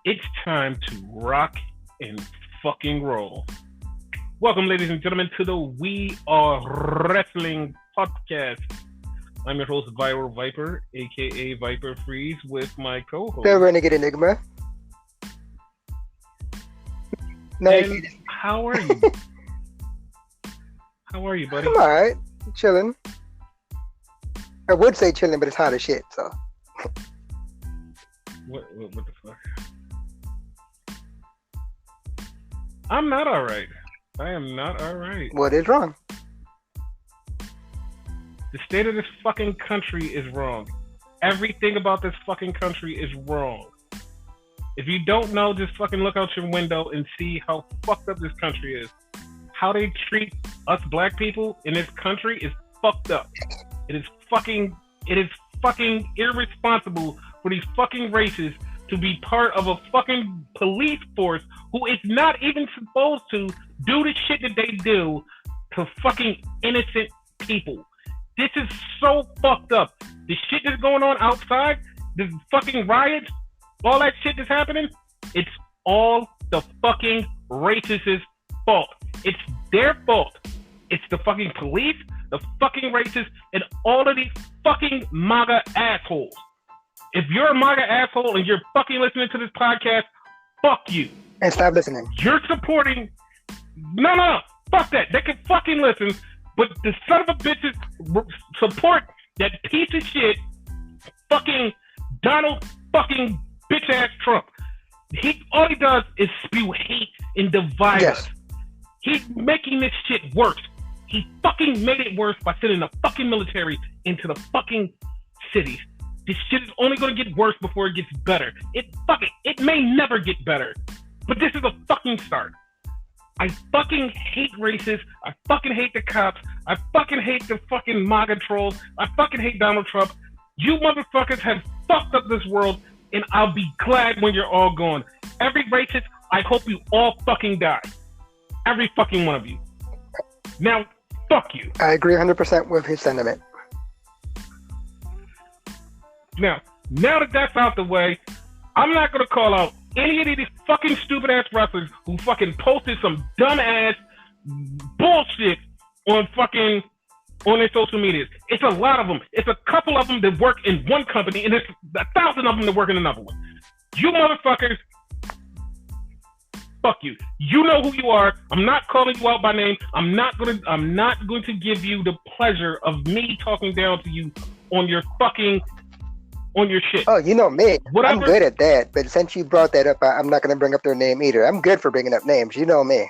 It's time to rock and fucking roll. Welcome, ladies and gentlemen, to the We Are Wrestling podcast. I'm your host, Viral Viper, aka Viper Freeze, with my co-host. The Renegade Enigma. No, and how are you? How are you, buddy? I'm alright. Chilling. I would say chilling, but it's hot as shit, so. What the fuck? I'm not alright. I am not alright. What is wrong? The state of this fucking country is wrong. Everything about this fucking country is wrong. If you don't know, just fucking look out your window and see how fucked up this country is. How they treat us black people in this country is fucked up. It is fucking irresponsible for these fucking races to be part of a fucking police force who is not even supposed to do the shit that they do to fucking innocent people. This is so fucked up. The shit that's going on outside, the fucking riots, all that shit that's happening, it's all the fucking racists' fault. It's their fault. It's the fucking police, the fucking racists, and all of these fucking MAGA assholes. If you're a MAGA asshole and you're fucking listening to this podcast, fuck you. And stop listening. You're supporting... No, fuck that. They can fucking listen, but the son of a bitches support that piece of shit fucking Donald fucking bitch ass Trump. All he does is spew hate and divide us. He's making this shit worse. He fucking made it worse by sending the fucking military into the fucking cities. This shit is only gonna get worse before it gets better. It may never get better. But this is a fucking start. I fucking hate racists. I fucking hate the cops. I fucking hate the fucking MAGA trolls. I fucking hate Donald Trump. You motherfuckers have fucked up this world, and I'll be glad when you're all gone. Every racist, I hope you all fucking die. Every fucking one of you. Now, fuck you. I agree 100% with his sentiment. Now that that's out the way, I'm not gonna call out any of these fucking stupid ass wrestlers who fucking posted some dumb ass bullshit on their social medias. It's a lot of them. It's a couple of them that work in one company, and there's 1,000 of them that work in another one. You motherfuckers, fuck you. You know who you are. I'm not calling you out by name. I'm not going to give you the pleasure of me talking down to you on your shit. Oh, you know me. Whatever. I'm good at that. But since you brought that up, I'm not going to bring up their name either. I'm good for bringing up names. You know me.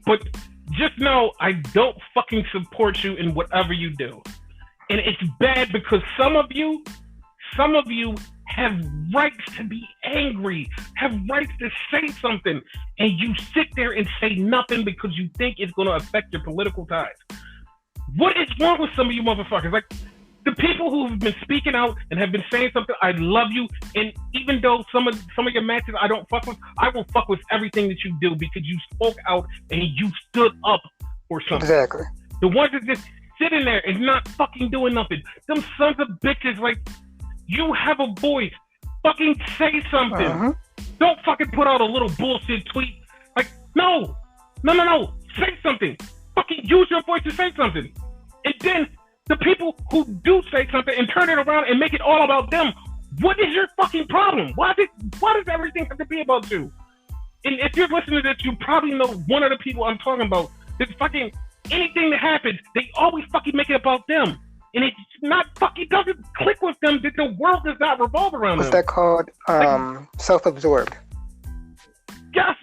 But just know I don't fucking support you in whatever you do. And it's bad because some of you have rights to be angry, have rights to say something, and you sit there and say nothing because you think it's going to affect your political ties. What is wrong with some of you motherfuckers? Like, the people who have been speaking out and have been saying something, I love you, and even though some of your matches I don't fuck with, I will fuck with everything that you do because you spoke out and you stood up for something. Exactly. The ones that just sit in there and not fucking doing nothing, them sons of bitches, like, you have a voice. Fucking say something. Uh-huh. Don't fucking put out a little bullshit tweet. Like, no. Say something. Fucking use your voice to say something. And then the people who do say something and turn it around and make it all about them, what is your fucking problem? Why does everything have to be about you? And if you're listening to this, you probably know one of the people I'm talking about. It's fucking anything that happens, they always fucking make it about them. And it's not fucking doesn't click with them that the world does not revolve around What's them. that called? Self-absorbed. Yeah,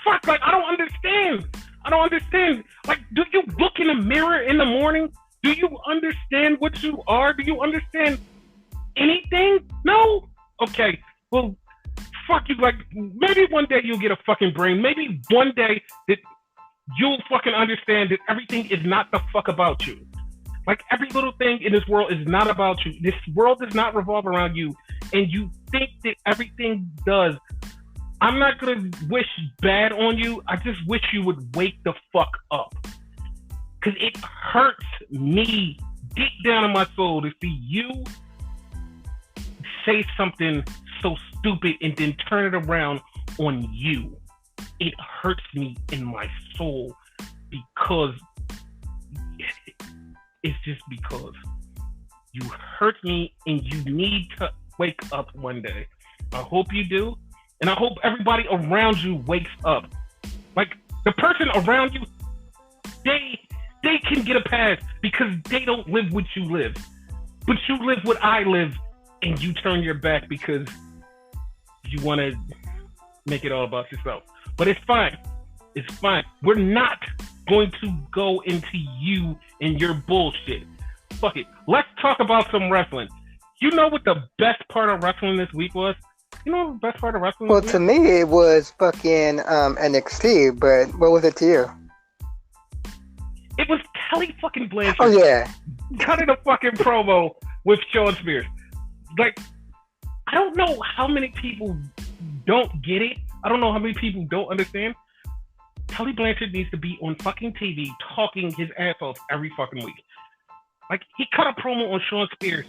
fuck, like, I don't understand. Like, do you look in the mirror in the morning? Do you understand what you are? Do you understand anything? No? Okay, well, fuck you. Like, maybe one day you'll get a fucking brain. Maybe one day that you'll fucking understand that everything is not the fuck about you. Like, every little thing in this world is not about you. This world does not revolve around you. And you think that everything does. I'm not going to wish bad on you. I just wish you would wake the fuck up. Because it hurts me deep down in my soul to see you say something so stupid and then turn it around on you. It hurts me in my soul because it's just because you hurt me and you need to wake up one day. I hope you do. And I hope everybody around you wakes up. Like, the person around you, they can get a pass because they don't live what you live. But you live what I live, and you turn your back because you want to make it all about yourself. But it's fine. It's fine. We're not going to go into you and your bullshit. Fuck it. Let's talk about some wrestling. You know what the best part of wrestling this week was? You know what the best part of wrestling Well, this to week? me, it was fucking NXT, but what was it to you? It was Kelly fucking Blanchard. Oh, yeah. Cutting a fucking promo with Shawn Spears. Like, I don't know how many people don't get it. I don't know how many people don't understand. Kelly Blanchard needs to be on fucking TV talking his ass off every fucking week. Like, he cut a promo on Shawn Spears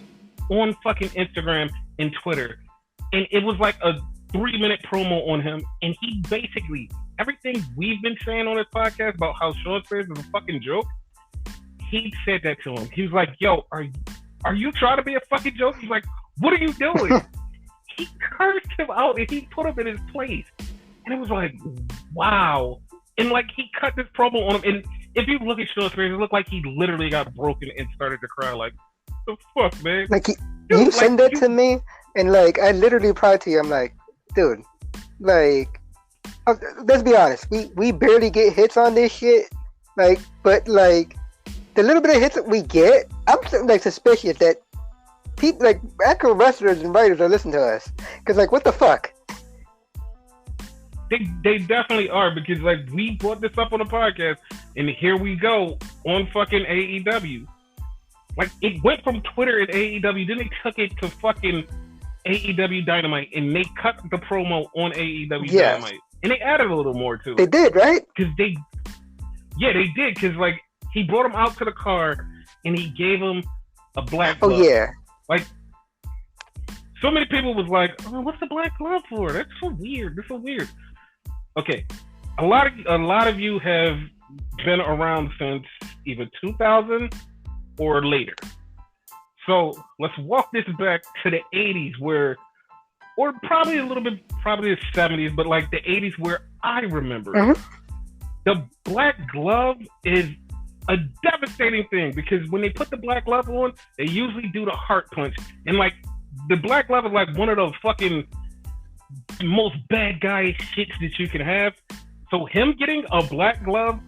on fucking Instagram and Twitter. And it was like a 3-minute promo on him. And he basically, everything we've been saying on this podcast about how Shawn Spears is a fucking joke, he said that to him. He was like, yo, are you trying to be a fucking joke? He's like, what are you doing? He cursed him out and he put him in his place. And it was like, wow. And like, he cut this promo on him. And if you look at Shawn Spears, it looked like he literally got broken and started to cry. Like, the fuck, man? Like, you send that to me, and like, I literally replied to you. I'm like, dude, like, let's be honest. We barely get hits on this shit. Like, but like, the little bit of hits that we get, I'm like suspicious that people, like actual wrestlers and writers, are listening to us. Because like, what the fuck? They definitely are, because like, we brought this up on the podcast, and here we go on fucking AEW. Like, it went from Twitter and AEW, then they took it to fucking AEW Dynamite, and they cut the promo on AEW Dynamite, and they added a little more to it. They did, right? Because they did, because like, he brought him out to the car, and he gave him a black glove. Oh yeah. Like, so many people was like, oh, what's the black glove for? That's so weird. Okay, a lot of you have been around since either 2000 or later. So let's walk this back to the 80s, or probably a little bit, probably the 70s, but like the 80s where I remember. Mm-hmm. The black glove is a devastating thing, because when they put the black glove on, they usually do the heart punch. And like, the black glove is like one of those fucking most bad guy shits that you can have. So him getting a black glove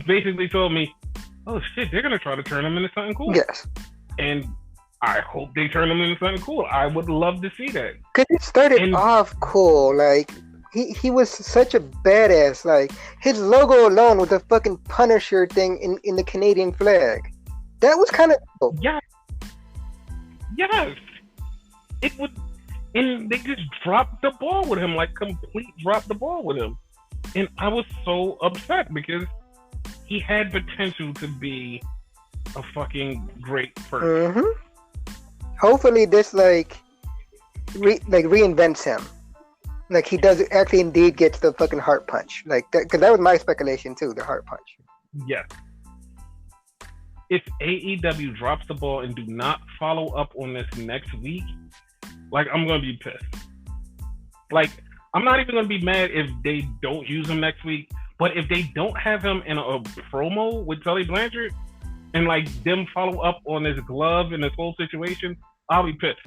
basically told me, oh shit, they're gonna try to turn him into something cool. Yes. And I hope they turn him into something cool. I would love to see that. Cause it started off cool. Like, he was such a badass. Like, his logo alone with the fucking Punisher thing in the Canadian flag. That was kind of cool. Yeah. Yes. It would. And they just dropped the ball with him, like, complete dropped the ball with him. And I was so upset because he had potential to be a fucking great person. Mm-hmm. Hopefully this, like, reinvents him. Like, he does actually indeed gets the fucking heart punch. Like, because that was my speculation, too, the heart punch. Yes. If AEW drops the ball and do not follow up on this next week, like, I'm going to be pissed. Like, I'm not even going to be mad if they don't use him next week, but if they don't have him in a promo with Tully Blanchard and, like, them follow up on this glove and this whole situation, I'll be pissed.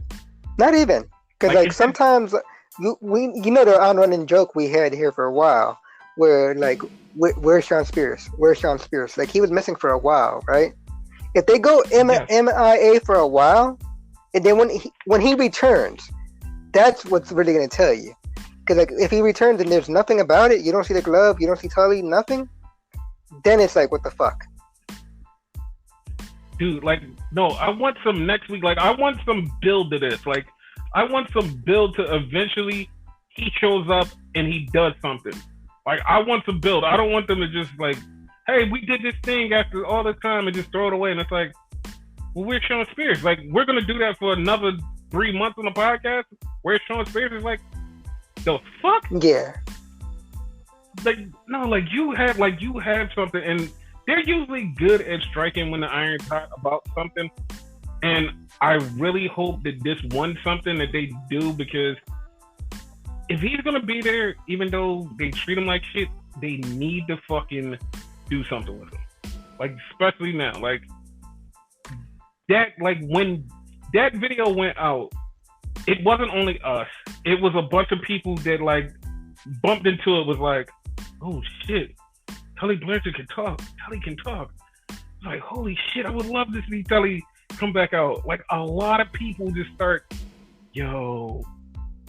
Not even. Because, like, sometimes, you know the on-running joke we had here for a while, where, like, where's Shawn Spears? Where's Shawn Spears? Like, he was missing for a while, right? If they go MIA for a while, and then when he returns, that's what's really going to tell you. Because like, if he returns and there's nothing about it, you don't see the glove, you don't see Tully, nothing, then it's like, what the fuck? Dude, like, no, I want some next week. Like, I want some build to this. Like, I want some build to eventually he shows up and he does something. Like, I want some build. I don't want them to just like, hey, we did this thing after all this time and just throw it away. And it's like, well, we're Shawn Spears. Like, we're going to do that for another 3 months on the podcast where Sean Spears is like, the fuck? Yeah. Like, no, like you have something, and they're usually good at striking when the iron's hot about something. And I really hope that this one something that they do, because if he's gonna be there, even though they treat him like shit, they need to fucking do something with him. Like, especially now, like that, like when that video went out, it wasn't only us. It was a bunch of people that like bumped into it. Was like, oh shit, Tully Blanchard can talk. Tully can talk. Like, holy shit, I would love to see Tully come back out. Like, a lot of people just start, yo,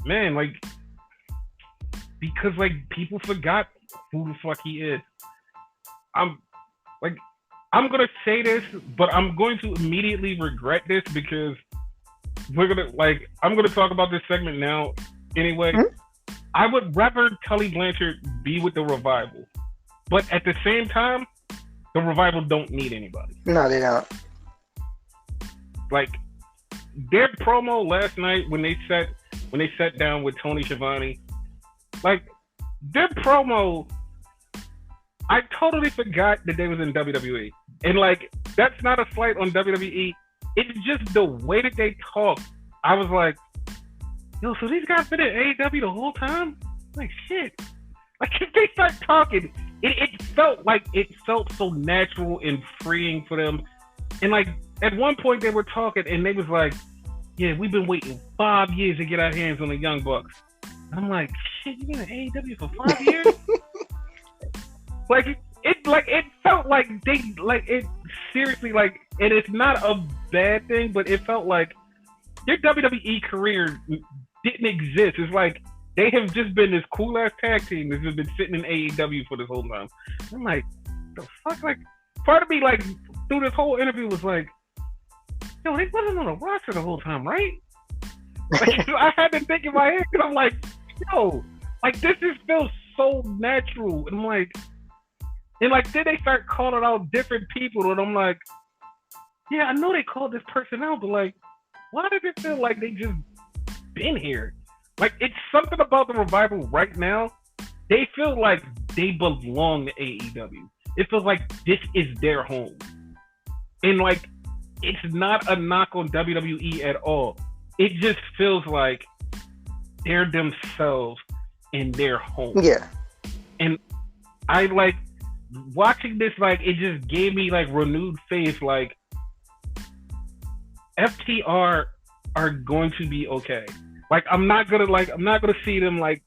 man, like, because like people forgot who the fuck he is. I'm gonna say this, but I'm going to immediately regret this, because I'm gonna talk about this segment now anyway. Mm-hmm. I would rather Tully Blanchard be with the Revival, but at the same time, the Revival don't need anybody. No, they don't. Like, their promo last night when they sat down with Tony Schiavone, like, their promo, I totally forgot that they was in WWE. And like, that's not a slight on WWE. It's just the way that they talk. I was like, yo, so these guys been at AEW the whole time? Like, shit. Like, if they start talking, it felt so natural and freeing for them. And like, at one point they were talking and they was like, yeah, we've been waiting 5 years to get our hands on the Young Bucks. I'm like, shit, you been at AEW for 5 years? It felt like they, like, it seriously, like, and it's not a bad thing, but it felt like their WWE career didn't exist. It's like they have just been this cool ass tag team that's just been sitting in AEW for this whole time. I'm like, the fuck? Like, part of me, like, through this whole interview was like, yo, they wasn't on a roster the whole time, right? Like, I had to think in my head, because I'm like, yo, like, this just feels so natural. And I'm like, and like, then they start calling out different people, and I'm like, yeah, I know they called this person out, but like, why does it feel like they just been here? Like, it's something about the Revival right now. They feel like they belong to AEW. It feels like this is their home. And like, it's not a knock on WWE at all. It just feels like they're themselves in their home. Yeah. And I like watching this, like, it just gave me like renewed faith. Like, FTR are going to be okay. Like, I'm not gonna see them like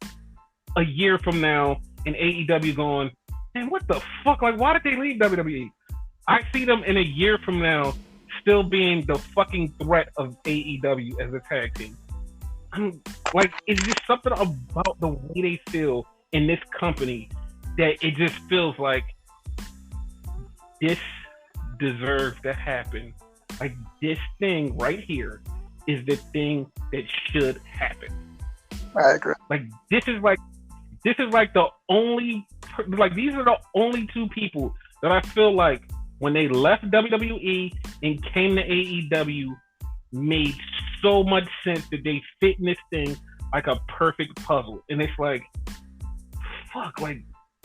a year from now in AEW going, man, what the fuck? Like, why did they leave WWE? I see them in a year from now still being the fucking threat of AEW as a tag team. I'm like, it's just something about the way they feel in this company that it just feels like this deserves to happen. Like, this thing right here is the thing that should happen. I agree. Like, this is like the only, like, these are the only two people that I feel like when they left WWE and came to AEW made so much sense that they fit in this thing like a perfect puzzle. And it's like, fuck, like,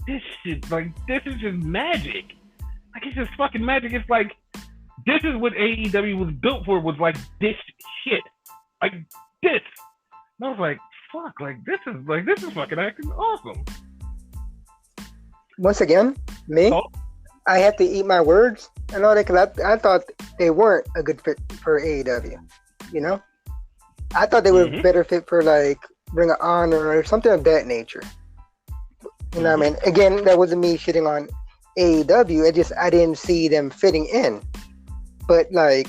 this shit, like, this is just magic. Like, it's just fucking magic. It's like, this is what AEW was built for, was like this shit. Like, this. And I was like, fuck, like, this is fucking acting awesome. Once again, me, I had to eat my words and all that, because I thought they weren't a good fit for AEW. You know? I thought they were a better fit for, like, Ring of Honor or something of that nature. You know what I mean? Again, that wasn't me shitting on AEW. I didn't see them fitting in. But, like,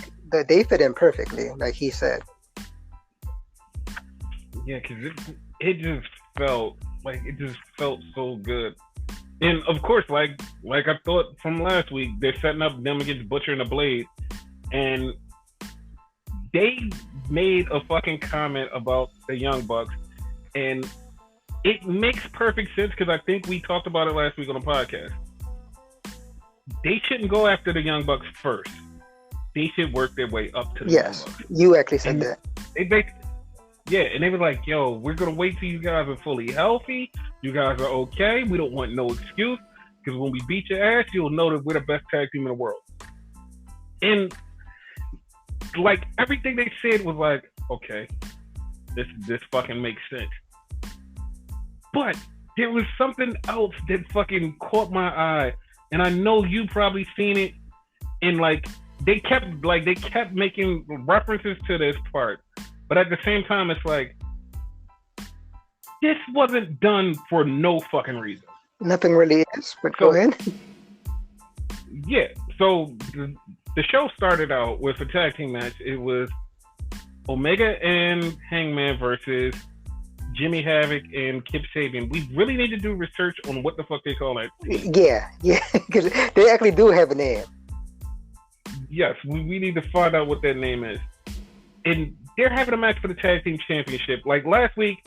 they fit in perfectly, like he said. Yeah, because it just felt so good. And, of course, like I thought from last week, they're setting up them against Butcher and the Blade. And they made a fucking comment about the Young Bucks. And it makes perfect sense, because I think we talked about it last week on the podcast. They shouldn't go after the Young Bucks first. They should work their way up to the Young Bucks. You actually said that. They basically, yeah, and they were like, "Yo, we're gonna wait till you guys are fully healthy. You guys are okay. We don't want no excuse because when we beat your ass, you'll know that we're the best tag team in the world." And like everything they said was like, "Okay, this fucking makes sense." But there was something else that fucking caught my eye, and I know you probably seen it. And like they kept making references to this part, but at the same time, it's like this wasn't done for no fucking reason. Nothing really is, but go ahead. Yeah. So the show started out with a tag team match. It was Omega and Hangman versus Jimmy Havoc and Kip Sabian. We really need to do research on what the fuck they call that. Yeah, because they actually do have a name. Yes, we need to find out what that name is. And they're having a match for the tag team championship. Like last week,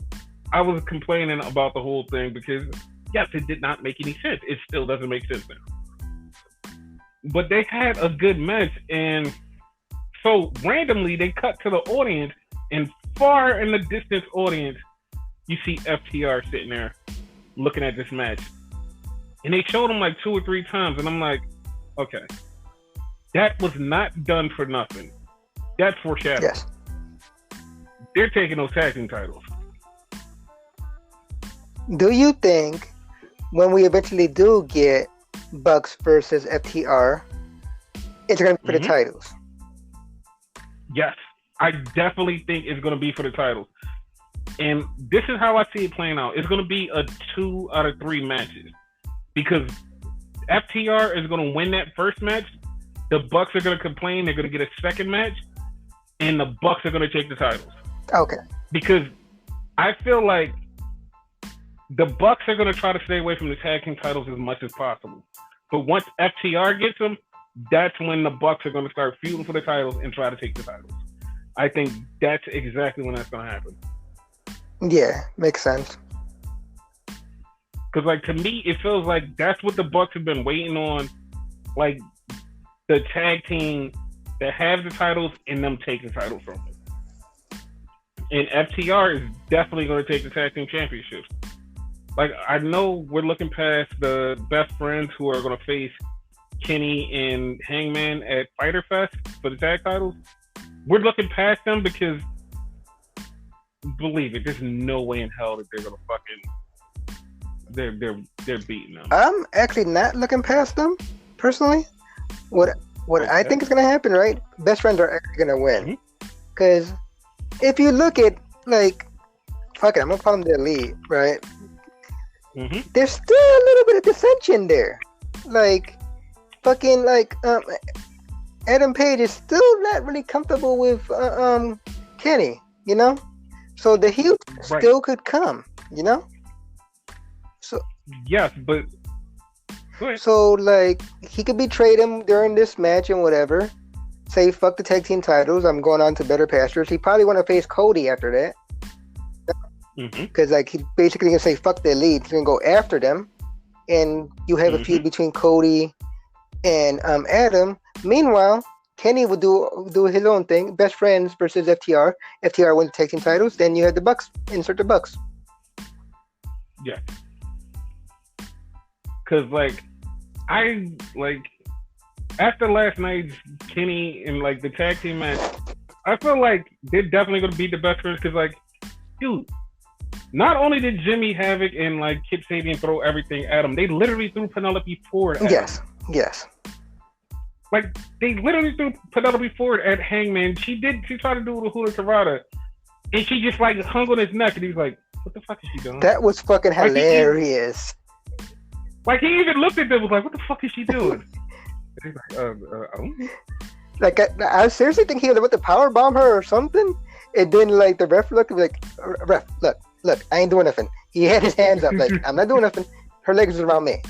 I was complaining about the whole thing because, yes, it did not make any sense. It still doesn't make sense now. But they had a good match, and so randomly they cut to the audience, and far in the distance audience, you see FTR sitting there looking at this match. And they showed him like 2 or 3 times, and I'm like, okay, that was not done for nothing. That's foreshadowing. Yes. They're taking those tag team titles. Do you think when we eventually do get Bucks versus FTR, it's going to be for the titles? Yes. I definitely think it's going to be for the titles. And this is how I see it playing out. It's going to be a 2 out of 3 matches. Because FTR is going to win that first match. The Bucks are going to complain. They're going to get a second match. And the Bucks are going to take the titles. Okay. Because I feel like the Bucks are going to try to stay away from the tag team titles as much as possible. But once FTR gets them, that's when the Bucks are going to start feuding for the titles and try to take the titles. I think that's exactly when that's going to happen. Yeah, makes sense. Because, like, to me, it feels like that's what the Bucks have been waiting on. Like, the tag team that have the titles and them take the titles from them. And FTR is definitely going to take the tag team championships. Like, I know we're looking past the best friends who are going to face Kenny and Hangman at Fyter Fest for the tag titles. We're looking past them because, believe it, there's no way in hell that they're going to fucking... They're beating them. I'm actually not looking past them, personally. What okay. I think is going to happen, right? Best friends are actually going to win. Because if you look at, like, fuck it, I'm going to call them the Elite, right? There's still a little bit of dissension there. Like, fucking, like, Adam Page is still not really comfortable with Kenny, you know? So the heel still could come, you know? So yes, but so like he could betrayed him during this match and whatever. Say fuck the tag team titles. I'm going on to better pastures. He probably want to face Cody after that. Because like he basically gonna say fuck the Elite. He's gonna go after them, and you have a feud between Cody and Adam. Meanwhile, Kenny would do his own thing. Best friends versus FTR. FTR wins the tag team titles. Then you have the Bucks. Insert the Bucks. Yeah. Cause like I like after last night's Kenny and like the tag team match, I feel like they're definitely gonna beat the best friends. Cause like, dude, not only did Jimmy Havoc and like Kip Sabian throw everything at him, they literally threw Penelope Ford at him. Yes. Like they literally threw Penelope Ford at Hangman. She tried to do the Hula Tirada, and she just like hung on his neck, and he was like, "What the fuck is she doing?" That was fucking hilarious. Like he even looked at them, was like, "What the fuck is she doing?" He's like, Like I seriously think he was about to power bomb her or something, and then like the ref looked like, "Ref, look, I ain't doing nothing." He had his hands up, like, "I'm not doing nothing. Her legs is around me."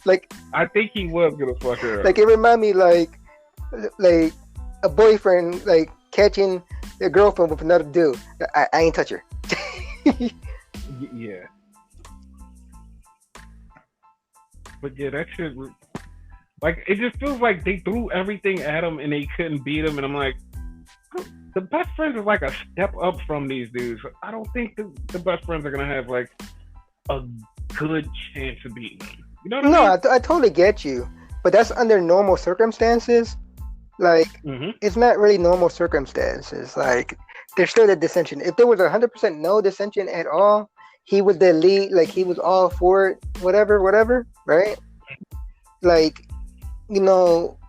Like I think he was gonna fuck her up. Like it reminded me like a boyfriend like catching their girlfriend with another dude. I ain't touch her. Yeah. But yeah, that shit, like, it just feels like they threw everything at him and they couldn't beat him. And I'm like, The best friends is like a step up from these dudes. I don't think the best friends are gonna have like a good chance of beating them. You know what No, I mean? I totally get you, but that's under normal circumstances. Like, it's not really normal circumstances. Like, there's still a dissension. If there was 100% no dissension at all, he was the lead. Like, he was all for it. Whatever. Right? Like, you know,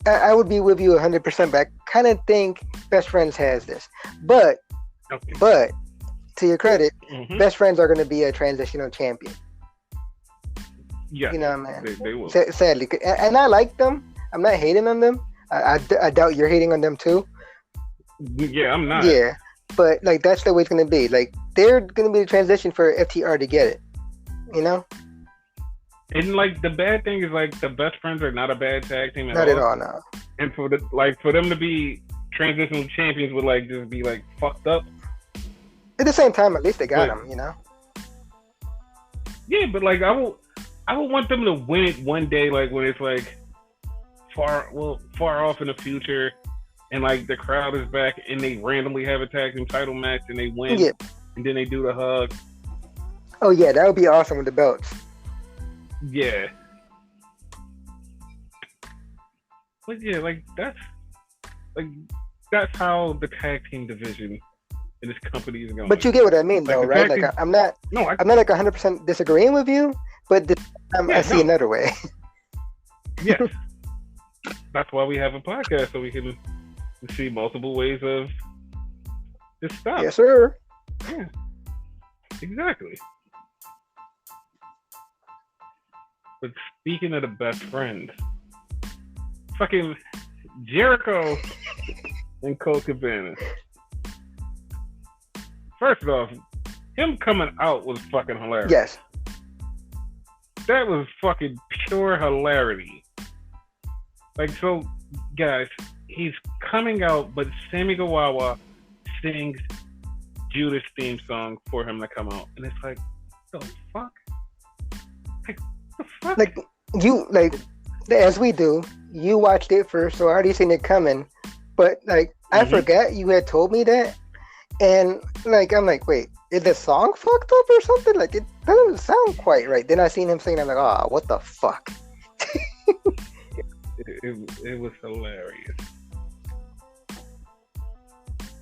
I would be with you 100%. But I kind of think Best Friends has this. But to your credit, Best Friends are going to be a transitional champion. Yeah, you know, man. They will. Sadly, and I like them. I'm not hating on them. I doubt you're hating on them too. Yeah, I'm not. Yeah, but like that's the way it's gonna be. Like they're gonna be the transition for FTR to get it. You know. And like the bad thing is like the Best Friends are not a bad tag team Not at all, no. And for them to be transitional champions would like just be like fucked up. At the same time, at least they got them. You know. Yeah, but like I would want them to win it one day, like when it's like far off in the future, and like the crowd is back, and they randomly have a tag team title match, and they win, and then they do the hug. Oh yeah, that would be awesome with the belts. Yeah, but yeah, like that's how the tag team division in this company is going. But you get what I mean, though, right? Like I'm not like 100% disagreeing with you, but I see another way. Yes. That's why we have a podcast, so we can see multiple ways of this stuff. Yes, sir. Yeah. Exactly. But speaking of the Best Friends, fucking Jericho and Colt Cabana. First off, him coming out was fucking hilarious. Yes. That was fucking pure hilarity. Like, so, guys, he's coming out, but Sammy Guevara sings Judas' theme song for him to come out. And it's like, the fuck? Like, the fuck? Like, as we do, you watched it first, so I already seen it coming. But, like, I forgot you had told me that. And, like, I'm like, wait, is the song fucked up or something? Like, it doesn't sound quite right. Then I seen him singing, I'm like, oh, what the fuck? It was hilarious.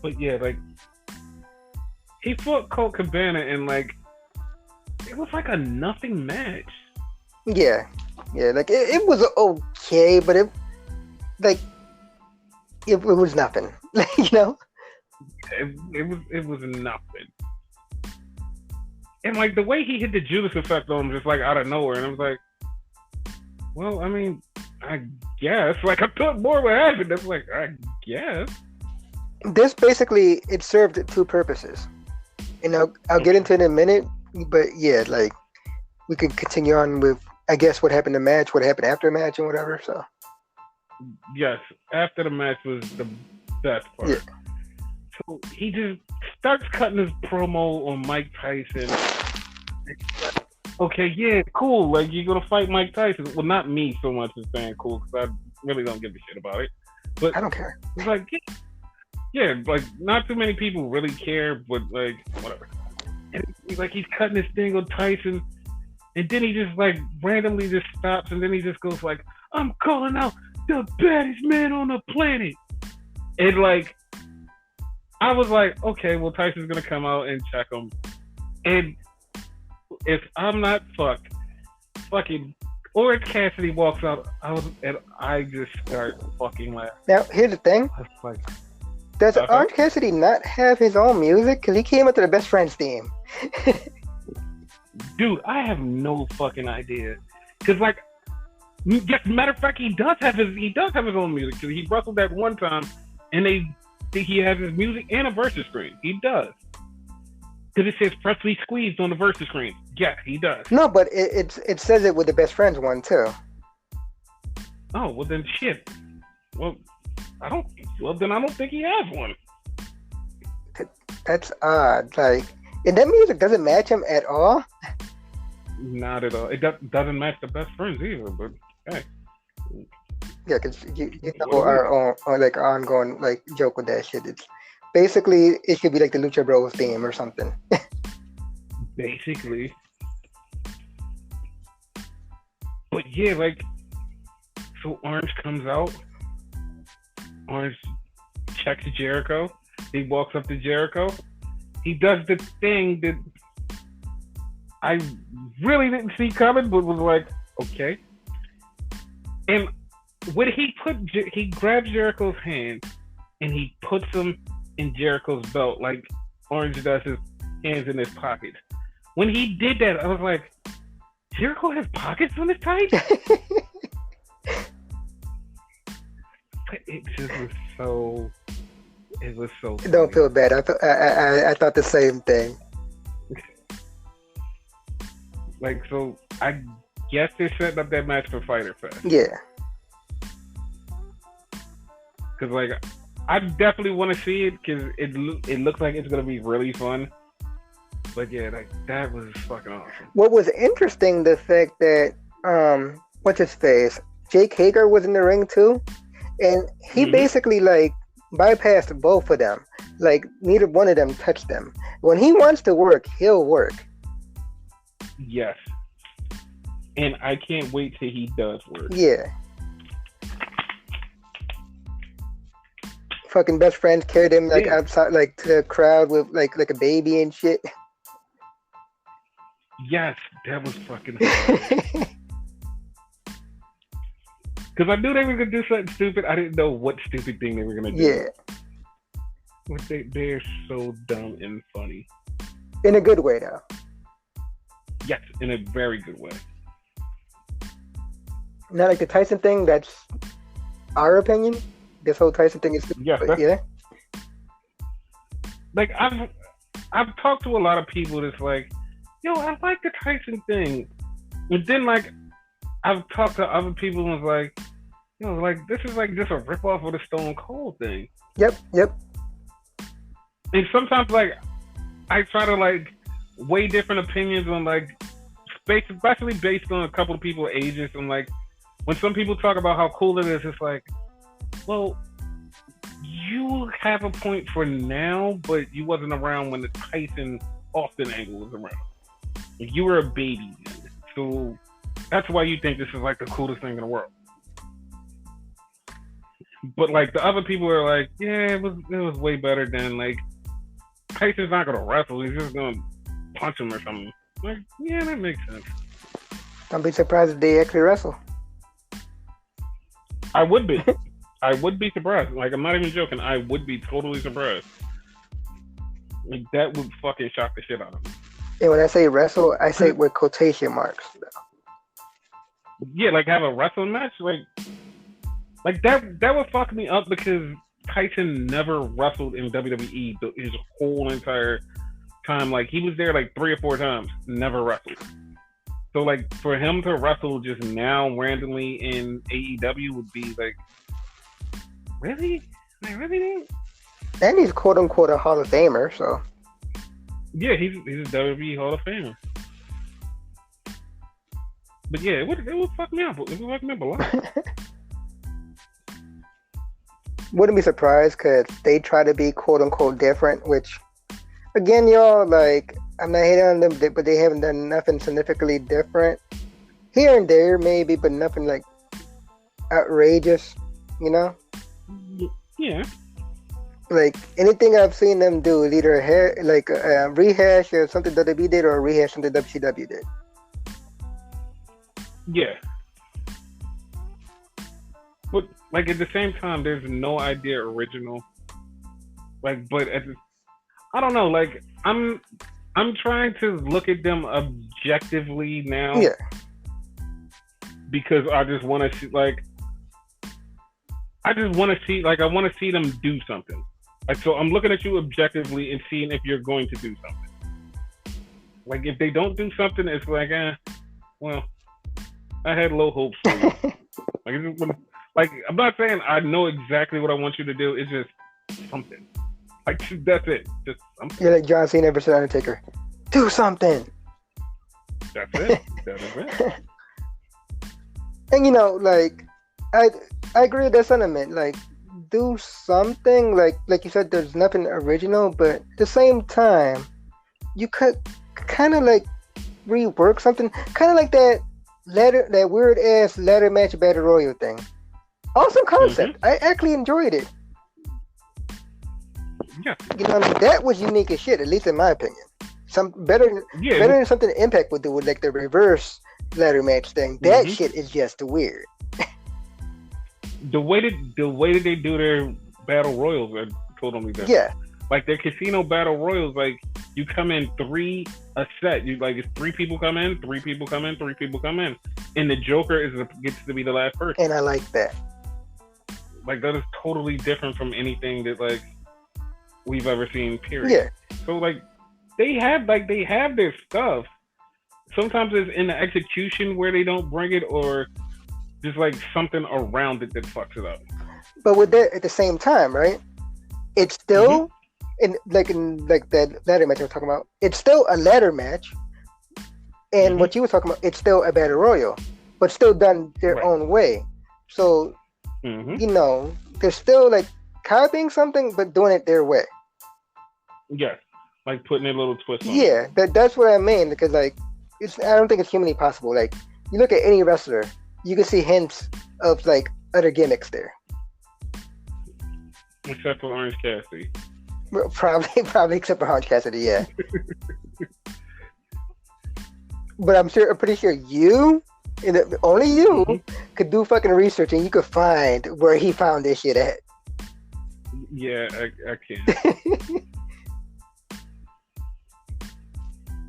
But yeah, like he fought Colt Cabana and like it was like a nothing match. Yeah, like it was okay, but it was nothing. You know, it was nothing. And like the way he hit the Judas effect on him just like out of nowhere, and I was like, well, I mean, I guess. Like, I thought more would happen. That's like, I guess. This basically, it served two purposes. And I'll get into it in a minute. But yeah, like, we could continue on with, I guess, what happened in the match, what happened after the match, and whatever. So. Yes, after the match was the best part. Yeah. So he just starts cutting his promo on Mike Tyson. Okay, yeah, cool. Like, you're going to fight Mike Tyson. Well, not me so much as saying cool, because I really don't give a shit about it. But I don't care. It's like, yeah, like, not too many people really care, but, like, whatever. And he's cutting this thing on Tyson, and then he just, like, randomly just stops, and then he just goes, like, I'm calling out the baddest man on the planet. And, like, I was like, okay, well, Tyson's going to come out and check him. And if I'm not fucking Orange Cassidy walks out, I just start fucking laughing. Now, here's the thing. Like, does Orange Cassidy not have his own music? Because he came up to the Best Friends theme. Dude, I have no fucking idea. Because, like, matter of fact, he does have his own music. Because he wrestled that one time, and he has his music and a versus screen. He does. Because it says freshly squeezed on the versus screen. Yeah, he does. No, but it says it with the Best Friends one too. Oh, well then shit. Well, I don't think he has one. That's odd. Like, and that music doesn't match him at all. Not at all. It doesn't match the Best Friends either. But hey, Yeah, because you know our own like ongoing like joke with that shit. It's basically it should be like the Lucha Bros theme or something. Basically. But yeah, like, so Orange comes out. Orange checks Jericho. He walks up to Jericho. He does the thing that I really didn't see coming, but was like, okay. And when he grabs Jericho's hand and he puts them in Jericho's belt, like Orange does his hands in his pockets. When he did that, I was like, Jericho has pockets on his tights? It just was so. It was so. Funny. Don't feel bad. I thought the same thing. Like, so I guess they're setting up that match for Fyter Fest. Yeah. Because like, I definitely want to see it because it looks like it's gonna be really fun. But yeah, like that was fucking awesome. What was interesting, the fact that what's his face, Jake Hager was in the ring too, and he basically like bypassed both of them. Like neither one of them touched them. When he wants to work, he'll work. Yes, and I can't wait till he does work. Yeah. Fucking best friends carried him like outside, like to the crowd with like a baby and shit. Yes, that was fucking hilarious. Because I knew they were gonna do something stupid. I didn't know what stupid thing they were gonna do. Yeah. But they're so dumb and funny. In a good way, though. Yes, in a very good way. Not like the Tyson thing. That's our opinion. This whole Tyson thing is stupid. Yes, yeah. Like I've talked to a lot of people that's like, yo, I like the Tyson thing. And then like I've talked to other people and was like, you know, like this is like just a ripoff of the Stone Cold thing. Yep. And sometimes like I try to like weigh different opinions on like especially based on a couple of people's ages, and like when some people talk about how cool it is, it's like, well, you have a point for now, but you wasn't around when the Tyson Austin angle was around. You were a baby then. So that's why you think this is like the coolest thing in the world. But like the other people are like, yeah, it was way better than like Tyson's not gonna wrestle, he's just gonna punch him or something. Like, yeah, that makes sense. Don't be surprised if they actually wrestle. I would be. I would be surprised. Like, I'm not even joking. I would be totally surprised. Like, that would fucking shock the shit out of me. And when I say wrestle, I say it with quotation marks. Yeah, like have a wrestling match. Like that would fuck me up because Tyson never wrestled in WWE his whole entire time. Like, he was there like 3 or 4 times, never wrestled. So like for him to wrestle just now randomly in AEW would be like, really? Like, really? And he's quote unquote a Hall of Famer, so. Yeah, he's a WWE Hall of Famer. But yeah, it would fuck me up. It would fuck me up a lot. Wouldn't be surprised because they try to be quote unquote different, which again, y'all, like, I'm not hating on them, but they haven't done nothing significantly different. Here and there, maybe, but nothing like outrageous, you know? Yeah. Like, anything I've seen them do is either a rehash of something WWE did or a rehash something WCW did. Yeah. But, like, at the same time, there's no idea original. Like, but I don't know, like, I'm trying to look at them objectively now. Yeah. Because I just want to see, like, I want to see them do something. Like, so I'm looking at you objectively and seeing if you're going to do something. Like, if they don't do something, it's like, well, I had low hopes for you. Like, I'm not saying I know exactly what I want you to do. It's just something. Like, that's it. Just something. You're like John Cena versus Undertaker. Do something. That's it. That is it. And, you know, like, I I agree with that sentiment. Like, do something like you said. There's nothing original, but at the same time, you could kind of like rework something, kind of like that weird ass ladder match battle royal thing. Awesome concept. I actually enjoyed it. Yeah. You know what I mean? That was unique as shit, at least in my opinion. Some better than something Impact would do with like the reverse ladder match thing. That shit is just weird. The way that they do their battle royals are totally different. Yeah. Like their casino battle royals, like you come in 3 a set. You like it's 3 people come in, 3 people come in, 3 people come in, and the Joker gets to be the last person. And I like that. Like that is totally different from anything that like we've ever seen. Period. Yeah. So like they have their stuff. Sometimes it's in the execution where they don't bring it, or just like something around it that fucks it up. But with that, at the same time, right? It's still in that ladder match I was talking about. It's still a ladder match, and what you were talking about, it's still a battle royal, but still done their own way. So you know, they're still like copying something, but doing it their way. Yes, like putting a little twist on it. Yeah, that's what I mean, because like I don't think it's humanly possible. Like you look at any wrestler, you can see hints of like other gimmicks there. Except for Orange Cassidy. Probably except for Orange Cassidy, yeah. But I'm pretty sure you, and only you, could do fucking research and you could find where he found this shit at. Yeah, I can.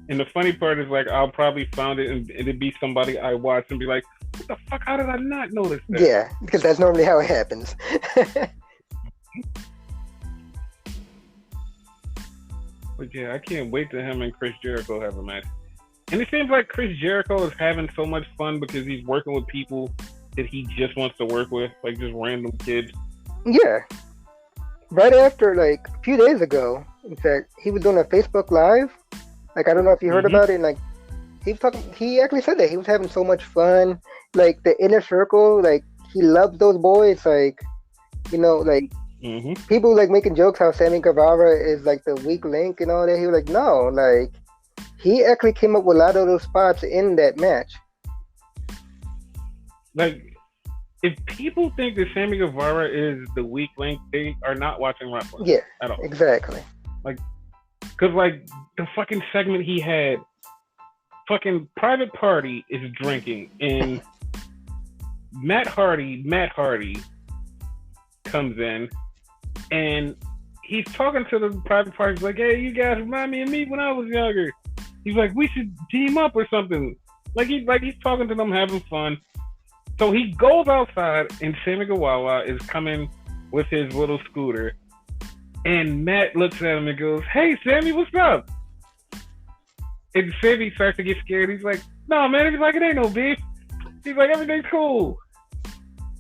And the funny part is, like, I'll probably find it and it'd be somebody I watch and be like, what the fuck, how did I not notice that? Yeah, because that's normally how it happens. But yeah, I can't wait till him and Chris Jericho have a match. And it seems like Chris Jericho is having so much fun because he's working with people that he just wants to work with, like just random kids. Yeah. Right after, like, a few days ago, in fact, he was doing a Facebook Live. Like, I don't know if you heard about it. And, like, he actually said that he was having so much fun. Like, the Inner Circle, like, he loves those boys. Like, you know, like, people, like, making jokes how Sammy Guevara is, like, the weak link and all that. He was like, no, like, he actually came up with a lot of those spots in that match. Like, if people think that Sammy Guevara is the weak link, they are not watching wrestling. Yeah, at all. Exactly. Like, because, like, the fucking segment he had, fucking Private Party is drinking, and Matt Hardy comes in, and he's talking to the Private Party. He's like, hey, you guys remind me of me when I was younger. He's like, we should team up or something. Like he's talking to them, having fun. So he goes outside, and Sammy Guevara is coming with his little scooter. And Matt looks at him and goes, hey, Sammy, what's up? And Sammy starts to get scared. He's like, no, man. He's like, it ain't no beef. He's like, everything's cool.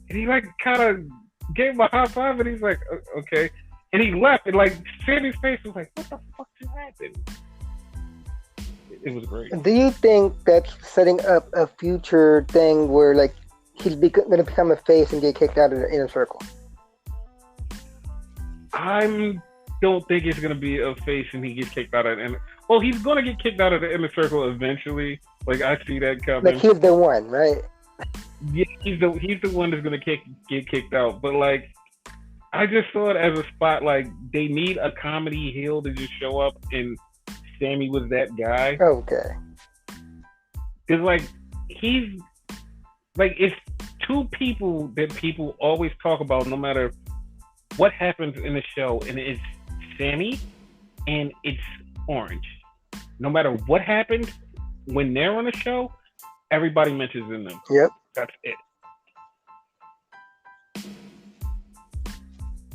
And he, like, kind of gave him a high five, and he's like, okay. And he left, and, like, Sammy's face was like, what the fuck just happened? It was great. Do you think that's setting up a future thing where, like, he's going to become a face and get kicked out of the Inner Circle? I don't think it's going to be a face and he gets kicked out of the Well, he's going to get kicked out of the Inner Circle eventually. Like, I see that coming. Like, he's the one, right? Yeah, he's the one that's going to get kicked out. But, like, I just saw it as a spot, like, they need a comedy heel to just show up, and Sammy was that guy. Okay. Because, like, he's, like, it's two people that people always talk about no matter what happens in the show, and it's Sammy and it's Orange. No matter what happens, when they're on the show, everybody mentions them. Yep. That's it.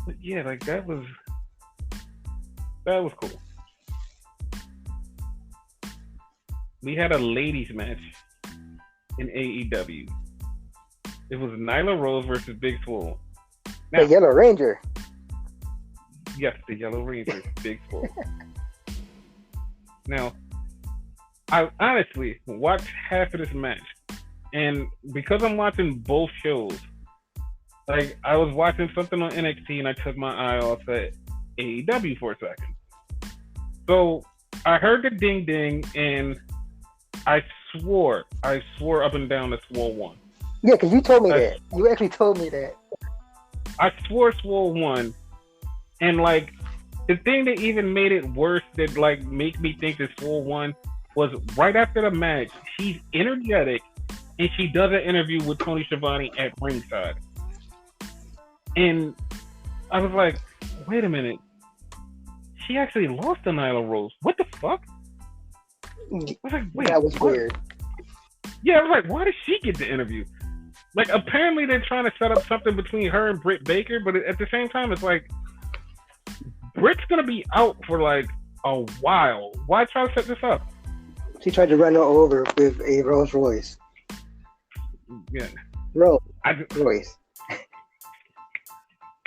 But yeah, like that was cool. We had a ladies match in AEW. It was Nyla Rose versus Big Swole. Now, the Yellow Ranger. Yes, the Yellow Ranger, Big Swole. Now, I honestly watched half of this match, and because I'm watching both shows, Like I was watching something on NXT and I took my eye off at AEW for a second. So I heard the ding ding and I swore up and down that Swole won. Yeah, because you told me that. You actually told me that. I swore Swole won, and like the thing that even made it worse, that like make me think that Swole won, was right after the match. She's energetic, and she does an interview with Tony Schiavone at ringside, and I was like, wait a minute, she actually lost to Nyla Rose. What the fuck? I was like, wait, that was what? weird. Yeah, I was like, why did she get the interview? Like, apparently they're trying to set up something between her and Britt Baker, but at the same time, it's like, Britt's gonna be out for like a while. Why try to set this up? She tried to run her over with a Rolls Royce. Yeah. Royce.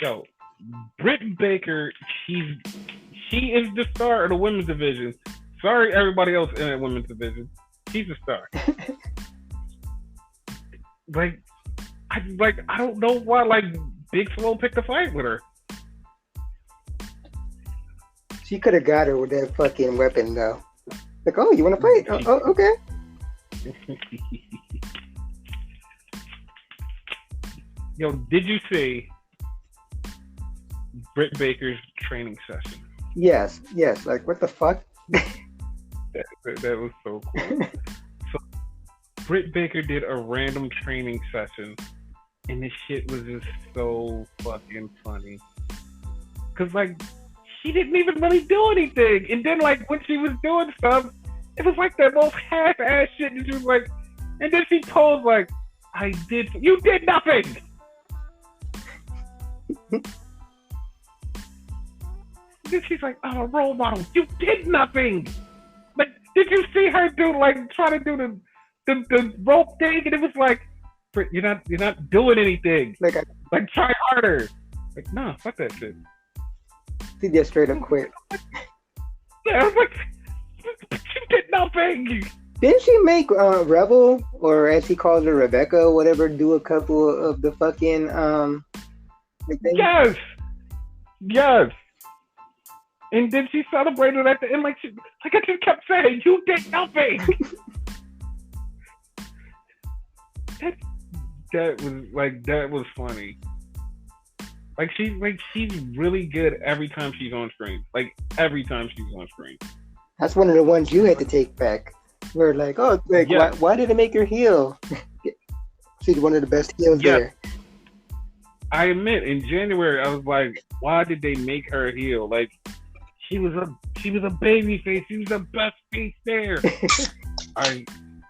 Yo, Britt Baker, she is the star of the women's division. Sorry, everybody else in that women's division. She's a star. I don't know why like Big Swole picked a fight with her. She could have got her with that fucking weapon though. Like, oh, you want to fight? Oh, okay. Yo, did you see Britt Baker's training session? Yes. Like, what the fuck? That was so cool. So, Britt Baker did a random training session, and this shit was just so fucking funny. Cause like, she didn't even really do anything, and then like when she was doing stuff, it was like that most half-ass shit. And she was like, and then she posed like, you did nothing. Then she's like, I'm a role model. You did nothing. Like, did you see her try to do the rope thing? And it was like, you're not doing anything. Like try harder. Like, no, fuck that shit. She just straight up quit. Yeah, I was like, she did nothing. Didn't she make Rebel, or as he calls her, Rebecca, whatever, do a couple of the fucking Yes. And then she celebrated at the end, like I just kept saying, you did nothing. that was funny. Like she's really good every time she's on screen. Like every time she's on screen. That's one of the ones you had to take back. We're like, oh, like yeah. why did it make her heel? She's one of the best heels there. I admit, in January, I was like, why did they make her heel? Like, she was a baby face. She was the best face there.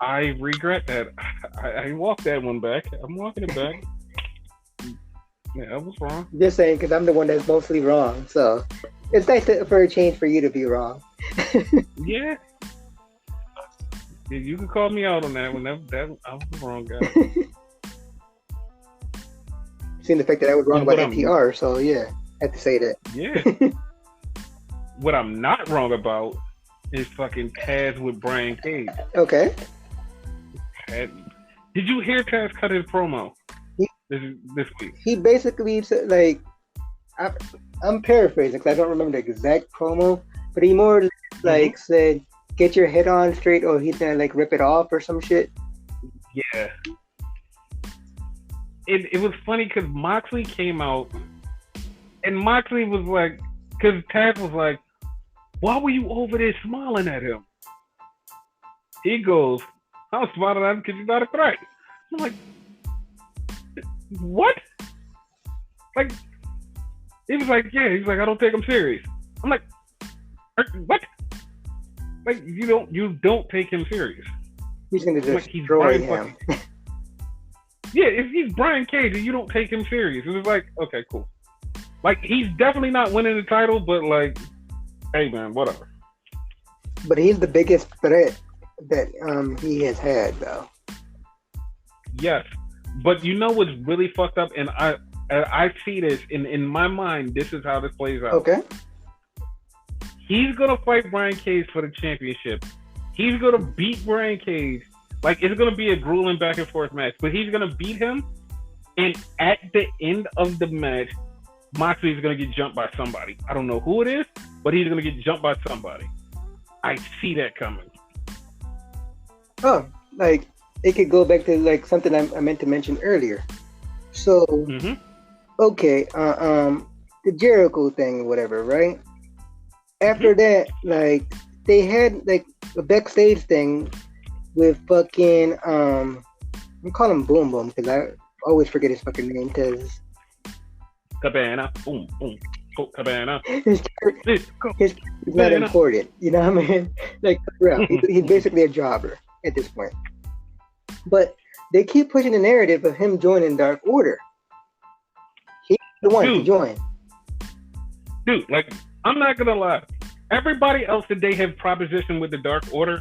I regret that. I walked that one back. I'm walking it back. Yeah, I was wrong. Just saying, because I'm the one that's mostly wrong. So it's nice for a change for you to be wrong. Yeah. You can call me out on that one. That I was the wrong guy. Seen the fact that I was wrong about NPR, so yeah, I had to say that. Yeah. What I'm not wrong about is fucking Taz with Brian Cage. Okay. Did you hear Taz cut his promo this week? He basically said, like, I'm paraphrasing because I don't remember the exact promo, but he more like said, "Get your head on straight," or he's gonna like rip it off or some shit. Yeah. It was funny because Moxley came out, and Moxley was like, because Taz was like, why were you over there smiling at him? He goes, I was smiling at him because he's not a threat. I'm like, what? Like, he was like, yeah. He's like, I don't take him serious. I'm like, what? Like, you don't take him serious. He's gonna destroy him. Yeah, if he's Brian Cage and you don't take him serious, it's like, okay, cool. Like, he's definitely not winning the title, but like, hey man, whatever. But he's the biggest threat that he has had, though. Yes, but you know what's really fucked up, and I see this in my mind. This is how this plays out. Okay. He's gonna fight Brian Cage for the championship. He's gonna beat Brian Cage. Like, it's gonna be a grueling back and forth match, but he's gonna beat him. And at the end of the match, Moxley is gonna get jumped by somebody. I don't know who it is, but he's gonna get jumped by somebody. I see that coming. Oh, like it could go back to like something I meant to mention earlier. So, okay, the Jericho thing, or whatever, right? After that, like they had like a backstage thing with fucking I call him Boom Boom because I always forget his fucking name because Cabana, boom, boom, Cabana. his is not important. You know what I mean? Like, he's basically a jobber at this point. But they keep pushing the narrative of him joining Dark Order. He's the one to join. Dude, like, I'm not gonna lie. Everybody else that they have proposition with the Dark Order,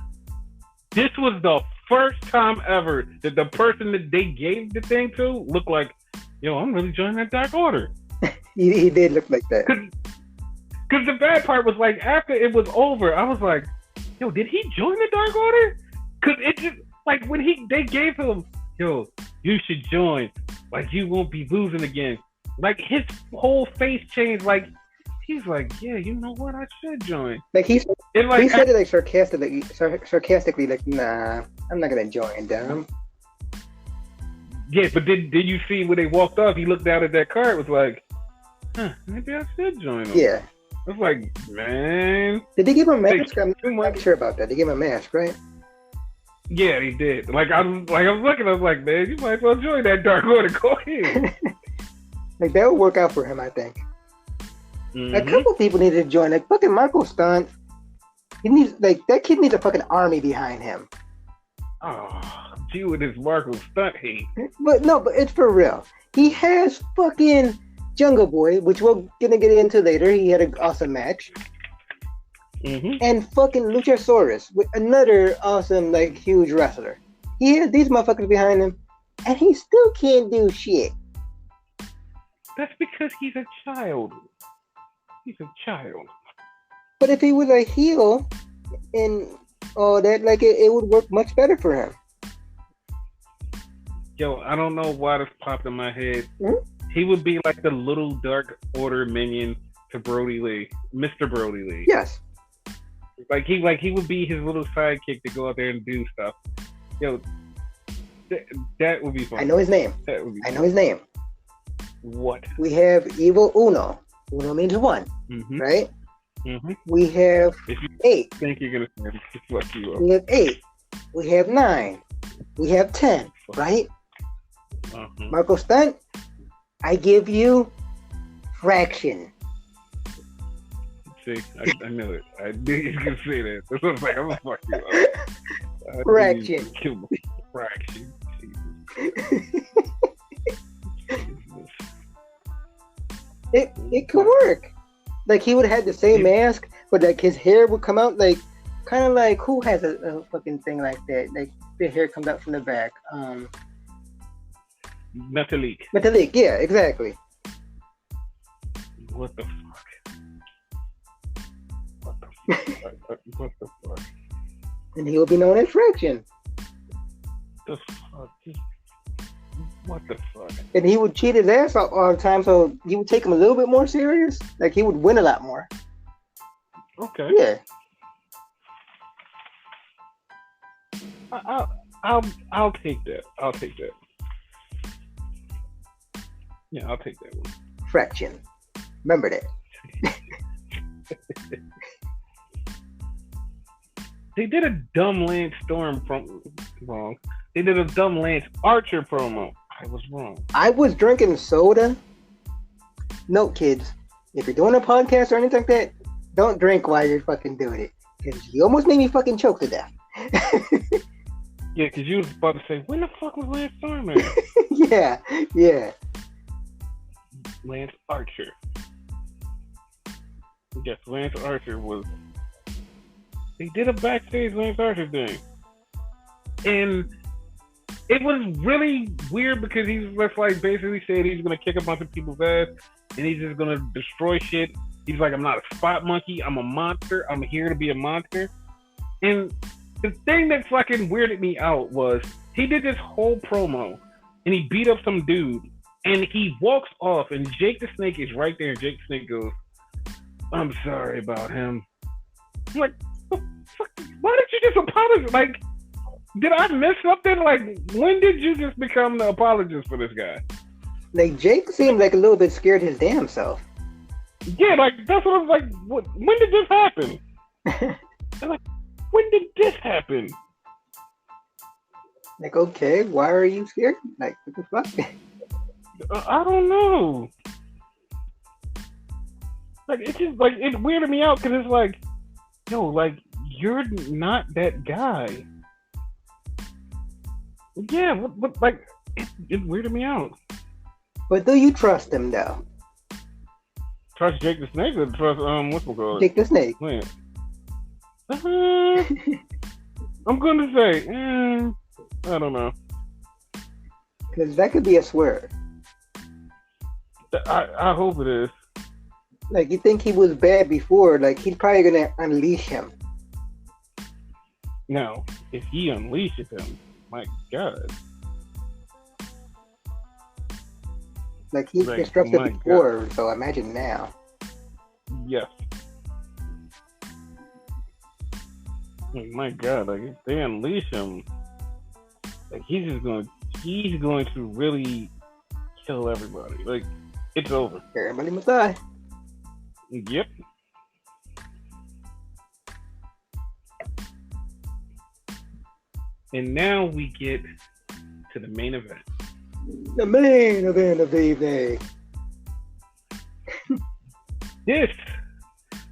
this was the first time ever that the person that they gave the thing to looked like, yo, I'm really joining that Dark Order. he did look like that. Because the bad part was, like, after it was over, I was like, yo, did he join the Dark Order? Because it just, like, when they gave him, yo, you should join. Like, you won't be losing again. Like, his whole face changed. Like, he's like, yeah, you know what? I should join. Like, he said it, like, sarcastically, like, nah, I'm not going to join them. Yeah, but did you see when they walked off, he looked down at that card, was like, maybe I should join them. Yeah. I was like, man. Did they give him a mask? I'm not sure about that. They gave him a mask, right? Yeah, they did. Like, I was looking, I was like, man, you might as well join that Dark Order. Go ahead. Like, that would work out for him, I think. A couple people need to join. Like, fucking Marco Stunt. He needs, like, that kid needs a fucking army behind him. Oh, gee, with his Marco Stunt hate. But it's for real. He has fucking Jungle Boy, which we're gonna get into later. He had an awesome match. And fucking Luchasaurus, with another awesome, like, huge wrestler. He has these motherfuckers behind him, and he still can't do shit. That's because he's a child. He's a child. But if he was a heel and all that, like, it would work much better for him. Yo, I don't know why this popped in my head. He would be like the little Dark Order minion to Brody Lee, Mr. Brody Lee. Yes. Like he would be his little sidekick to go out there and do stuff. Yo, that would be fun. I know his name. I know his name. What? We have Evil Uno. Uno means one, right? We have 8. Think you're gonna say fuck you up. We have 8. We have 9. We have 10, right? Marco Stunt, I give you Fraction. See, I knew it. I knew you were gonna say that. That's what I was like, I'm gonna fuck you up. Fraction. Kill me. Fraction. It could work. Like, he would have had the same mask, but like his hair would come out like, kind of like, who has a fucking thing like that? Like, the hair comes out from the back. Metalik, yeah, exactly. What the fuck? What the fuck? And he will be known as Fraction. The fuck? What the fuck? And he would cheat his ass off all the time, so you would take him a little bit more serious. Like, he would win a lot more. Okay. Yeah. I'll take that. I'll take that. Yeah, I'll take that one. Fraction. Remember that. They did a dumb Lance Storm wrong. They did a dumb Lance Archer promo. I was wrong. I was drinking soda. Note, kids, if you're doing a podcast or anything like that, don't drink while you're fucking doing it. Because you almost made me fucking choke to death. Yeah, because you was about to say, when the fuck was Lance Storm at? Yeah. Lance Archer. Yes, Lance Archer was... They did a backstage Lance Archer thing. And it was really weird because he was just like basically said he's going to kick a bunch of people's ass and he's just going to destroy shit. He's like, I'm not a spot monkey. I'm a monster. I'm here to be a monster. And the thing that fucking weirded me out was he did this whole promo and he beat up some dude And he walks off, and Jake the Snake is right there, and Jake the Snake goes, "I'm sorry about him." I'm like, why did you just apologize? Like, did I miss something? Like, when did you just become the apologist for this guy? Like, Jake seemed like a little bit scared his damn self. Yeah, like, that's what I was like, when did this happen? And like, when did this happen? Like, okay, why are you scared? Like, what the fuck? I don't know. Like, it's just, like, it weirded me out, because it's like, yo, like, you're not that guy. Yeah, what like, it weirded me out. But do you trust him, though? Trust Jake the Snake or trust, what's Jake the Snake. Wait. I'm going to say, I don't know. Because that could be a swerve. I hope it is. Like, you think he was bad before, like, he's probably going to unleash him. Now, if he unleashes him, my God. Like, he's Like, disrupted my before, God. so imagine now. Yes. Like, my God, like, if they unleash him, like, he's going to really kill everybody. Like, it's over. Everybody must die. Yep. And now we get to the main event. The main event of the evening. This,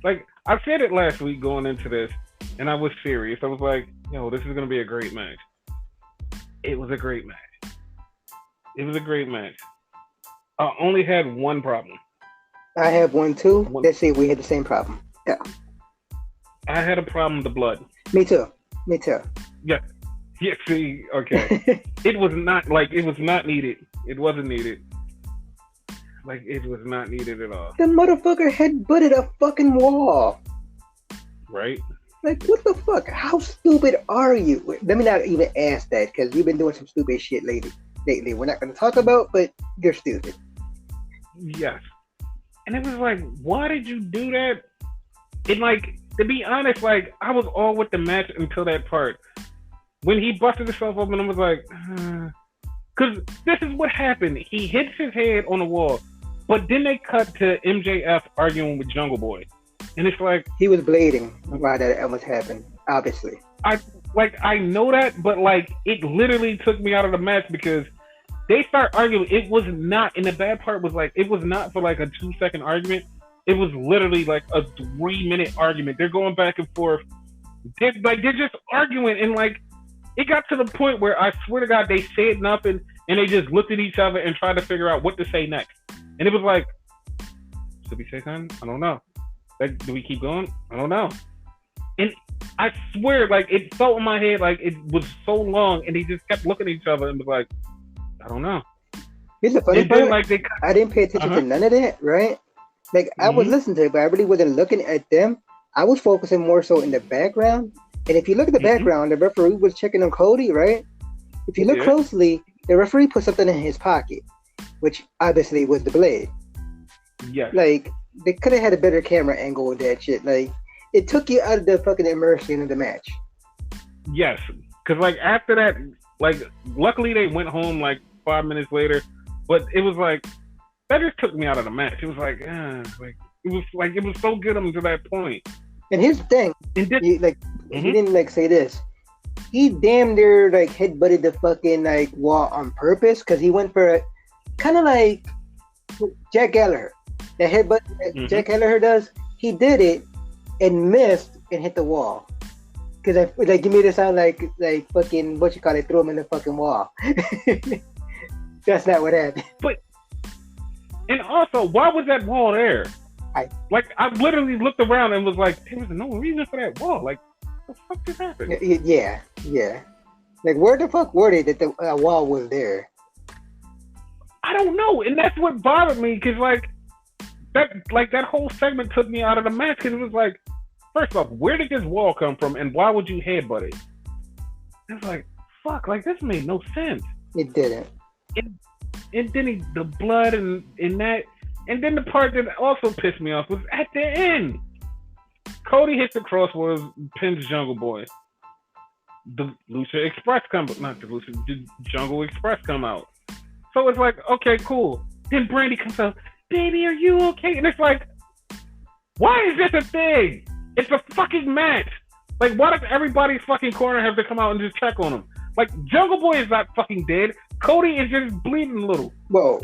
like, I said it last week going into this, and I was serious. I was like, yo, this is going to be a great match. It was a great match. It was a great match. I only had one problem. I have one too. Let's see if we had the same problem. Yeah. I had a problem with the blood. Me too. Yeah. Yeah, see, okay. It was not needed. It wasn't needed. Like, it was not needed at all. The motherfucker headbutted a fucking wall. Right? Like, what the fuck? How stupid are you? Let me not even ask that, because you've been doing some stupid shit lately. We're not going to talk about, but you're stupid. Yes. And it was like, why did you do that? And like, to be honest, like, I was all with the match until that part. When he busted himself up and I was like, because this is what happened. He hits his head on the wall, but then they cut to MJF arguing with Jungle Boy. And it's like, he was bleeding while that almost happened, obviously. I know that, but like, it literally took me out of the match because they start arguing. It was not, and the bad part was like, it was not for like a 2-second argument. It was literally like a 3-minute argument. They're going back and forth. They're just arguing, and like, it got to the point where I swear to God, they said nothing, and they just looked at each other and tried to figure out what to say next. And it was like, should we say something? I don't know. Like, do we keep going? I don't know. And I swear, like, it felt in my head like it was so long, and they just kept looking at each other and was like, I don't know. Here's the funny part. Like, I didn't pay attention to none of that, right? Like, I was listening to it, but I really wasn't looking at them. I was focusing more so in the background. And if you look at the background, the referee was checking on Cody, right? If you look closely, the referee put something in his pocket, which obviously was the blade. Yes. Like, they could have had a better camera angle with that shit. Like, it took you out of the fucking immersion of the match. Yes. Because, like, after that, like, luckily they went home, like, 5 minutes later. But it was like, that just took me out of the match. It was like, it was so good up to that point. And here's the thing, he didn't like say this. He damn near like headbutted the fucking like wall on purpose because he went for a kind of like Jack Gallagher. The headbutt that Jack Gallagher does, he did it and missed and hit the wall. Because you made it sound like fucking what you call it, threw him in the fucking wall. That's not what happened. But and also, why was that wall there? I literally looked around and was like, there was no reason for that wall. Like, what the fuck just happened? Yeah. Like, where the fuck were they that the wall was there? I don't know, and that's what bothered me because that whole segment took me out of the match because it was like, first off, where did this wall come from, and why would you headbutt it? It's like, fuck, like this made no sense. It didn't. and then the blood and that, and then the part that also pissed me off was at the end. Cody hits the crossroads, pins Jungle Boy. The Lucha Express the Jungle Express come out. So it's like, okay, cool. Then Brandy comes out, baby, are you okay? And it's like, why is this a thing? It's a fucking match. Like, why does everybody's fucking corner have to come out and just check on him? Like, Jungle Boy is not fucking dead. Cody is just bleeding a little. Whoa.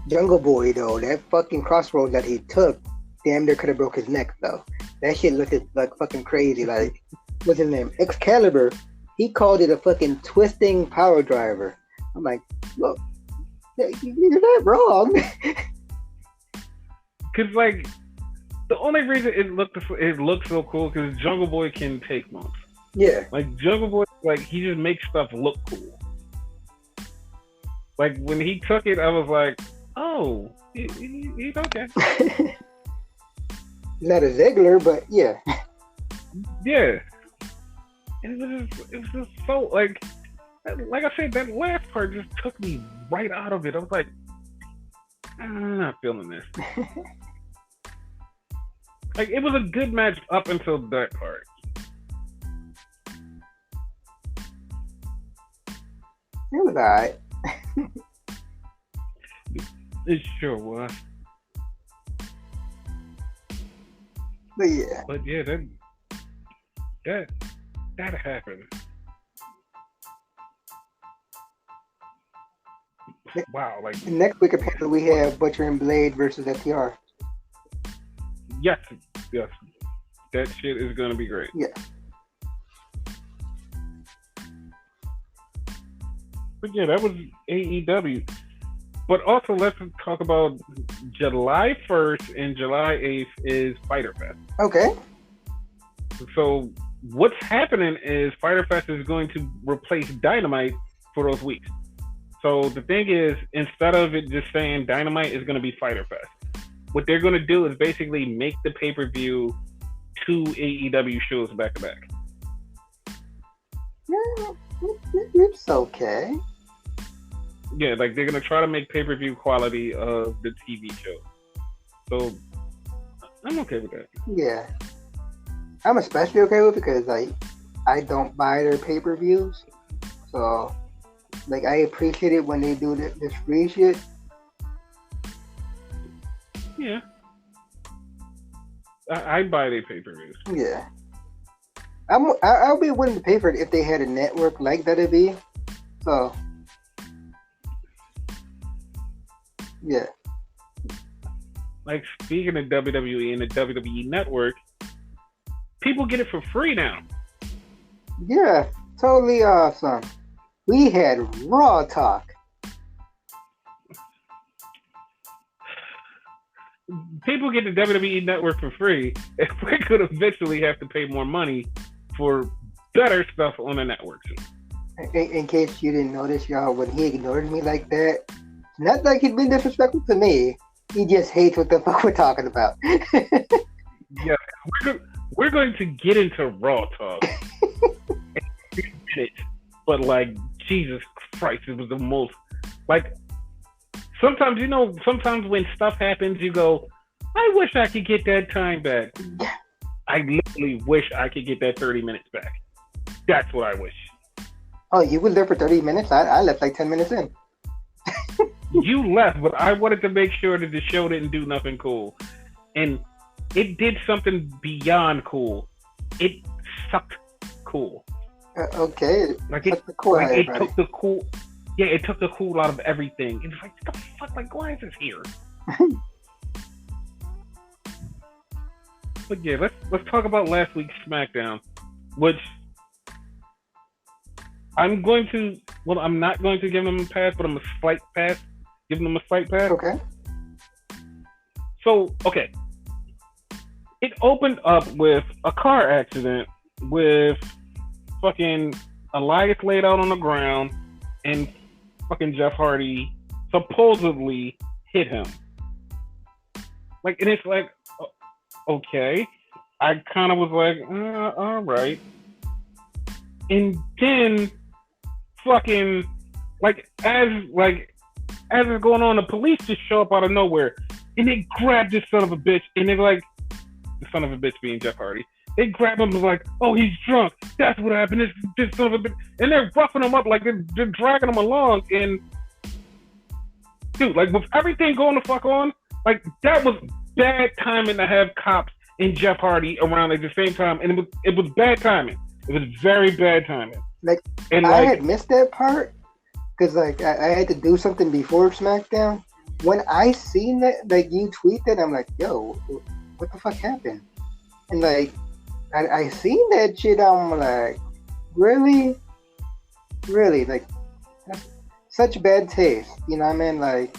Jungle Boy, though, that fucking crossroads that he took, damn near could have broke his neck, though. That shit looked like fucking crazy. Like, what's his name? Excalibur, he called it a fucking twisting power driver. I'm like, look, you're not wrong. Because, like, the only reason it looks so cool because Jungle Boy can take bumps. Yeah. Like, Jungle Boy, like, he just makes stuff look cool. Like, when he took it, I was like, oh, he's okay. Not a Ziggler, but yeah. Yeah. It was just so, like I said, that last part just took me right out of it. I was like, I'm not feeling this. Like, it was a good match up until that part. It was alright. It sure was. But yeah. But yeah, that happened. Wow, like next week apparently we have Butcher and Blade versus FTR. Yes. That shit is gonna be great. Yeah. But yeah, that was AEW. But also, let's talk about July 1st and July 8th is Fyter Fest. Okay. So what's happening is Fyter Fest is going to replace Dynamite for those weeks. So the thing is, instead of it just saying Dynamite is going to be Fyter Fest, what they're going to do is basically make the pay-per-view 2 AEW shows back to back. Yeah, it's okay. Yeah, like they're going to try to make pay-per-view quality of the TV show. So I'm okay with that. Yeah. I'm especially okay with it because I don't buy their pay-per-views. So like I appreciate it when they do this free shit. Yeah. I buy their pay-per-views. Yeah. I'll be willing to pay for it if they had a network like WWE. So yeah. Like, speaking of WWE and the WWE Network, people get it for free now. Yeah, totally awesome. We had Raw Talk. People get the WWE Network for free, and we're going to eventually have to pay more money for better stuff on the network. In case you didn't notice, y'all, when he ignored me like that, not like he's been disrespectful to me. He just hates what the fuck we're talking about. Yeah, we're going to get into Raw Talk in 2 minutes, but like, Jesus Christ, it was the most, like, sometimes when stuff happens, you go, I wish I could get that time back. I literally wish I could get that 30 minutes back. That's what I wish. Oh, you were there for 30 minutes? I left like 10 minutes in. You left, but I wanted to make sure that the show didn't do nothing cool. And it did something beyond cool. It sucked cool. Okay. Like, it took the cool. Yeah, it took the cool out of everything. It's like, what the fuck? Like, why is this here? But yeah, let's talk about last week's SmackDown, which I'm not going to give them a pass, but I'm a slight pass. Giving them a slight pass. Okay. So, okay. It opened up with a car accident with fucking Elias laid out on the ground and fucking Jeff Hardy supposedly hit him. Like, and it's like, okay. I kind of was like, all right. And then fucking, like, as, like, as it's going on, the police just show up out of nowhere, and they grab this son of a bitch, and they're like, the son of a bitch being Jeff Hardy. They grab him and like, oh, he's drunk. That's what happened. This son of a bitch, and they're roughing him up like they're dragging him along. And dude, like with everything going the fuck on, like that was bad timing to have cops and Jeff Hardy around at the same time, and it was bad timing. It was very bad timing. Like, and I had missed that part because like I had to do something before SmackDown. When I seen that, like you tweeted, I'm like, yo, what the fuck happened? And like I seen that shit, I'm like, really, like that's such bad taste. You know what I mean? Like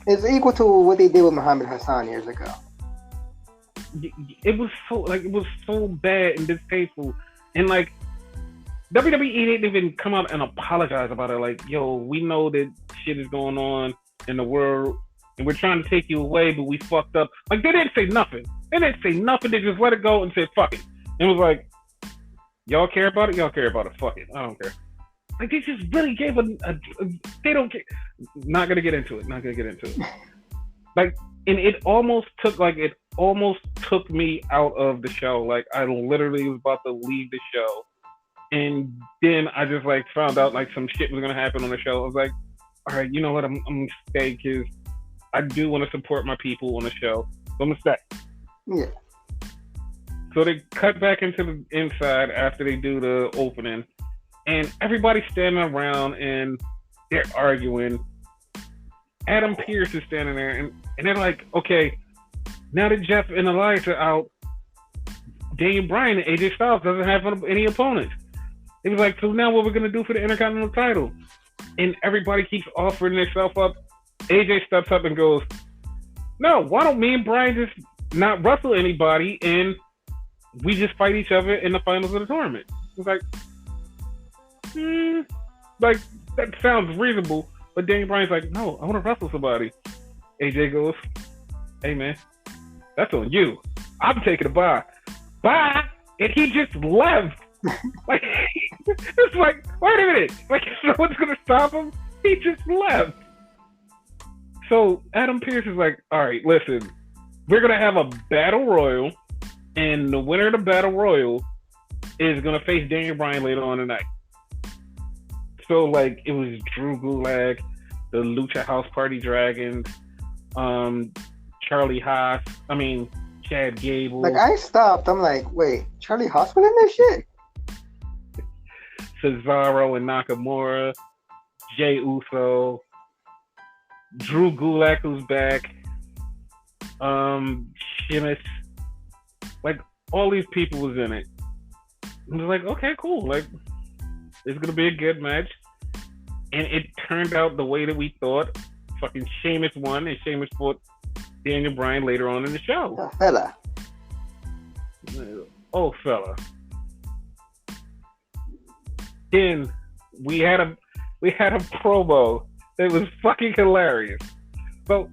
it's equal to what they did with Muhammad Hassan years ago. It was so bad and distasteful, and like WWE didn't even come out and apologize about it. Like, yo, we know that shit is going on in the world, and we're trying to take you away, but we fucked up. Like, they didn't say nothing. They just let it go and said, fuck it. And it was like, y'all care about it? Y'all care about it. Fuck it. I don't care. Like, they just really gave they don't care. Not gonna get into it. Like, and it almost took me out of the show. Like, I literally was about to leave the show. And then I just like found out like some shit was gonna happen on the show. I was like, all right, you know what? I'm gonna stay because I do want to support my people on the show. So I'm gonna stay. Yeah. So they cut back into the inside after they do the opening, and everybody's standing around and they're arguing. Adam Pearce is standing there, and they're like, okay, now that Jeff and Elias are out, Daniel Bryan and AJ Styles doesn't have any opponents. It was like, so now what we're going to do for the Intercontinental title? And everybody keeps offering themselves up. AJ steps up and goes, no, why don't me and Bryan just not wrestle anybody and we just fight each other in the finals of the tournament? It's like, like that sounds reasonable. But Daniel Bryan's like, no, I want to wrestle somebody. AJ goes, hey man, that's on you. I'm taking a bye. Bye! And he just left. Like, it's like, wait a minute. Like, no one's going to stop him? He just left. So Adam Pearce is like, all right, listen, we're going to have a battle royal, and the winner of the battle royal is going to face Daniel Bryan later on tonight. So, like, it was Drew Gulak, the Lucha House Party Dragons, Charlie Haas, Chad Gable. Like, I stopped. I'm like, wait, Charlie Haas was in this shit? Cesaro and Nakamura, Jey Uso, Drew Gulak, who's back, Sheamus. Like, all these people was in it. I was like, okay, cool. Like, it's going to be a good match. And it turned out the way that we thought. Fucking Sheamus won, and Sheamus fought Daniel Bryan later on in the show. Oh, fella. Oh, fella. Then we had a promo that was fucking hilarious. So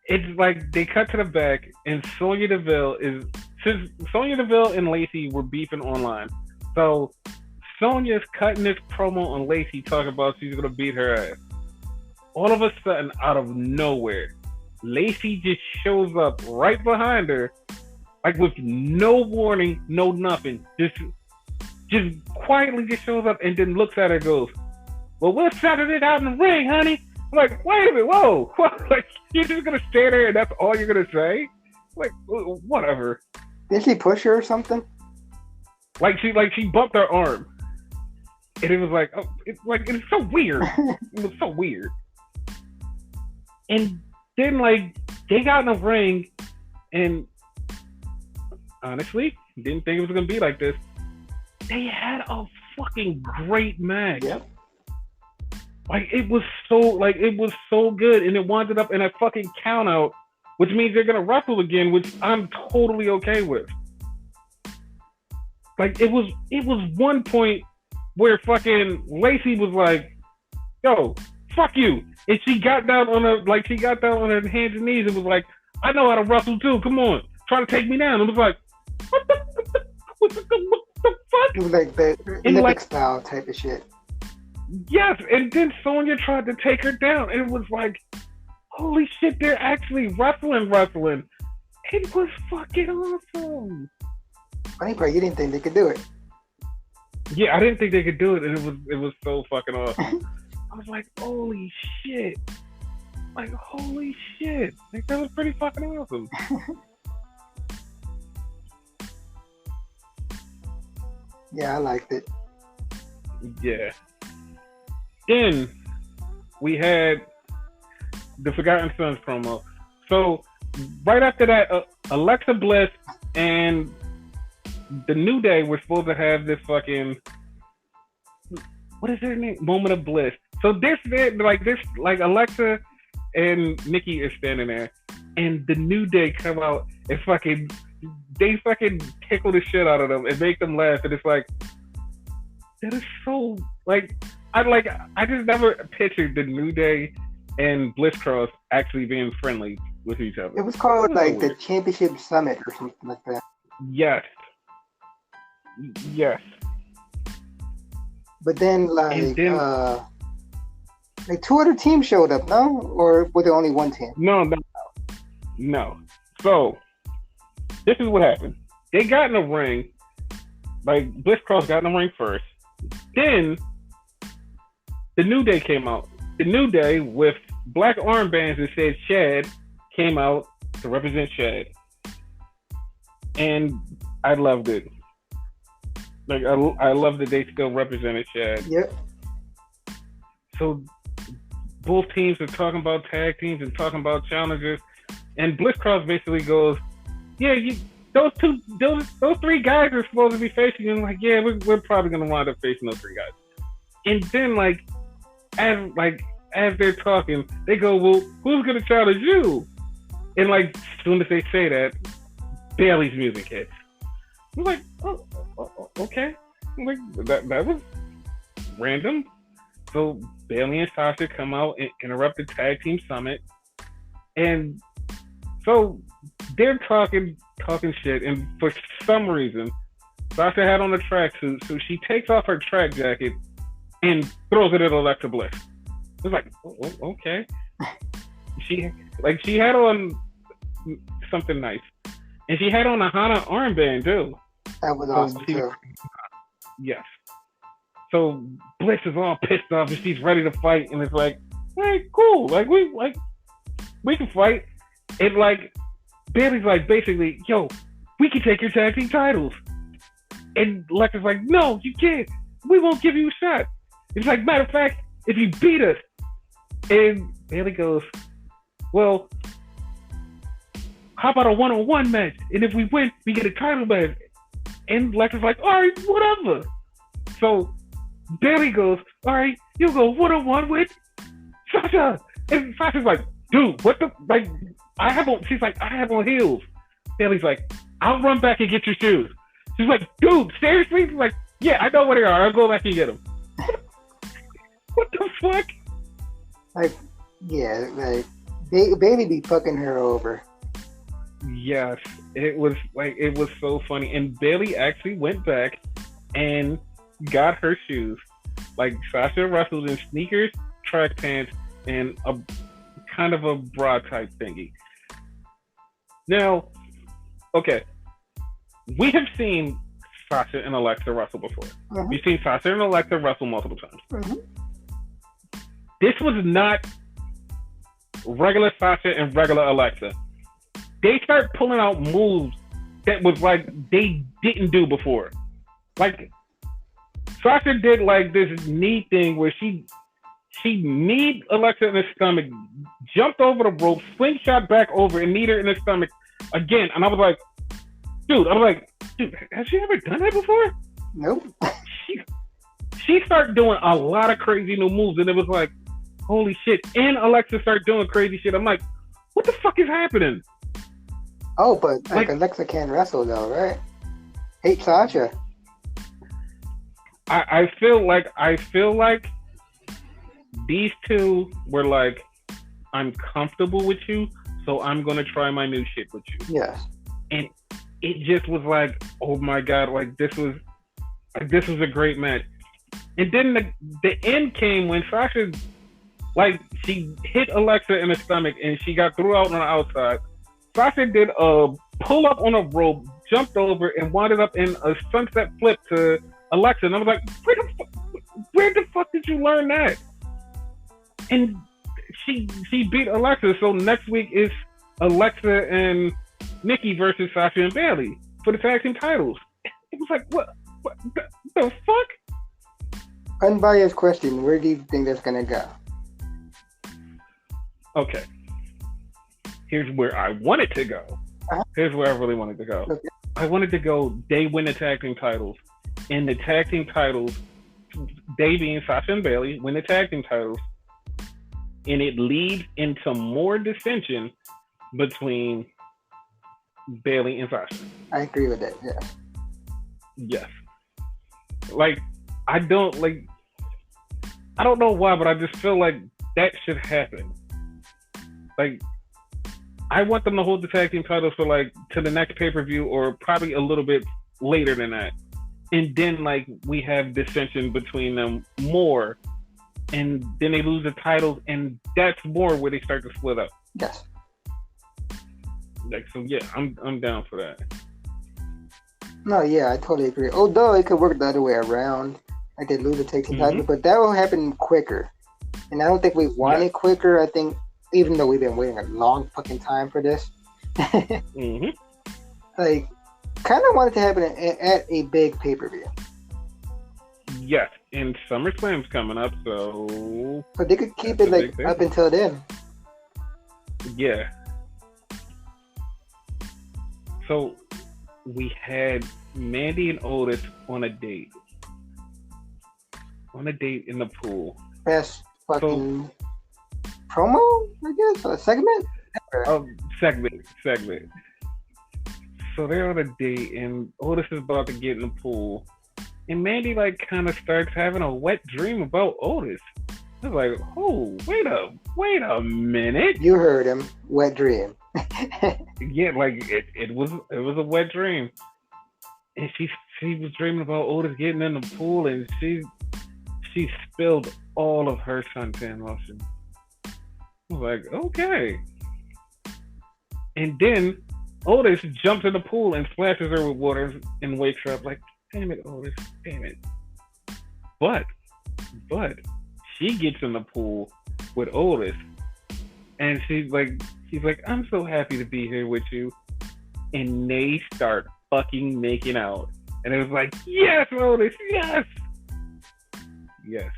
it's like they cut to the back, and Sonya Deville since Sonya Deville and Lacey were beefing online. So Sonya's cutting this promo on Lacey, talking about she's gonna beat her ass. All of a sudden, out of nowhere, Lacey just shows up right behind her, like with no warning, no nothing. Just quietly just shows up and then looks at her and goes, well, we'll settle it out in the ring, honey. I'm like, wait a minute, whoa. Like, you're just going to stand there and that's all you're going to say? Like, whatever. Did she push her or something? Like she bumped her arm. And it was like, oh, it's so weird. It was so weird. And then, like, they got in the ring, and honestly, didn't think it was going to be like this. They had a fucking great match. Yep. Like, it was so good, and it wound up in a fucking count out, which means they're going to wrestle again, which I'm totally okay with. Like, it was one point where fucking Lacey was like, yo, fuck you. And she got down on her hands and knees and was like, I know how to wrestle too. Come on. Try to take me down. It was like, what the fuck? It was like the Olympic style type of shit. Yes, and then Sonya tried to take her down, and it was like, holy shit, they're actually wrestling. It was fucking awesome. Funny part, you didn't think they could do it. Yeah, I didn't think they could do it, and it was so fucking awesome. I was like, holy shit. Like, holy shit. Like, that was pretty fucking awesome. Yeah, I liked it. Yeah. Then we had the Forgotten Sons promo. So right after that, Alexa Bliss and the New Day were supposed to have this fucking, what is their name? Moment of Bliss. So this Alexa and Nikki is standing there, and the New Day come out and they fucking tickle the shit out of them and make them laugh, and it's like, that is so like I just never pictured the New Day and Bliss Cross actually being friendly with each other. It was called like the Championship Summit or something like that. Yes. But then like two other teams showed up, no? Or was there only one team? No. So this is what happened. They got in the ring. Like Bliss Cross got in the ring first. Then the New Day came out. The New Day with black armbands that said Shad came out to represent Shad. And I loved it. Like I love that they still represented Shad. Yep. So both teams are talking about tag teams and talking about challengers. And Bliss Cross basically goes, yeah, those three guys are supposed to be facing you. And like, yeah, we're probably gonna wind up facing those three guys. And then as they're talking, they go, well, who's gonna challenge you? And like, as soon as they say that, Bayley's music hits. I'm like, oh, okay. I'm like, that was random. So Bayley and Sasha come out and interrupt the tag team summit, and so they're talking shit. And for some reason, Sasha had on a tracksuit, so she takes off her track jacket and throws it at Alexa Bliss. It's like, okay. She had on something nice, and she had on a Hana armband too. That was awesome too. Yes. So Bliss is all pissed off and she's ready to fight, and it's like, hey, cool. Like we can fight. And like Bayley's like, basically, yo, we can take your tag team titles. And Alexa's like, no, you can't. We won't give you a shot. It's like, matter of fact, if you beat us. And Bayley goes, well, how about a one-on-one match? And if we win, we get a title match. And Alexa's like, all right, whatever. So Bayley goes, all right, you go one-on-one with Sasha. And Sasha's like, dude, what the, like, she's like, I have on heels. Bayley's like, I'll run back and get your shoes. She's like, dude, seriously? She's like, yeah, I know where they are. I'll go back and get them. What the fuck? Like, yeah, like, Bayley be fucking her over. Yes, it was so funny. And Bayley actually went back and got her shoes. Like, Sasha wrestled in sneakers, track pants, and a kind of a bra type thingy. Now, okay, we have seen Sasha and Alexa wrestle before. Mm-hmm. We've seen Sasha and Alexa wrestle multiple times. Mm-hmm. This was not regular Sasha and regular Alexa. They start pulling out moves that was like they didn't do before. Like, Sasha did like this knee thing where she kneed Alexa in the stomach, jumped over the rope, slingshot back over, and kneed her in the stomach again. And I was like, dude, has she ever done that before? Nope. She started doing a lot of crazy new moves, and it was like, holy shit. And Alexa started doing crazy shit. I'm like, what the fuck is happening? Oh, but like Alexa can wrestle though, right? Hate Sasha. I feel like these two were like, I'm comfortable with you, so I'm gonna try my new shit with you. Yes. And it just was like, oh my god, like this was a great match. And then the end came when Sasha, like, she hit Alexa in the stomach and she got threw out on the outside. Sasha did a pull up on a rope, jumped over, and wound up in a sunset flip to Alexa. And I was like, where the fuck did you learn that? And she beat Alexa. So next week is Alexa and Nikki versus Sasha and Bayley for the tag team titles. It was like, what the fuck? Unbiased question: where do you think that's gonna go? Okay, here's where I wanted to go. Uh-huh. Here's where I really wanted to go. Okay. I wanted to go. They win the tag team titles, and the tag team titles, they being Sasha and Bayley, win the tag team titles, and it leads into more dissension between Bayley and Sasha. I agree with that. Yeah. Yes. Like, I don't know why, but I just feel like that should happen. Like, I want them to hold the tag team titles for, like, to the next pay-per-view or probably a little bit later than that. And then, like, we have dissension between them more. And then they lose the titles, and that's more where they start to split up. Yes. Like, so yeah, I'm down for that. No, yeah, I totally agree. Although it could work the other way around, like they lose the tag team title, but that will happen quicker. And I don't think we want it quicker. I think, even though we've been waiting a long fucking time for this, like, kind of want it to happen at a big pay-per-view. Yes, and SummerSlam's coming up, so... But they could keep it, like, up until then. Yeah. So, we had Mandy and Otis on a date. On a date in the pool. Best fucking promo, I guess? A segment? Segment. So they're on a date, and Otis is about to get in the pool. And Mandy, like, kind of starts having a wet dream about Otis. I was like, oh, wait a minute. You heard him. Wet dream. Yeah, like, it was a wet dream. And she was dreaming about Otis getting in the pool, and she spilled all of her suntan lotion. I was like, okay. And then Otis jumps in the pool and splashes her with water and wakes her up like, damn it, Otis, damn it. But she gets in the pool with Otis, and she's like, I'm so happy to be here with you. And they start fucking making out. And it was like, yes, Otis, yes. Yes.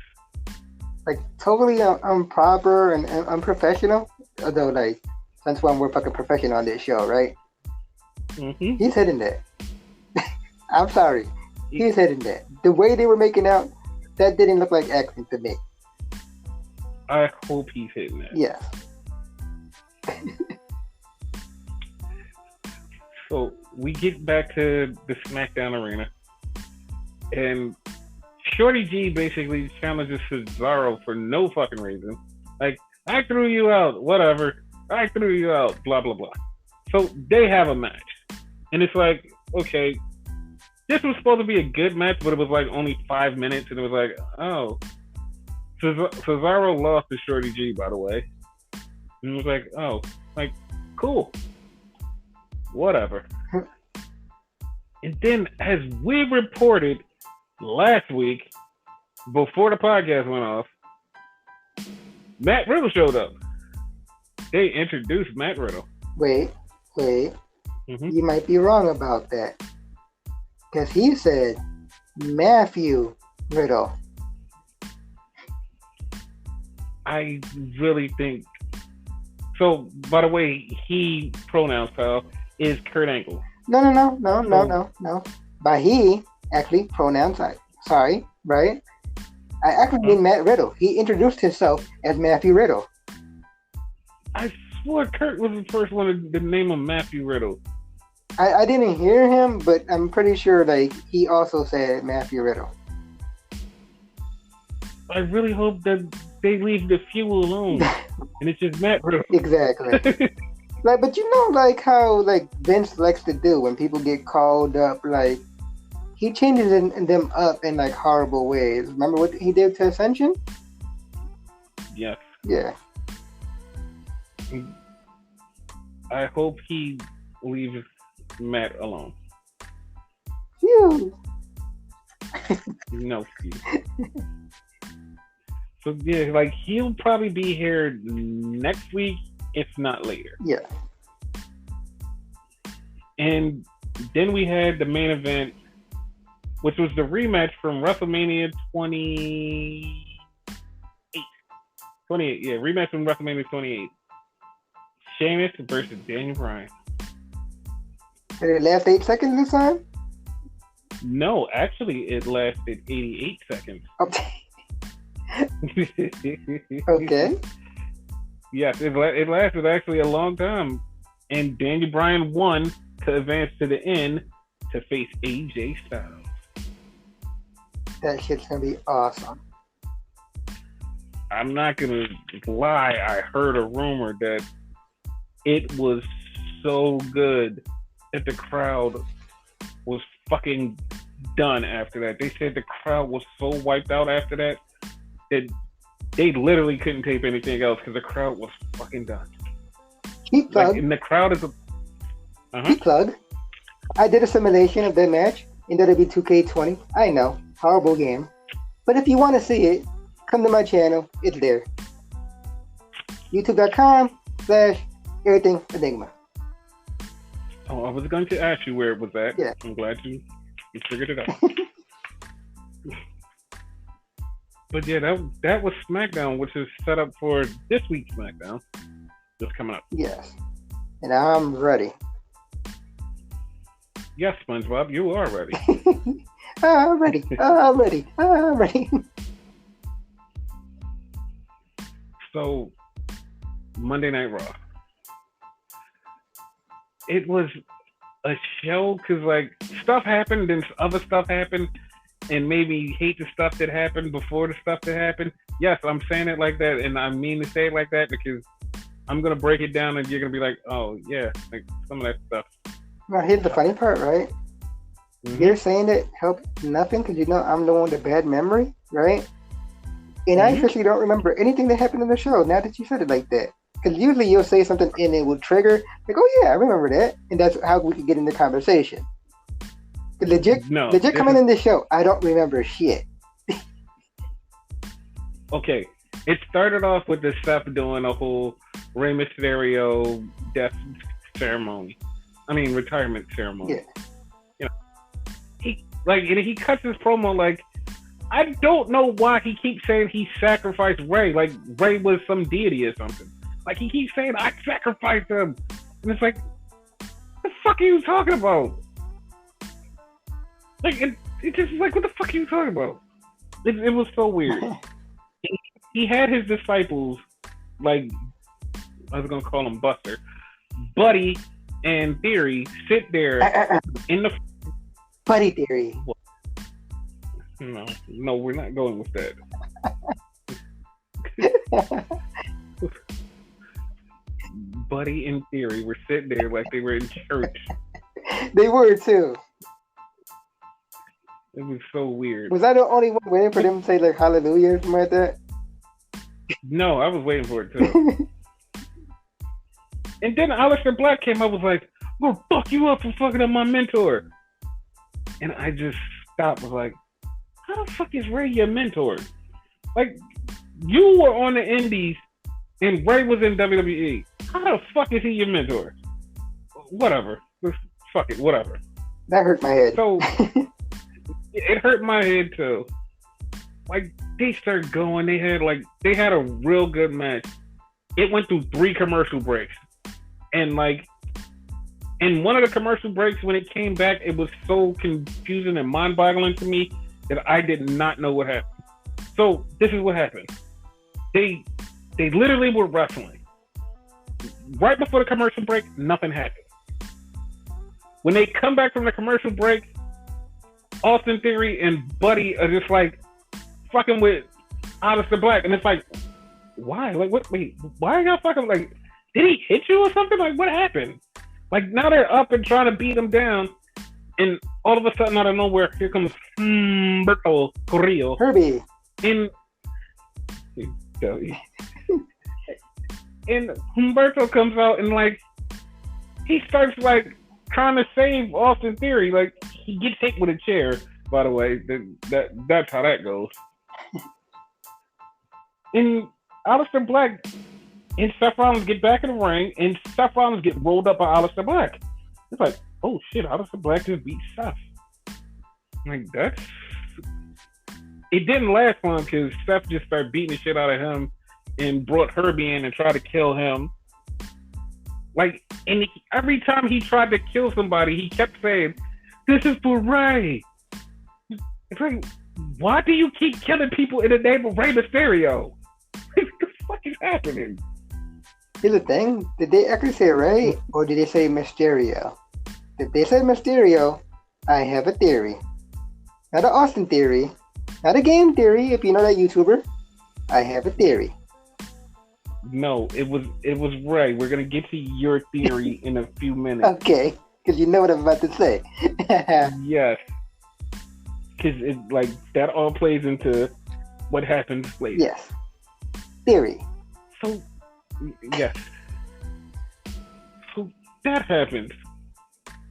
Like, totally improper and unprofessional. Although, like, since when we're fucking professional on this show, right? Mm-hmm. He's hitting that. I'm sorry. He's hitting that. The way they were making out, that didn't look like acting to me. I hope he's hitting that. Yes. So we get back to the SmackDown arena, and Shorty G basically challenges Cesaro for no fucking reason. Like, I threw you out, whatever. I threw you out, blah, blah, blah. So they have a match. And it's like, okay, this was supposed to be a good match, but it was like only 5 minutes, and it was like, oh. Cesaro lost to Shorty G, by the way. And it was like, oh, like, cool. Whatever. And then, as we reported last week, before the podcast went off, Matt Riddle showed up. They introduced Matt Riddle. Wait. Mm-hmm. You might be wrong about that. Because he said Matthew Riddle. I really think... So, by the way, he pronouns, pal, is Kurt Angle. No. By he, actually, pronouns, sorry, right? I actually mean Matt Riddle. He introduced himself as Matthew Riddle. I swore Kurt was the first one to name him Matthew Riddle. I didn't hear him, but I'm pretty sure like he also said Matthew Riddle. I really hope that they leave the fuel alone and it's just Matt Riddle. Exactly. Like, but you know, like how like Vince likes to do when people get called up, like he changes them up in like horrible ways. Remember what he did to Ascension? Yes. Yeah. I hope he leaves Matt alone. Phew. No, Steve. So yeah, like he'll probably be here next week, if not later. Yeah. And then we had the main event, which was the rematch from WrestleMania 28. 28, yeah, rematch from WrestleMania 28. Sheamus versus Daniel Bryan. Did it last 8 seconds this time? No, actually, it lasted 88 seconds. Okay. Yes, it lasted actually a long time. And Daniel Bryan won to advance to the end to face AJ Styles. That shit's gonna be awesome. I'm not gonna lie, I heard a rumor that it was so good that the crowd was fucking done after that. They said the crowd was so wiped out after that that they literally couldn't tape anything else because the crowd was fucking done. Cheap plug. Like, and the crowd is Cheap plug. I did a simulation of that match in WWE 2K20. I know, horrible game. But if you want to see it, come to my channel. It's there. YouTube.com/Everything Enigma. Oh, I was going to ask you where it was at. Yeah. I'm glad you figured it out. But yeah, that was SmackDown, which is set up for this week's SmackDown. Just coming up. Yes. And I'm ready. Yes, SpongeBob, you are ready. I'm ready. I'm ready. I'm ready. So, Monday Night Raw. It was a show because, like, stuff happened, then other stuff happened, and maybe hate the stuff that happened before the stuff that happened. Yes, I'm saying it like that, and I mean to say it like that because I'm going to break it down, and you're going to be like, oh, yeah, like, some of that stuff. Now, here's the funny part, right? Mm-hmm. You're saying that helped nothing because you know I'm the one with a bad memory, right? And I actually don't remember anything that happened in the show now that you said it like that. Because usually you'll say something and it will trigger, like, oh yeah, I remember that. And that's how we can get into conversation. Legit coming in this show, I don't remember shit. Okay, it started off with the Seth doing a whole Rey Mysterio retirement ceremony. Yeah. You know, he cuts his promo like, I don't know why he keeps saying he sacrificed Rey, like Rey was some deity or something. Like he keeps saying I sacrificed him, and it's like, what the fuck are you talking about? Like it just like, what the fuck are you talking about? It was so weird. He had his disciples, like I was gonna call him Buster, Buddy, and Theory sit there in the Buddy Theory. No, we're not going with that. Buddy and Theory were sitting there like they were in church. They were too. It was so weird. Was I the only one waiting for them to say like hallelujah or something like that? No, I was waiting for it too. And then Aleister Black came up, was like, I'm gonna fuck you up for fucking up my mentor. And I just stopped, was like, how the fuck is Rey your mentor? Like, you were on the Indies and Rey was in WWE. How the fuck is he your mentor? Whatever. Fuck it, whatever. That hurt my head. So, it hurt my head too. Like, they started going, they had a real good match. It went through 3 commercial breaks. And like, in one of the commercial breaks, when it came back, it was so confusing and mind-boggling to me that I did not know what happened. So this is what happened. They literally were wrestling. Right before the commercial break, nothing happened. When they come back from the commercial break, Austin Theory and Buddy are just like fucking with Aleister Black, and it's like, why? Like, what? Wait, why are y'all fucking? Like, did he hit you or something? Like, what happened? Like, now they're up and trying to beat him down, And all of a sudden, out of nowhere, here comes Humberto Carrillo. Herbie. And Humberto comes out and like he starts like trying to save Austin Theory. Like he gets hit with a chair. By the way, that's how that goes. And Aleister Black and Seth Rollins get back in the ring, and Seth Rollins get rolled up by Aleister Black. It's like, oh shit, Aleister Black just beat Seth. Like that's. It didn't last long because Seth just started beating the shit out of him and brought Herbie in and tried to kill him. Like, and every time he tried to kill somebody, he kept saying, "This is for Ray." It's like, why do you keep killing people in the name of Rey Mysterio? What the fuck is happening? Here's the thing. Did they actually say Ray or did they say Mysterio? If they said Mysterio, I have a theory. Not an Austin theory. Not a game theory, if you know that YouTuber. I have a theory. No, it was Ray. We're gonna get to your theory in a few minutes. Okay, because you know what I'm about to say. Yes, because it like that all plays into what happens later. Yes, theory. So, yes. So that happens.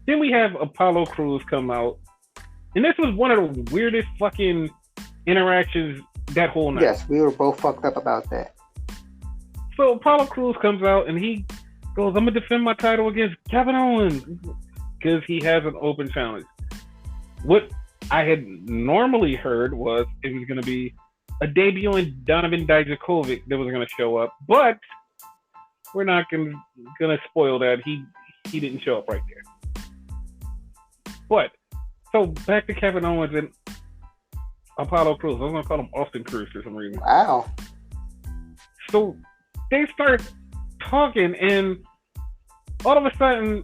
Then we have Apollo Crews come out, and this was one of the weirdest fucking interactions that whole night. Yes, we were both fucked up about that. So Apollo Crews comes out and he goes, "I'm gonna defend my title against Kevin Owens," because he has an open challenge. What I had normally heard was it was gonna be a debuting Donovan Dijakovic that was gonna show up, but we're not gonna spoil that. He didn't show up right there. But so back to Kevin Owens and Apollo Crews. I was gonna call him Austin Crews for some reason. Wow. So they start talking, and all of a sudden,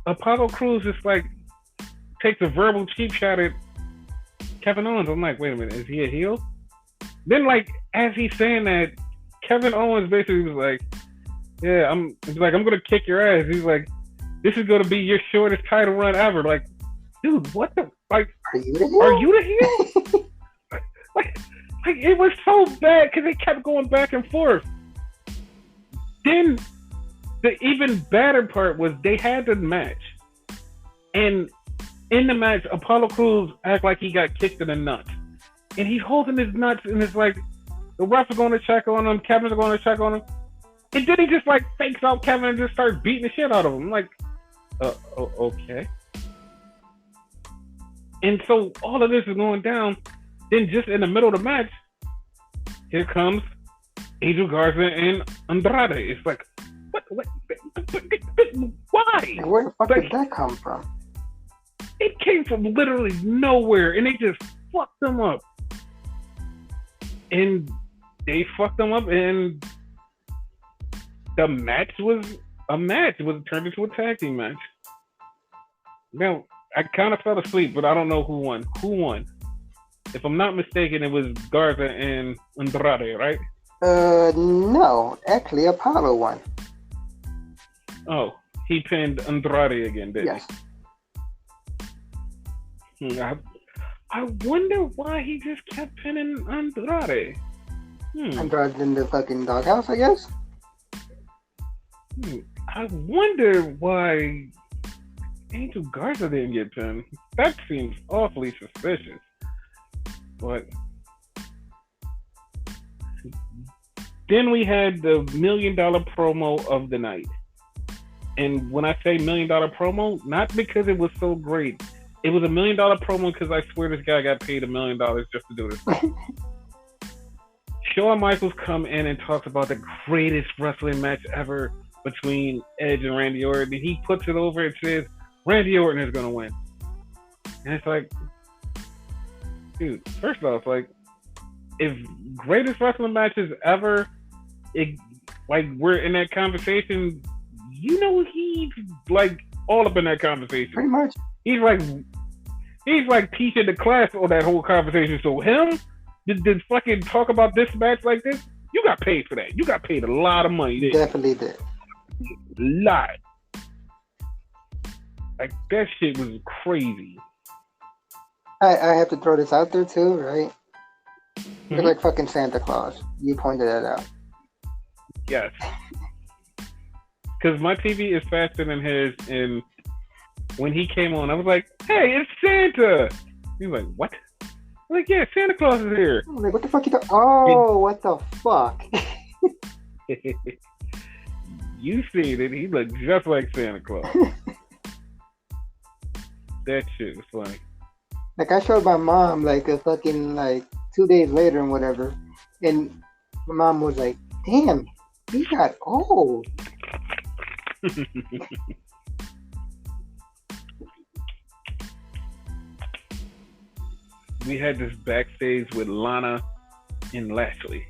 Apollo Crews just like takes a verbal cheap shot at Kevin Owens. I'm like, wait a minute, is he a heel? Then, like, as he's saying that, Kevin Owens basically was like, "Yeah, I'm gonna kick your ass." He's like, "This is gonna be your shortest title run ever." Like, dude, what the like? Are you the heel? Are you the heel? like, it was so bad because they kept going back and forth. Then the even badder part was they had the match, and in the match, Apollo Crews act like he got kicked in the nuts, and he's holding his nuts, and it's like the refs are going to check on him, Kevin's going to check on him, and then he just like fakes out Kevin and just starts beating the shit out of him. I'm like, okay. And so all of this is going down. Then just in the middle of the match, here comes Angel Garza and Andrade. It's like, what why? Where the fuck did that come from? It came from literally nowhere, and they just fucked them up. And they fucked them up, and the match was a match. It was turned into a tag team match. Now, I kind of fell asleep, but I don't know who won. Who won? If I'm not mistaken, it was Garza and Andrade, right? No. Actually, Apollo won. Oh, he pinned Andrade again, didn't he? I wonder why he just kept pinning Andrade. Andrade in the fucking doghouse, I guess? I wonder why Angel Garza didn't get pinned. That seems awfully suspicious. But then we had the $1 million promo of the night. And when I say $1 million promo, not because it was so great. It was $1 million promo because I swear this guy got paid $1 million just to do this. Shawn Michaels come in and talks about the greatest wrestling match ever between Edge and Randy Orton. And he puts it over and says, Randy Orton is going to win. And it's like, dude, first off, like, if greatest wrestling matches ever, we're in that conversation, you know he's, like, all up in that conversation. Pretty much. He's like teaching the class on that whole conversation. So him, did fucking talk about this match like this, you got paid for that. You got paid a lot of money. Definitely did. Lot. Like that shit was crazy. I have to throw this out there too, right? You're Mhm. like fucking Santa Claus. You pointed that out. Yes, because my TV is faster than his, and when he came on, I was like, "Hey, it's Santa." He was like, "What?" I'm like, "Yeah, Santa Claus is here." I'm like, what the fuck you talking? Oh, what the fuck? You seen it? He looked just like Santa Claus. That shit was funny. Like I showed my mom like a fucking like 2 days later and whatever, and my mom was like, "Damn, he got old." We had this backstage with Lana and Lashley.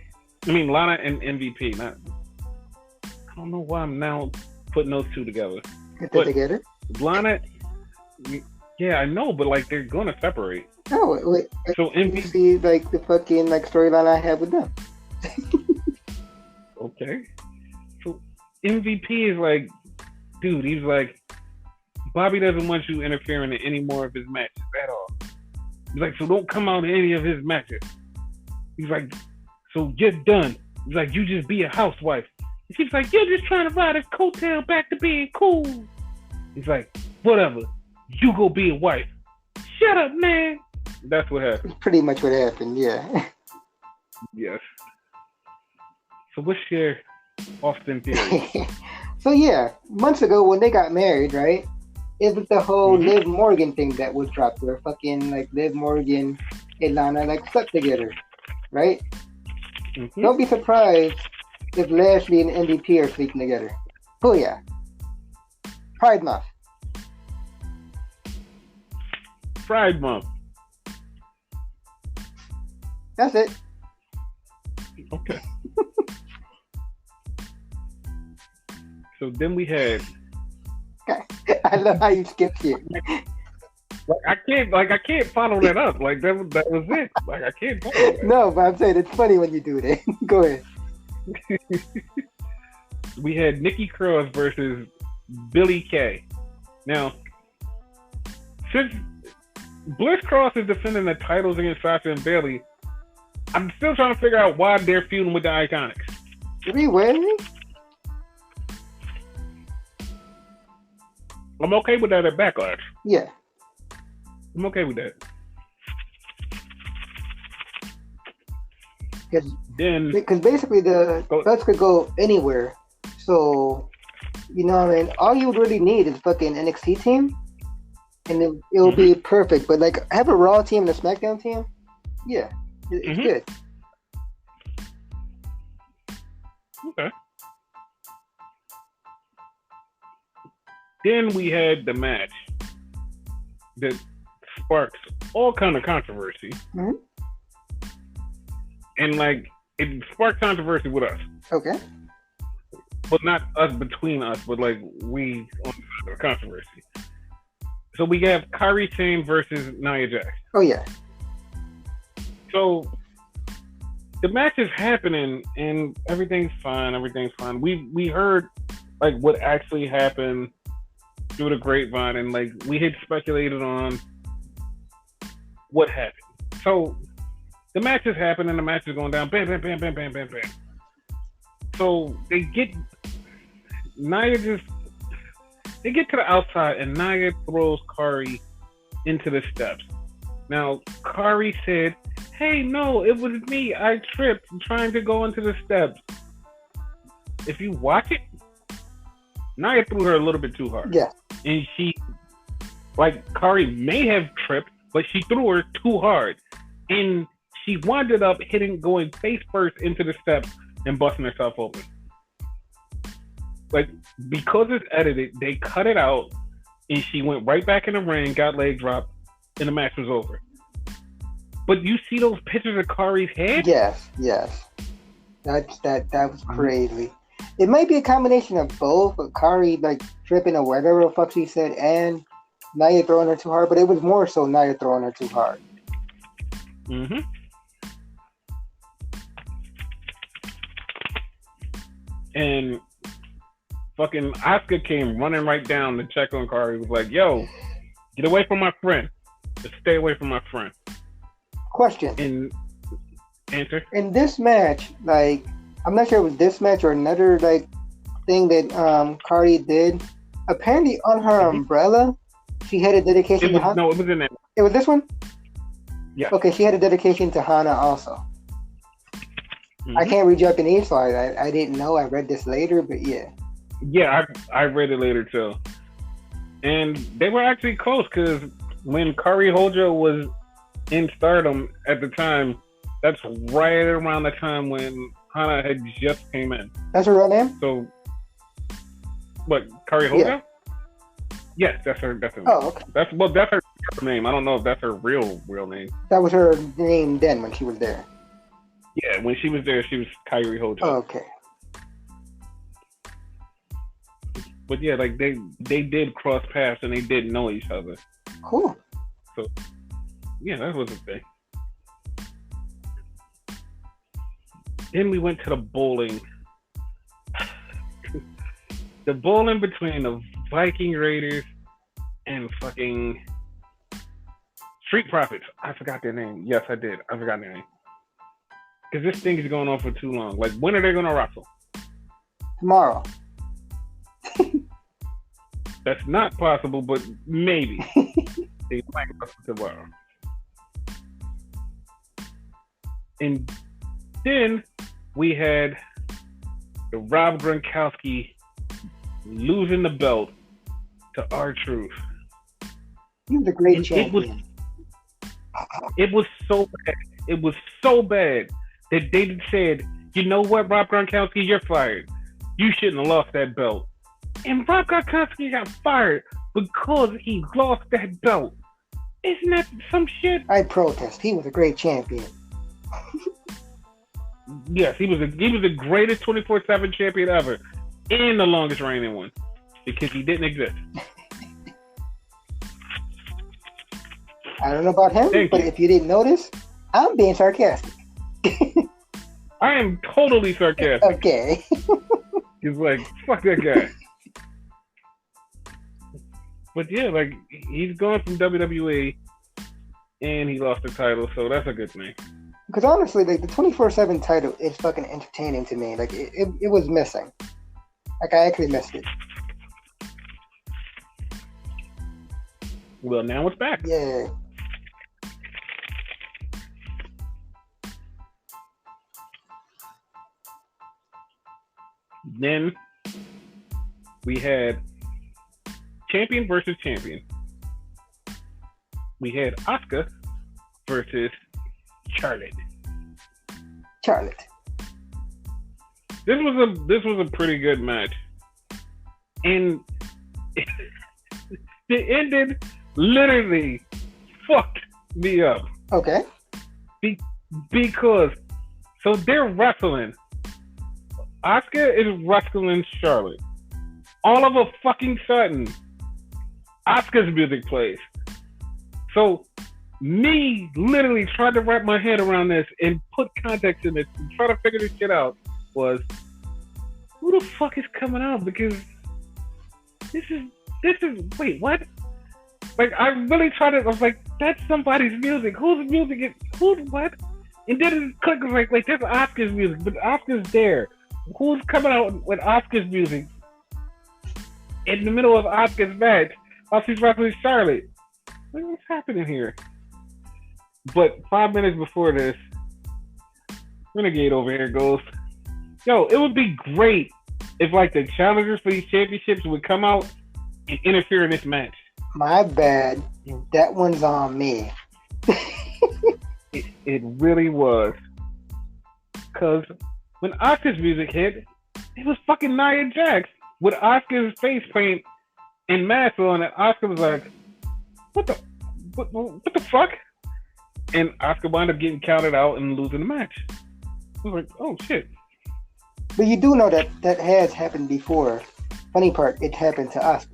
I mean, Lana and MVP. Not. I don't know why I'm now putting those two together. Get that But together. Lana, yeah, I know, but like they're gonna separate. Oh wait, So you MVP, see like the fucking like storyline I had with them. okay. So MVP is like, dude, he's like, Bobby doesn't want you interfering in any more of his matches at all. He's like, so don't come out in any of his matches. He's like, so get done. He's like, you just be a housewife. And she's like, you're just trying to ride his coattail back to being cool. He's like, whatever. You go be a wife. Shut up, man. That's what happened. It's pretty much what happened. Yeah. Yes. So what's your Austin theory? So yeah, months ago when they got married, right? It was the whole Mhm. Liv Morgan thing that was dropped, where fucking like Liv Morgan and Lana like slept together, right? Mhm. Don't be surprised if Lashley and MVP are sleeping together. Oh yeah, Pride Month. Pride Month. That's it. Okay. So then we had I love how you skipped it. I can't follow that up. Like that was it. Like I can't follow that. No, but I'm saying it's funny when you do that. Go ahead. We had Nikki Cross versus Billy Kay. Now, since Bliss Cross is defending the titles against Sasha and Bayley, I'm still trying to figure out why they're feuding with the Iconics. Really? I'm okay with that at Backlash. Yeah. I'm okay with that. Then Because basically the belts could go anywhere. So, you know what I mean? All you would really need is fucking NXT team. And it'll be perfect. But like have a Raw team and a SmackDown team. Yeah. It's good. Okay. Then we had the match that sparks all kind of controversy. Mm-hmm. And like it sparked controversy with us. Okay. But not us between us, but like we on the controversy. So we have Kairi Sane versus Nia Jax. Oh yeah. So the match is happening and everything's fine. We heard like what actually happened through the grapevine, and like we had speculated on what happened. So the match is happening, the match is going down, bam, bam, bam, bam, bam, bam, bam. So they get to the outside, and Nia throws Kairi into the steps. Now Kairi said, "Hey, no, it was me. I tripped trying to go into the steps." If you watch it, Nia threw her a little bit too hard. Yeah. And she, like, Kairi may have tripped, but she threw her too hard. And she wound up going face first into the steps and busting herself open. Like, because it's edited, they cut it out, and she went right back in the ring, got leg dropped, and the match was over. But you see those pictures of Kairi's head? Yes. That was crazy. It might be a combination of both, but Kairi like tripping or whatever the fuck she said, and Nia throwing her too hard. But it was more so Nia throwing her too hard. Mm-hmm. And fucking Asuka came running right down to check on Kairi. He was like, "Yo, get away from my friend. Just stay away from my friend." Question. And answer. In this match, like, I'm not sure it was this match or another like thing that Kairi did. Apparently, on her umbrella, she had a dedication to Hana. No, it was in there. It was this one? Yeah. Okay, she had a dedication to Hana also. I can't read Japanese, so I didn't know. I read this later, but yeah. Yeah, I read it later too. And they were actually close because when Kairi Hojo was in Stardom at the time, that's right around the time when Hana had just came in. That's her real name? So, what, Kairi Hojo? Yeah. Yes, that's her name. Oh, okay. That's her name. I don't know if that's her real name. That was her name then when she was there. Yeah, when she was there, she was Kairi Hojo. Oh, okay. But yeah, like they did cross paths and they did know each other. Cool. So yeah, that was a thing. Then we went to the bowling. The bowling between the Viking Raiders and fucking Street Profits. I forgot their name. Yes, I did. I forgot their name. Because this thing is going on for too long. Like, when are they going to wrestle? Tomorrow. That's not possible, but maybe. They might wrestle tomorrow. And then we had the Rob Gronkowski losing the belt to R-Truth. He was a great champion. It was so bad. It was so bad that they said, "You know what, Rob Gronkowski, you're fired. You shouldn't have lost that belt." And Rob Gronkowski got fired because he lost that belt. Isn't that some shit? I protest. He was a great champion. Yes, he was the greatest 24/7 champion ever, and the longest reigning one, because he didn't exist. I don't know about him, but if you didn't notice, I'm being sarcastic. I am totally sarcastic. Okay. He's like, fuck that guy. But yeah, like, he's gone from WWE, and he lost the title, so that's a good thing. Because honestly, like, the 24/7 title is fucking entertaining to me. Like, it was missing. Like, I actually missed it. Well, now it's back. Yeah. Then we had champion versus champion. We had Asuka versus Charlotte. This was a pretty good match, and it ended literally fucked me up. Okay. Because so they're wrestling. Asuka is wrestling Charlotte. All of a fucking sudden, Asuka's music plays. So me literally trying to wrap my head around this and put context in this and try to figure this shit out was, who the fuck is coming out? Because this is wait, what? Like, I really tried to, I was like, that's somebody's music. Whose music is, what? And then it clicked, like, that's Asuka's music, but Asuka's there. Who's coming out with Asuka's music in the middle of Asuka's match while she's wrestling Charlotte? What's happening here? But 5 minutes before this, Renegade over here goes, yo, it would be great if, like, the challengers for these championships would come out and interfere in this match. My bad. That one's on me. It really was. Because when Asuka's music hit, it was fucking Nia Jax with Asuka's face paint and mask on, and Asuka was like, what the fuck? And Asuka wound up getting counted out and losing the match. I was like, oh shit. But you do know that has happened before. Funny part, it happened to Asuka.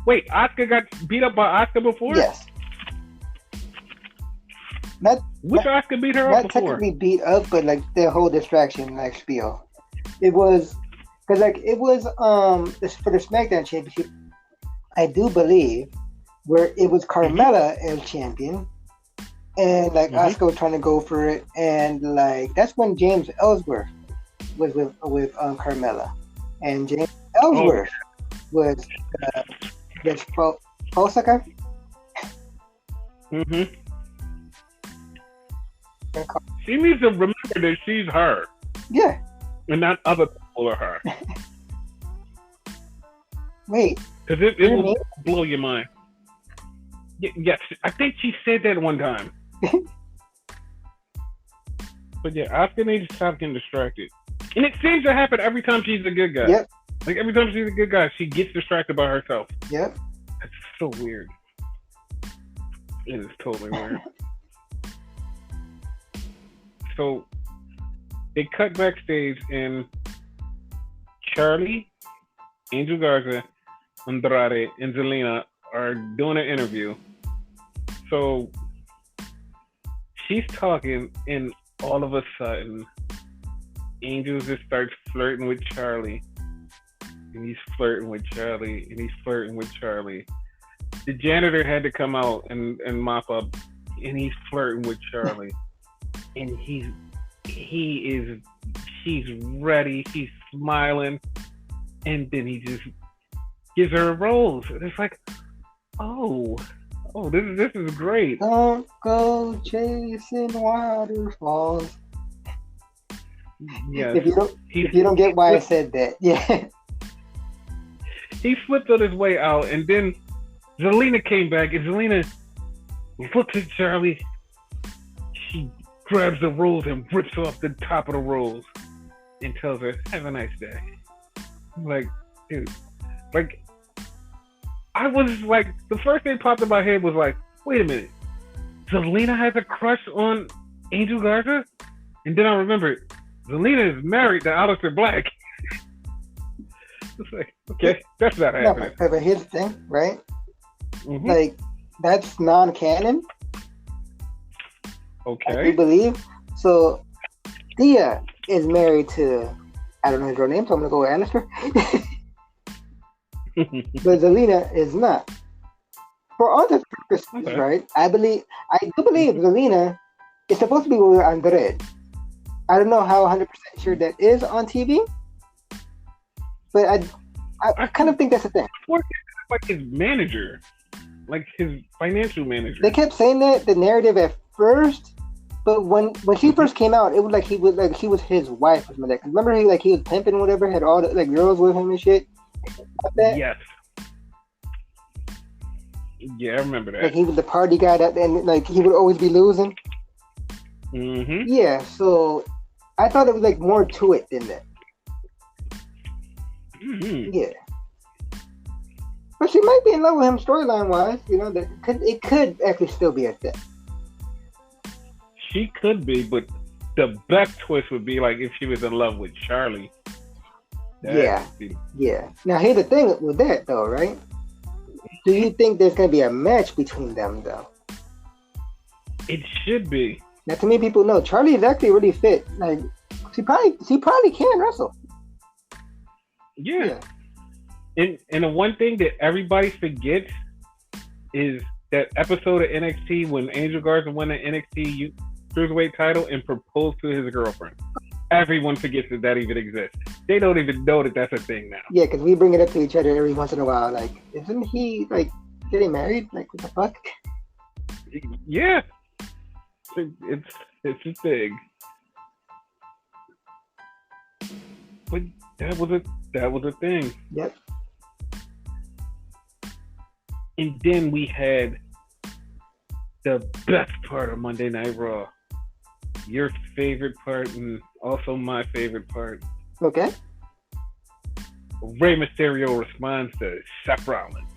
Wait, Asuka got beat up by Asuka before? Yes. not Which not, Oscar beat her up not before? technically beat up, but like the whole distraction like spiel. It was because like it was for the SmackDown Championship. I do believe where it was Carmella as champion, and like Asuka was trying to go for it, and like that's when James Ellsworth was with Carmella, and James Ellsworth was this Osaka. She needs to remember that she's her. Yeah. And not other people are her. Wait. Because it will blow your mind. Yes, I think she said that one time. But yeah, Asuka needs to stop getting distracted. And it seems to happen every time she's a good guy. Yep. Like every time she's a good guy, she gets distracted by herself. Yep. That's so weird. It is totally weird. So they cut backstage and Charlie, Angel Garza, Andrade, and Zelina are doing an interview. So she's talking, and all of a sudden, Angel just starts flirting with Charlie. And he's flirting with Charlie, and he's flirting with Charlie. The janitor had to come out and mop up, and he's flirting with Charlie. And she's ready, she's smiling, and then he just gives her a rose. And it's like, oh, this is great. Don't go chasing waterfalls. Yeah. If you don't get why I said that, yeah. He slipped on his way out, and then Zelina came back, and Zelina looks at Charlie. She grabs the rose and rips off the top of the rose and tells her, "Have a nice day." I'm like, dude, like, I was like, the first thing popped in my head was like, wait a minute, Zelina has a crush on Angel Garza? And then I remembered, Zelina is married to Aleister Black. It's like, okay, that's not happening. No, but here's the thing, right? Mm-hmm. Like, that's non-canon. Okay. I do believe. So, Thea is married to, I don't know his real name, so I'm going to go with Aleister. But Zelina is not. For all the purposes, okay. Right? I do believe Zelina is supposed to be with Andrade. I don't know how 100% sure that is on TV, but I kind of think that's the thing. Like his manager, like his financial manager. They kept saying that the narrative at first, but when she first came out, it was like he was his wife or something like that. Remember he was pimping whatever, had all the like girls with him and shit. Like that? Yes. Yeah, I remember that. Like he was the party guy that, and like he would always be losing. Mm-hmm. Yeah, so I thought it was like more to it than that. Mm-hmm. Yeah. But she might be in love with him storyline wise, you know, it could actually still be a thing. She could be, but the best twist would be like if she was in love with Charlie. Yeah. Now here's the thing with that though, right? Do you think there's gonna be a match between them though? It should be. Now to me, people know Charlie is actually really fit. Like she probably can wrestle. Yeah. And the one thing that everybody forgets is that episode of NXT when Angel Garza won the NXT Cruiserweight title and proposed to his girlfriend. Everyone forgets that even exists. They don't even know that that's a thing now. Yeah, because we bring it up to each other every once in a while. Like, isn't he like getting married? Like, what the fuck? Yeah, it's a thing. But that was a thing. Yep. And then we had the best part of Monday Night Raw. Your favorite part and also my favorite part. Okay. Rey Mysterio responds to Seth Rollins.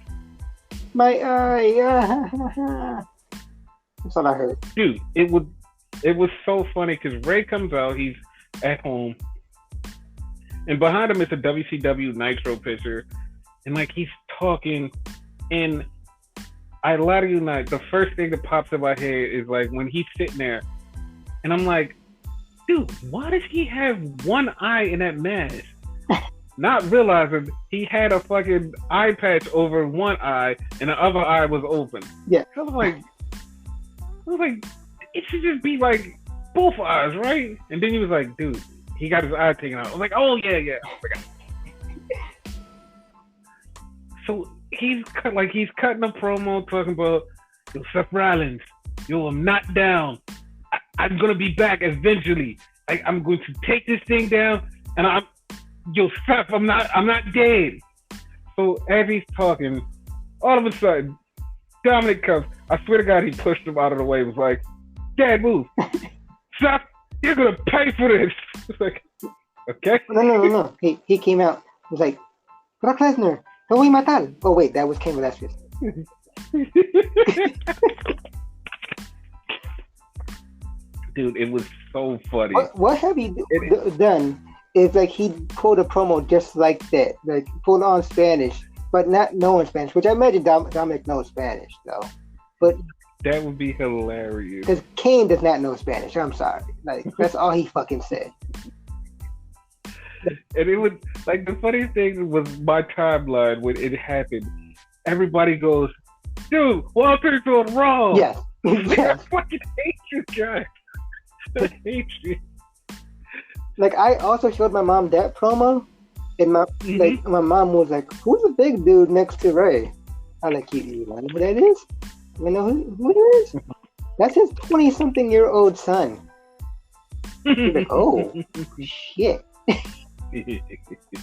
My eye. That's all I heard. Dude, it was so funny because Rey comes out, he's at home, and behind him is a WCW Nitro picture, and like he's talking, and I lie to you not. The first thing that pops in my head is like when he's sitting there, and I'm like, dude, why does he have one eye in that mask? Not realizing he had a fucking eye patch over one eye, and the other eye was open. Yeah. I was like, it should just be like both eyes, right? And then he was like, dude, he got his eye taken out. I was like, oh yeah. So he's cutting a promo talking about, yo, Seth Rollins, yo, I'm not down. I'm gonna be back eventually. I'm going to take this thing down, and yo, Seth, I'm not dead. So as he's talking, all of a sudden, Dominic comes. I swear to God, he pushed him out of the way. Was like, Dad, move. Seth, you're gonna pay for this. It's like, okay. No. He came out. He was like, Brock Lesnar, te voy a matar. Oh wait, that was Cain Velasquez. Dude, it was so funny. What have you done? Is like he pulled a promo just like that, like full on Spanish, but not knowing Spanish, which I imagine Dominic knows Spanish though. But that would be hilarious. Because Kane does not know Spanish. I'm sorry. Like that's all he fucking said. And it was like the funniest thing was my timeline when it happened. Everybody goes, dude, Walter's on Raw. Yes. I fucking hate you guys. I hate you. Like I also showed my mom that promo, and my mom was like, "Who's the big dude next to Ray?" I'm like, "You know who that is? You know who it is? That's his 20-something-year-old son." She's like, "Oh shit,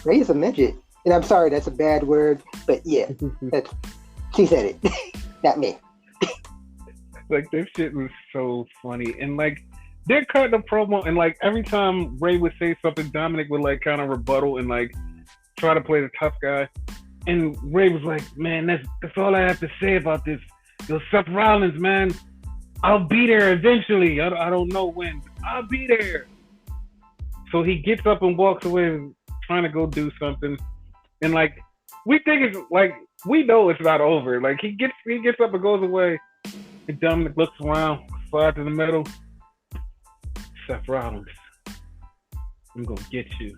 Ray's a midget." And I'm sorry, that's a bad word, but yeah, she said it, not me. Like this shit was so funny, and like. They're cutting a promo, and like every time Ray would say something, Dominic would like kind of rebuttal and like try to play the tough guy. And Ray was like, "Man, that's all I have to say about this. Yo, Seth Rollins, man, I'll be there eventually. I don't know when. I'll be there." So he gets up and walks away, trying to go do something, and like we think it's like we know it's not over. Like he gets up and goes away, and Dominic looks around, slides in the middle. Seth Rollins, I'm gonna get you.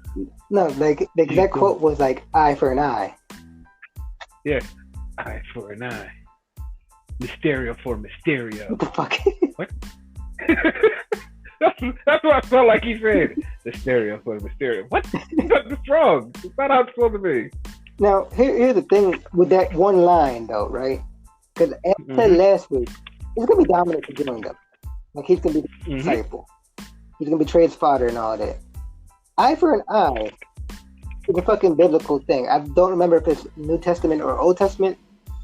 No, like the exact quote was like eye for an eye. Yeah, eye for an eye. Mysterio for Mysterio. What the fuck? What? that's what I felt like he said. Mysterio for Mysterio. What? That's wrong. It's not how it's supposed to be. Now, here's the thing with that one line, though, right? Because as I said last week, it's gonna be Dominic doing them. Like he's gonna be the disciple. He's gonna betray his father and all that. Eye for an eye is a fucking biblical thing. I don't remember if it's New Testament or Old Testament,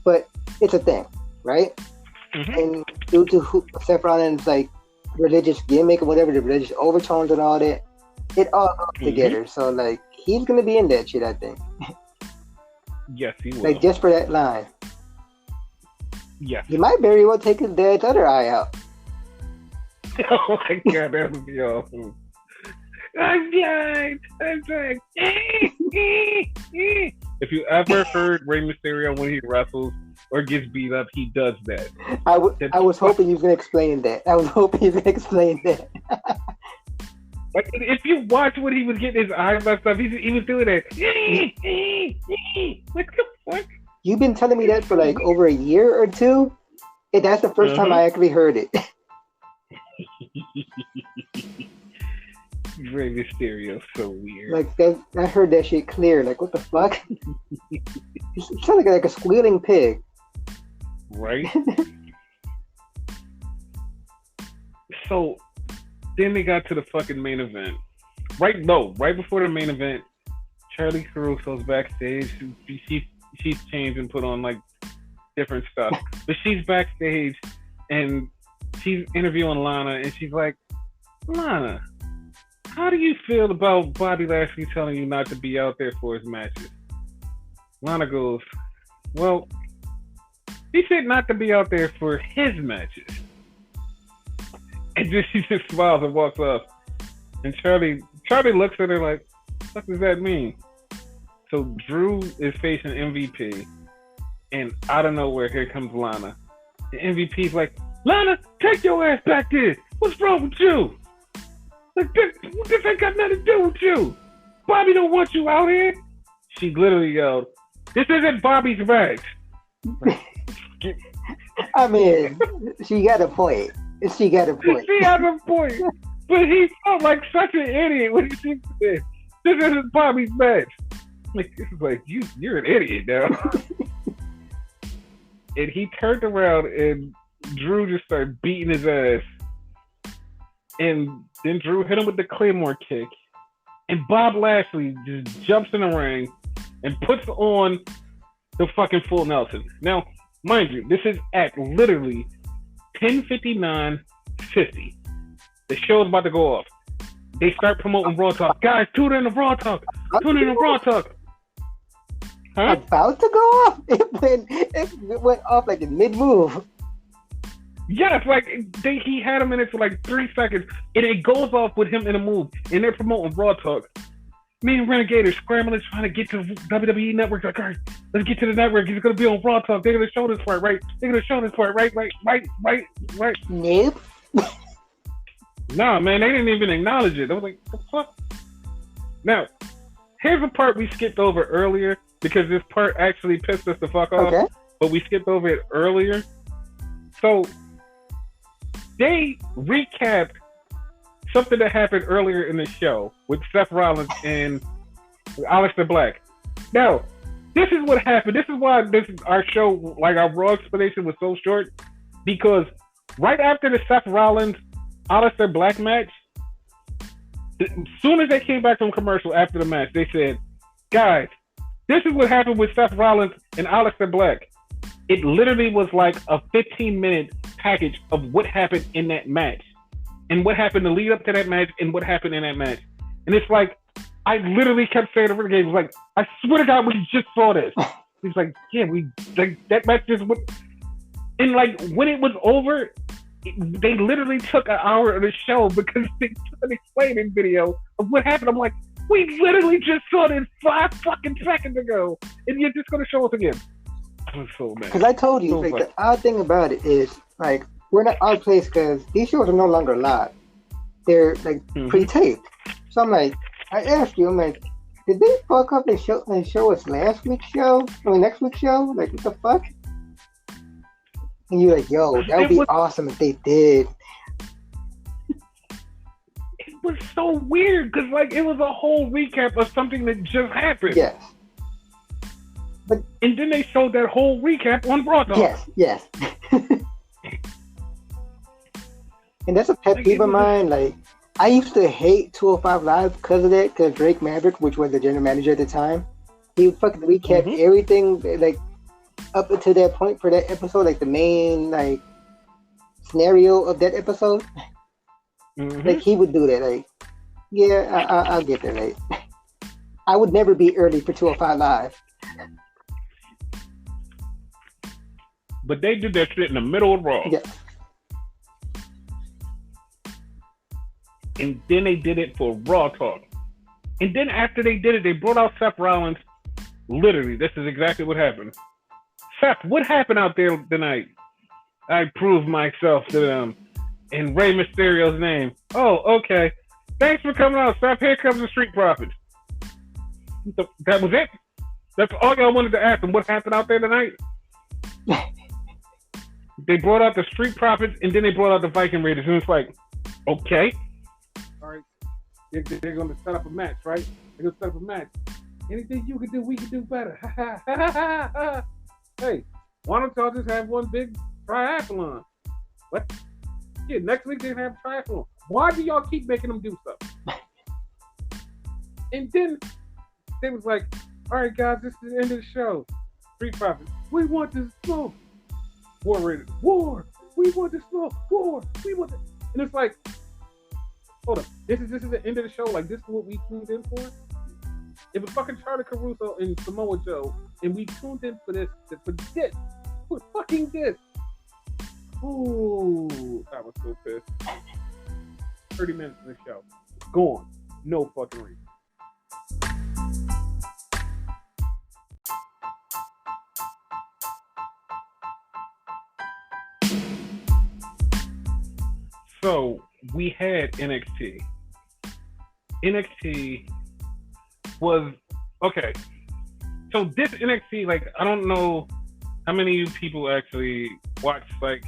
but it's a thing, right? And due to Seth Rollins' like religious gimmick or whatever, the religious overtones and all that, it all goes together. So like he's gonna be in that shit, I think. Yes, he will. Like just for that line. Yes. He might very well take his dad's other eye out. Oh my God, that would be awesome. I'm blind. If you ever heard Rey Mysterio when he wrestles or gets beat up, he does that. I was hoping you was gonna explain that. Like if you watch when he was getting his eyes messed up, he was doing that. What the fuck? You've been telling me that for like over a year or two, and that's the first time I actually heard it. Rey Mysterio, so weird. Like that, I heard that shit clear. Like what the fuck? You sound like a squealing pig. Right. So then they got to the fucking main event. Right before the main event, Charlie Caruso's backstage. She's changed and put on like different stuff, but she's backstage and she's interviewing Lana, and she's like, "Lana, how do you feel about Bobby Lashley telling you not to be out there for his matches?" Lana goes, "Well, he said not to be out there for his matches." And then she just smiles and walks off. And Charlie looks at her like, "What does that mean?" So Drew is facing MVP, and out of nowhere, here comes Lana. The MVP's like, Lana, take your ass back there. What's wrong with you? Like, this ain't got nothing to do with you. Bobby don't want you out here. She literally yelled, this isn't Bobby's match. I mean, she got a point. She got a point. She had a point. But he felt like such an idiot when he said, this isn't Bobby's match. Like, this is like, you're an idiot now. And he turned around and Drew just started beating his ass. And then Drew hit him with the Claymore kick. And Bob Lashley just jumps in the ring and puts on the fucking full Nelson. Now, mind you, this is at literally 10:59:50. The show's about to go off. They start promoting Raw Talk. Guys, tune in to Raw Talk. Tune in to Raw Talk. Huh? About to go off? It went off like in mid-move. Yes, like he had him in it for like 3 seconds, and it goes off with him in a move, and they're promoting Raw Talk. Me and Renegade are scrambling, trying to get to WWE Network. Like, all right, let's get to the network. He's gonna be on Raw Talk. They're gonna show this part, right? They're gonna show this part, right? Nope. Nah, man, they didn't even acknowledge it. I was like, what the fuck? Now, here's a part we skipped over earlier because this part actually pissed us the fuck off. Okay. But we skipped over it earlier. So they recapped something that happened earlier in the show with Seth Rollins and Aleister Black. Now, this is what happened. This is why our show, like our Raw explanation, was so short. Because right after the Seth Rollins Aleister Black match, as soon as they came back from commercial after the match, they said, guys, this is what happened with Seth Rollins and Aleister Black. It literally was like a 15-minute package of what happened in that match and what happened to lead up to that match and what happened in that match. And it's like, I literally kept saying to Renegade, was like, I swear to God, we just saw this. He's like, yeah, that match just went. And like, when it was over, they literally took an hour of the show because they took an explaining video of what happened. I'm like, we literally just saw this 5 fucking seconds ago, and you're just gonna show us again. I was so mad. Because I told you, like, the odd thing about it is, like, we're not out of place because these shows are no longer live. They're like pre-taped. So I'm like, I asked you, I'm like, did they fuck up and show us next week's show? Like, what the fuck? And you're like, yo, that would be awesome if they did. It was so weird because, like, it was a whole recap of something that just happened. Yes. And then they showed that whole recap on Raw Talk. Yes. And that's a pet peeve of mine. Like, I used to hate 205 Live because of that, because Drake Maverick, which was the general manager at the time, he would fucking recap everything, like, up until that point for that episode, like the main like scenario of that episode. Like, he would do that. Like, yeah, I'll get that. Like, I would never be early for 205 Live. But they did that shit in the middle of Raw. Yeah. And then they did it for Raw Talk. And then after they did it, they brought out Seth Rollins. Literally, this is exactly what happened. Seth, what happened out there tonight? I proved myself to them in Rey Mysterio's name. Oh, okay. Thanks for coming out, Seth. Here comes the Street Profits. That was it? That's all y'all wanted to ask them. What happened out there tonight? They brought out the Street Profits, and then they brought out the Viking Raiders. And it's like, okay. All right. They're going to set up a match, right? They're going to set up a match. Anything you can do, we can do better. Hey, why don't y'all just have one big triathlon? What? Yeah, next week they're going to have triathlon. Why do y'all keep making them do stuff? And then they was like, all right, guys, this is the end of the show. Street Profits. We want to smoke. War Raiders. War. We want to smoke. War. We want to. And it's like, hold up. This is the end of the show. Like, this is what we tuned in for. It was fucking Charlie Caruso and Samoa Joe, and we tuned in for this. For fucking this. Ooh, I was so pissed. 30 minutes of the show. Gone. No fucking reason. So we had NXT. NXT was okay. So this NXT, like, I don't know how many of you people actually watch like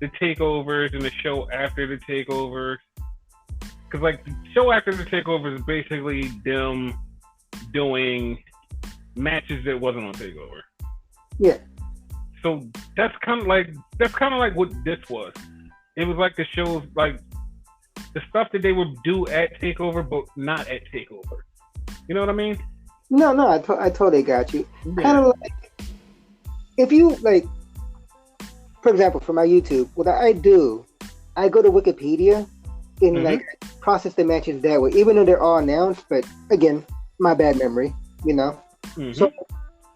the takeovers and the show after the takeovers. Because like the show after the takeover is basically them doing matches that wasn't on takeover. Yeah. So that's kind of like what this was. It was like the shows, like the stuff that they would do at takeover, but not at takeover. You know what I mean? No, I totally got you. Yeah. Kind of like if you like, for example, for my YouTube, what I do, I go to Wikipedia and like process the matches that way, even though they're all announced. But again, my bad memory, you know. So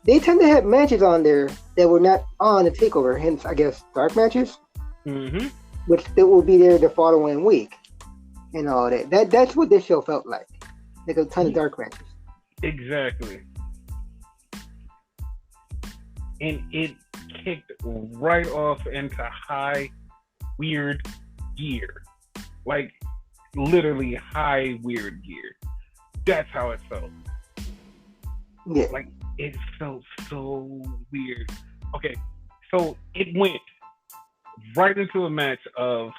they tend to have matches on there that were not on the takeover. Hence, I guess dark matches, which they will be there the following week, and all that. That's what this show felt like a ton of dark matches. Exactly. And it kicked right off into high weird gear. Like literally high weird gear. That's how it felt. Yeah. Like it felt so weird. Okay, so it went right into a match of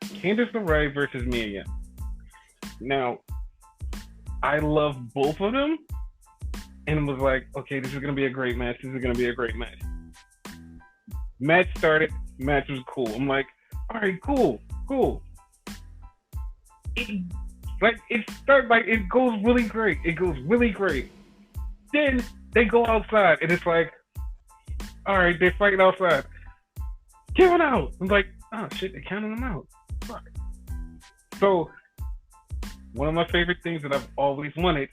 Candice LeRae versus Mia Yim. Now, I love both of them, and was like, okay, this is gonna be a great match. Match started. Match was cool. I'm like, all right, cool. It goes really great. Then they go outside, and it's like, all right, they're fighting outside. Count out. I'm like, oh shit, they're counting them out. Fuck. So, one of my favorite things that I've always wanted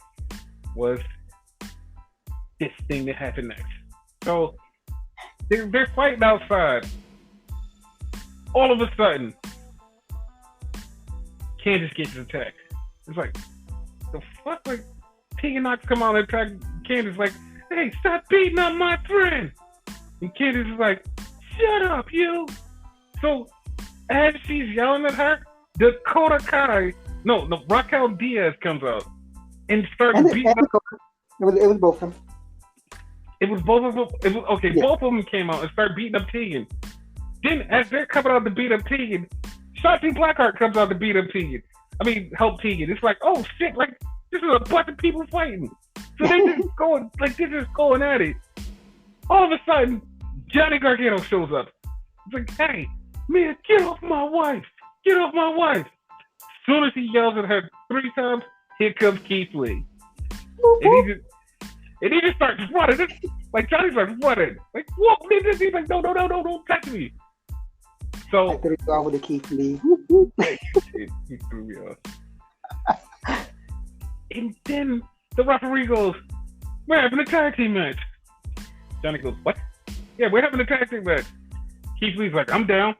was this thing that happened next. So, they're fighting outside. All of a sudden, Candice gets attacked. It's like, the fuck? Like, Tegan Knox come out and attack Candice like, hey, stop beating up my friend. And Candice is like, shut up, you. So, as she's yelling at her, Dakota Kai, no, Raquel Diaz comes out and starts beating up. It was both of them. It was both of them. Both of them came out and started beating up Tegan. Then, as they're coming out to beat up Tegan, Shotzi Blackheart comes out to beat up Tegan. Help Tegan. It's like, oh shit, like, this is a bunch of people fighting. So they're just going at it. All of a sudden, Johnny Gargano shows up. It's like, hey, man, get off my wife. As soon as he yells at her 3 times, here comes Keith Lee. And he just starts running. Like, Johnny starts running. Like, what? He's like, no, don't touch me. So, I threw you off with the Keith Lee. He threw me off. And then the referee goes, we're having a tag team match. Johnny goes, what? Yeah, we're having a tag team match. Keith Lee's like, I'm down.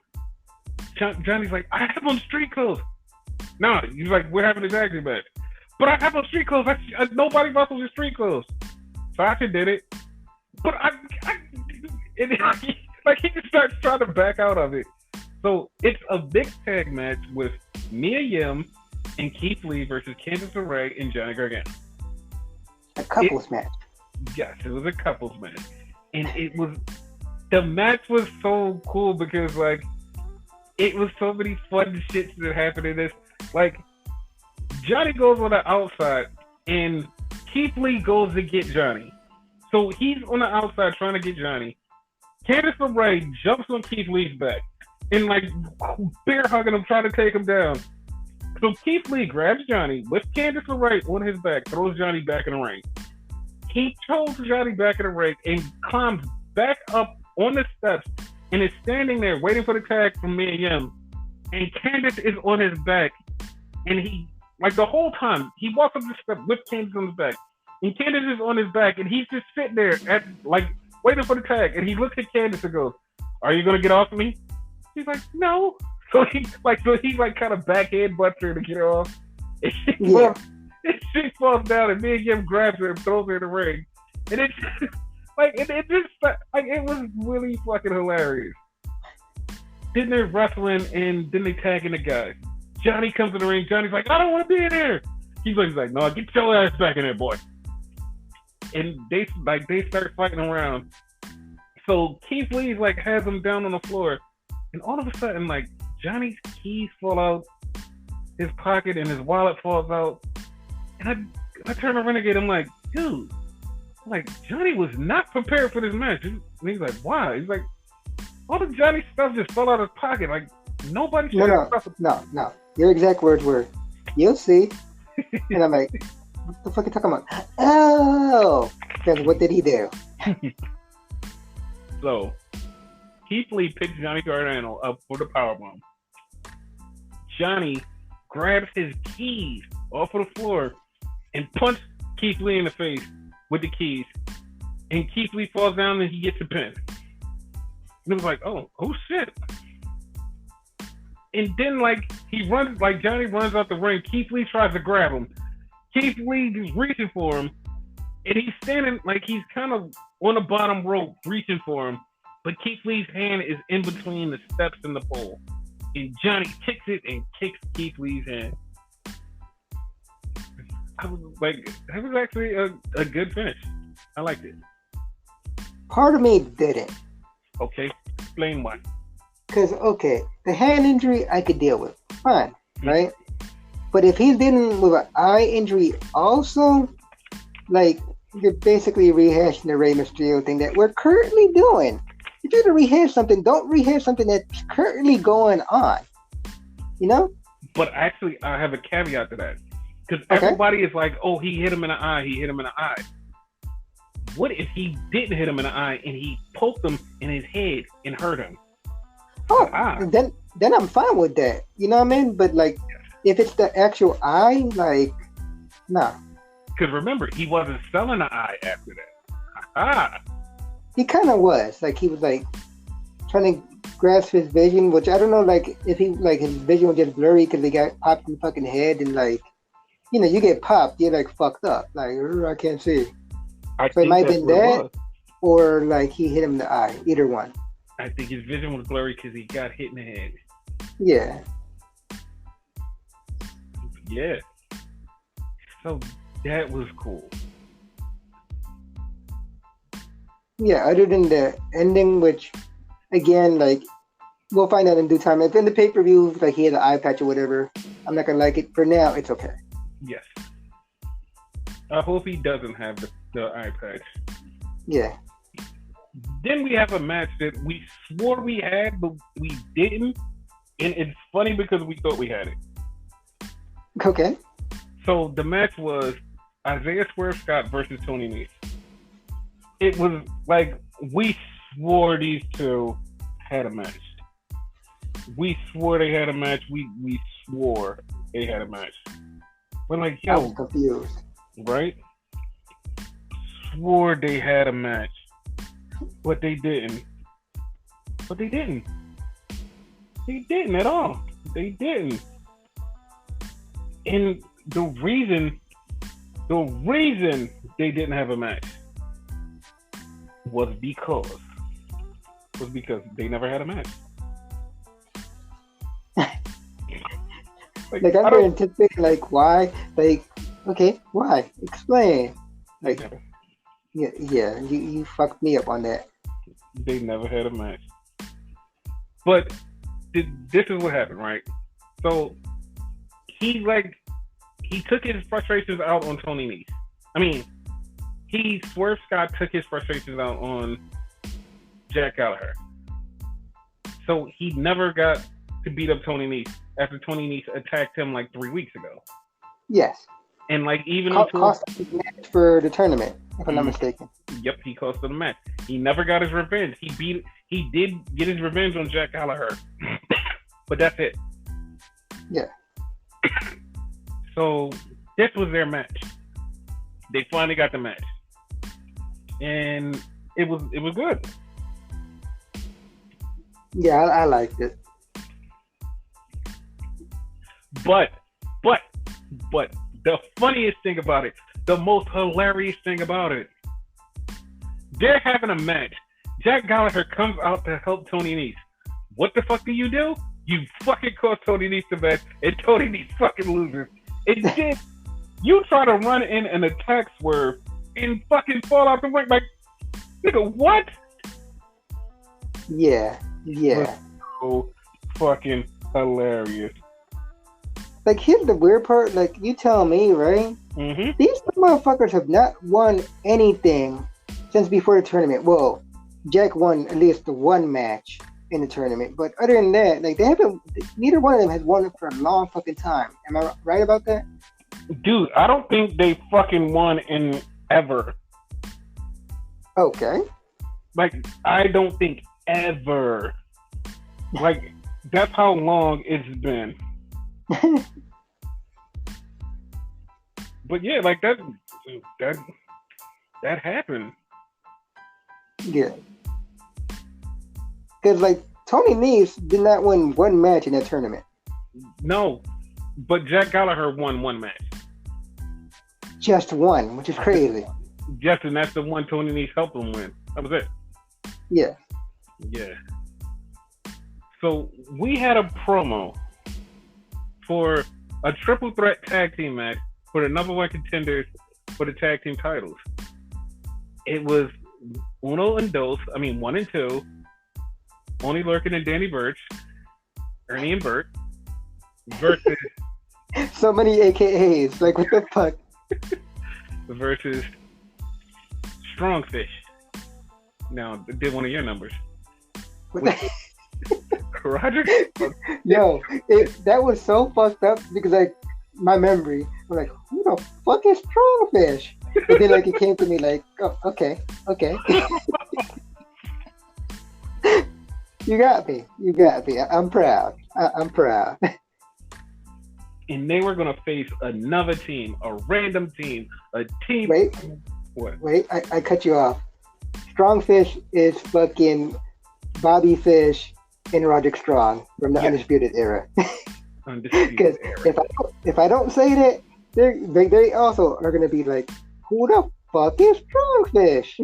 Johnny's like, I have on street clothes. No, he's like, we're having a tag team match. But I have on street clothes. Nobody wrestles in street clothes. Sasha did it. But he just starts trying to back out of it. So it's a mixed tag match with Mia Yim and Keith Lee versus Candice LeRae and Johnny Gargano. A couples match. Yes, it was a couples match. And the match was so cool because, like, it was so many fun shits that happened in this. Like, Johnny goes on the outside and Keith Lee goes to get Johnny. So he's on the outside trying to get Johnny. Candice LeRae jumps on Keith Lee's back and, like, bear hugging him, trying to take him down. So Keith Lee grabs Johnny with Candice LeRae on his back, throws Johnny back in the ring. He throws Johnny back in the ring and climbs back up on the steps and is standing there waiting for the tag from Mia Yim. And Candice is on his back. And he, like, the whole time, he walks up the steps with Candice on his back. And Candice is on his back, and he's just sitting there, waiting for the tag. And he looks at Candice and goes, are you going to get off of me? She's like, no. So he kind of backhand butts her to get her off. And she falls down, and Mia Yim grabs her and throws her in the ring. And it was really fucking hilarious. Then they're wrestling, and then they tagging the guy. Johnny comes in the ring. Johnny's like, I don't want to be in here. He's like, no, get your ass back in there, boy. And they start fighting around. So Keith Lee has him down on the floor, and all of a sudden Johnny's keys fall out his pocket and his wallet falls out. And I turn to Renegade. I'm like, dude, Johnny was not prepared for this match. And he's like, why? He's like, all the Johnny stuff just fell out of his pocket. Nobody should have stuff. No. Your exact words were, you'll see. And I'm like, what the fuck are you talking about? Oh, because what did he do? So, Keith Lee picks Johnny Gargano up for the powerbomb. Johnny grabs his keys off of the floor and punches Keith Lee in the face with the keys. And Keith Lee falls down and he gets the pin. And it was like, oh shit. And then he runs, Johnny runs out the ring. Keith Lee tries to grab him. Keith Lee is reaching for him. And he's standing, he's kind of on the bottom rope reaching for him. But Keith Lee's hand is in between the steps and the pole. And Johnny kicks it and kicks Keith Lee's hand. I was that was actually a good finish. I liked it. Part of me didn't. Okay, explain why. Because, the hand injury I could deal with. Fine, right? But if he's dealing with an eye injury also, you're basically rehashing the Rey Mysterio thing that we're currently doing. If you're going to rehash something, don't rehash something that's currently going on. You know? But actually, I have a caveat to that. Because everybody is like, oh, he hit him in the eye, he hit him in the eye. What if he didn't hit him in the eye and he poked him in his head and hurt him? Then I'm fine with that. You know what I mean? But if it's the actual eye, nah. Because remember, he wasn't selling the eye after that. He kind of was. He was trying to grasp his vision, which I don't know. If he his vision was just blurry because he got popped in the fucking head and you get popped, you're fucked up. I can't see. So it might have been that, or he hit him in the eye. Either one. I think his vision was blurry because he got hit in the head. Yeah. Yeah. So that was cool. Yeah, other than the ending, which, again, we'll find out in due time. If in the pay-per-view, he had an eye patch or whatever, I'm not going to like it. For now, it's okay. Yes. I hope he doesn't have the eye patch. Yeah. Then we have a match that we swore we had, but we didn't. And it's funny because we thought we had it. Okay. So the match was Isaiah Swerve Scott versus Tony Nese. It was we swore these two had a match. We swore they had a match. We swore they had a match. We're yo. I was confused. Right? Swore they had a match. But they didn't. They didn't at all. They didn't. And the reason they didn't have a match was because they never had a match. I'm very anticipating why? Okay, why? Explain. Yeah, you fucked me up on that. They never had a match. But this is what happened, right? So he took his frustrations out on Tony Nese. I mean, Swerve Scott took his frustrations out on Jack Gallagher. So he never got to beat up Tony Nese after Tony Nese attacked him 3 weeks ago. Yes. And even cost him the match for the tournament, if I'm not mistaken. Yep, he cost him the match. He never got his revenge. He did get his revenge on Jack Gallagher, but that's it. Yeah. So this was their match. They finally got the match, and it was good. Yeah, I liked it. But the funniest thing about it, the most hilarious thing about it, they're having a match. Jack Gallagher comes out to help Tony Nese. what the fuck do? You fucking call Tony Nese the best, and Tony Nese fucking loses. And then you try to run in an attack swerve and fucking fall out the ring. Like, nigga, what? Yeah. So fucking hilarious. Like, here's the weird part. Like, you tell me, right? Mm-hmm. These motherfuckers have not won anything since before the tournament. Well, Jack won at least the one match in the tournament, but other than that, like, they haven't. Neither one of them has won it for a long fucking time. Am I right about that? Dude, I don't think they fucking won in ever. Okay. Like, I don't think ever. Like, that's how long it's been. But yeah, like that happened. Yeah. Because, like, Tony Nese did not win one match in that tournament. No, but Jack Gallagher won one match. Just one, which is crazy. Justin, that's the one Tony Nese helped him win. That was it. Yeah. Yeah. So we had a promo for a triple threat tag team match for the number one contenders for the tag team titles. It was Uno and Dos, 1 and 2, Oney Lorcan and Danny Burch, Ernie and Bert, versus so many AKAs. Like, what the fuck? versus Strongfish. Now, did one of your numbers. Roger? Yo, that was so fucked up because, like, my memory, I'm like, who the fuck is Strongfish? And then, like, it came to me like, oh, okay. You got me. I'm proud. I'm proud. And they were going to face another team, a random team, a team. Wait. What? Wait, I cut you off. Strongfish is fucking Bobby Fish and Roderick Strong from the Undisputed Era. Because if I don't say that, they also are going to be like, who the fuck is Strongfish?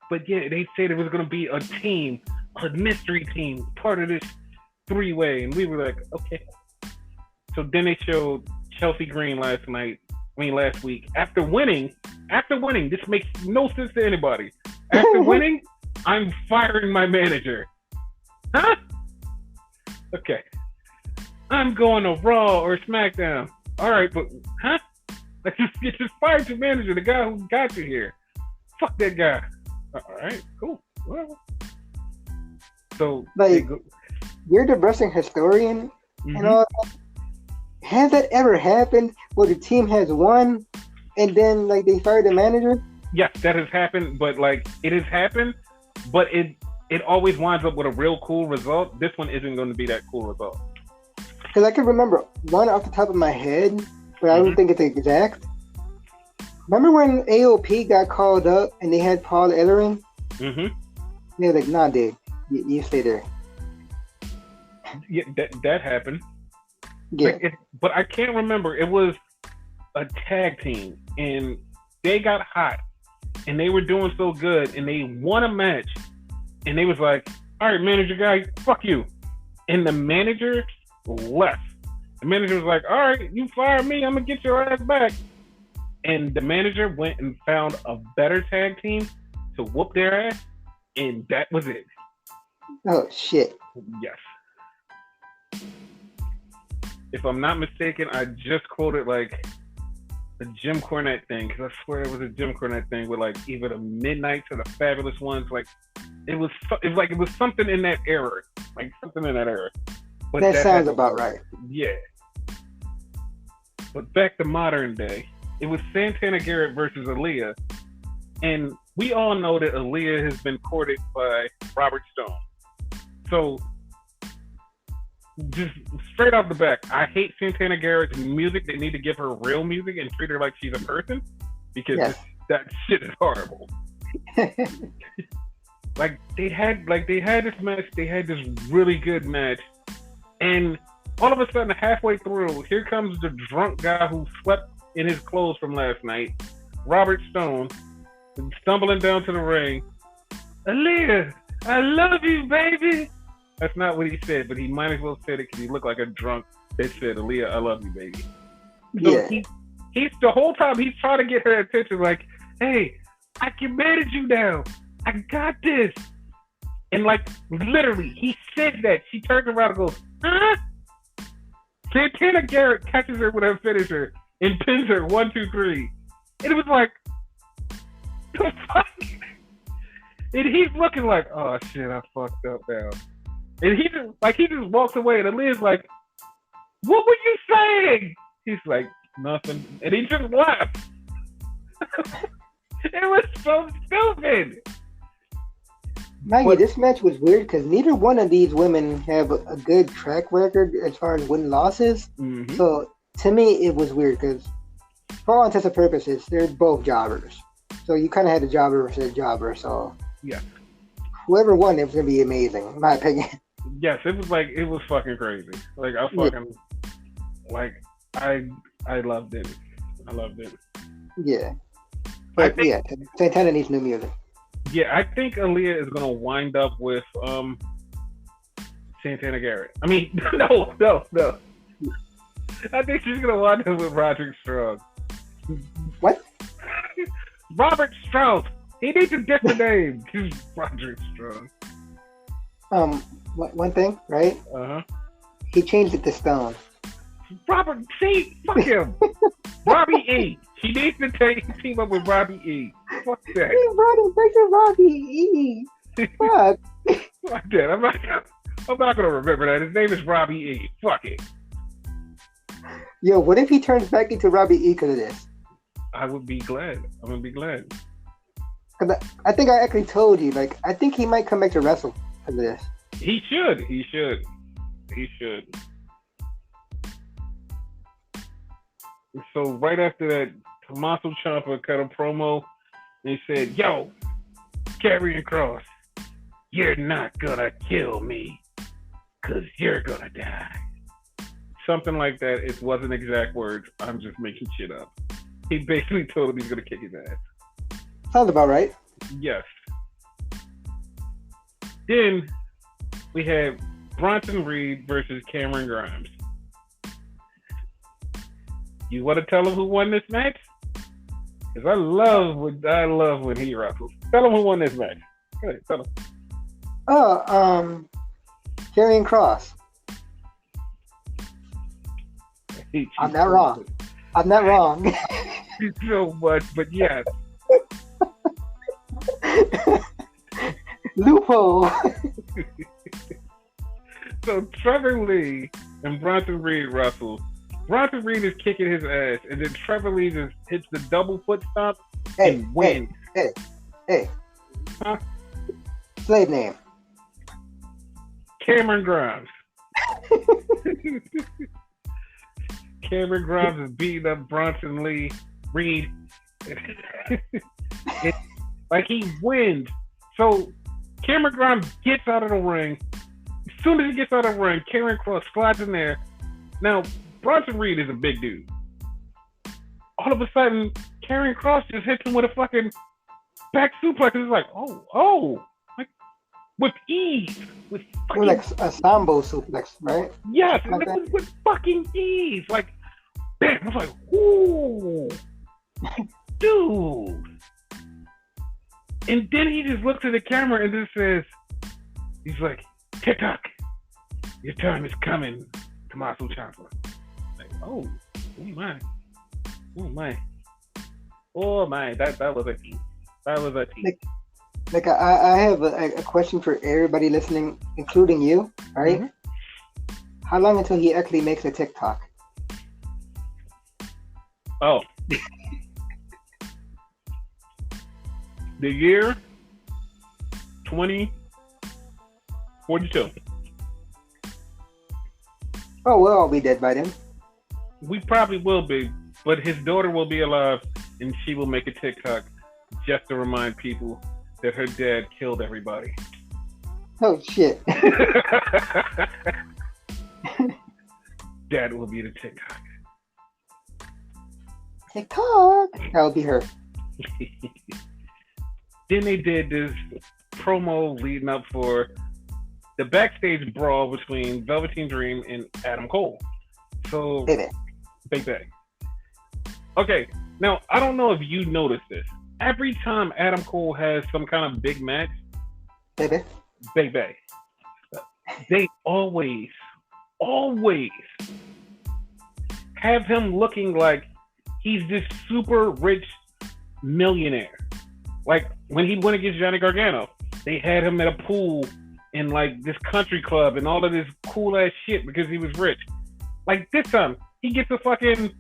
But yeah, they said it was going to be a team, a mystery team, part of this three-way, and we were like, okay. So then they showed Chelsea Green last week. After winning, this makes no sense to anybody. After winning, I'm firing my manager. Huh? Okay. I'm going to Raw or SmackDown. All right, but huh? Like, you just fired your manager, the guy who got you here. Fuck that guy. All right, cool. Whatever. So, like, you're the wrestling historian and all that. Has that ever happened where the team has won and then, like, they fired the manager? Yes, that has happened, but, like, it has happened, but it always winds up with a real cool result. This one isn't going to be that cool result. Because I can remember one off the top of my head, but I don't think it's exact. Remember when AOP got called up and they had Paul Ellering? Mm-hmm. They were like, nah, dude, you stay there. Yeah, that happened. Yeah. Like, but I can't remember. It was a tag team, and they got hot, and they were doing so good, and they won a match, and they was like, all right, manager guy, fuck you. And the manager left. The manager was like, all right, you fire me, I'm going to get your ass back. And the manager went and found a better tag team to whoop their ass, and that was it. Oh, shit. Yes. If I'm not mistaken, I just quoted, like, the Jim Cornette thing, because I swear it was a Jim Cornette thing with, like, either the Midnights or the Fabulous Ones. Like, it was something in that era. Like, something in that era. But that sounds about right. Yeah. But back to modern day, it was Santana Garrett versus Aaliyah. And we all know that Aaliyah has been courted by Robert Stone. So, just straight off the back, I hate Santana Garrett's music. They need to give her real music and treat her like she's a person, because that shit is horrible. They had this match. They had this really good match, and all of a sudden, halfway through, here comes the drunk guy who slept in his clothes from last night, Robert Stone, stumbling down to the ring, Aaliyah, I love you, baby. That's not what he said, but he might as well said it because he looked like a drunk that said, Aaliyah, I love you, baby. So Yeah. he's the whole time he's trying to get her attention, like, hey, I can manage you now. I got this. And like literally, he said that. She turns around and goes, huh? Santana Garrett catches her with her finisher and pins her 1, 2, 3. And it was like, the fuck? And he's looking like, oh shit, I fucked up now. And he just walks away, and Aaliyah's like, what were you saying? He's like, nothing. And he just left. It was so stupid. Maggie, this match was weird because neither one of these women have a good track record as far as win losses. Mm-hmm. So to me, it was weird because, for all intents and purposes, they're both jobbers. So you kind of had a jobber versus a jobber. So yeah, whoever won, it was gonna be amazing, in my opinion. Yes, it was fucking crazy. Like I fucking I loved it. I loved it. Yeah, but yeah, Santana needs new music. Yeah, I think Aaliyah is gonna wind up with Santana Garrett. I mean, no. I think she's gonna wind up with Roderick Strong. What? Robert Strauss. He needs a different name. He's Roderick Strong. One thing, right? Uh-huh. He changed it to Stone. Robert, see, fuck him. Robbie E. She needs to team up with Robbie E. Fuck that. He brought it back to Robbie E. Fuck. Fuck that. I'm not gonna remember that. His name is Robbie E. Fuck it. Yo, what if he turns back into Robbie E because of this? I would be glad. I'm gonna be glad. Because I think I actually told you, like, I think he might come back to wrestle because of this. He should. So right after that, Tommaso Ciampa cut a promo and he said, yo, Karrion Kross, you're not gonna kill me because you're gonna die. Something like that. It wasn't exact words. I'm just making shit up. He basically told him he's gonna kick his ass. Sounds about right. Yes. Then we had Bronson Reed versus Cameron Grimes. You want to tell him who won this match? Because I love when he wrestles. Tell him who won this match. Go ahead, tell him. Oh, Karrion Kross. I'm not wrong. So much, but yes. Loophole. So Trevor Lee and Bronson Reed wrestle. Bronson Reed is kicking his ass, and then Trevor Lee just hits the double foot stomp and wins. Hey. Huh? Slave name. Cameron Grimes. Cameron Grimes is beating up Bronson Reed. Like he wins. So Cameron Grimes gets out of the ring. As soon as he gets out of the ring, Karrion Kross slides in there. Now, Bronson Reed is a big dude. All of a sudden, Karrion Kross just hits him with a fucking back suplex. It's like, oh, like with ease. With fucking, like a Sambo suplex, right? Yes, like with fucking ease. Like, bam. I was like, ooh, dude. And then he just looks at the camera and just says, he's like, TikTok, your time is coming, Tommaso Ciampa. Like, oh my, that was a tease. That was a tease. Like I have a question for everybody listening, including you. All right. Mm-hmm. How long until he actually makes a TikTok? Oh. The year 2042. Oh, we'll all be dead by then. We probably will be, but his daughter will be alive, and she will make a TikTok just to remind people that her dad killed everybody. Oh, shit. That will be the TikTok. TikTok. That will be her. Then they did this promo leading up for the backstage brawl between Velveteen Dream and Adam Cole. So, baby. Okay, now I don't know if you noticed this. Every time Adam Cole has some kind of big match, baby, they always have him looking like he's this super rich millionaire. Like when he went against Johnny Gargano, they had him at a pool in like this country club and all of this cool ass shit because he was rich. Like this time, he gets a fucking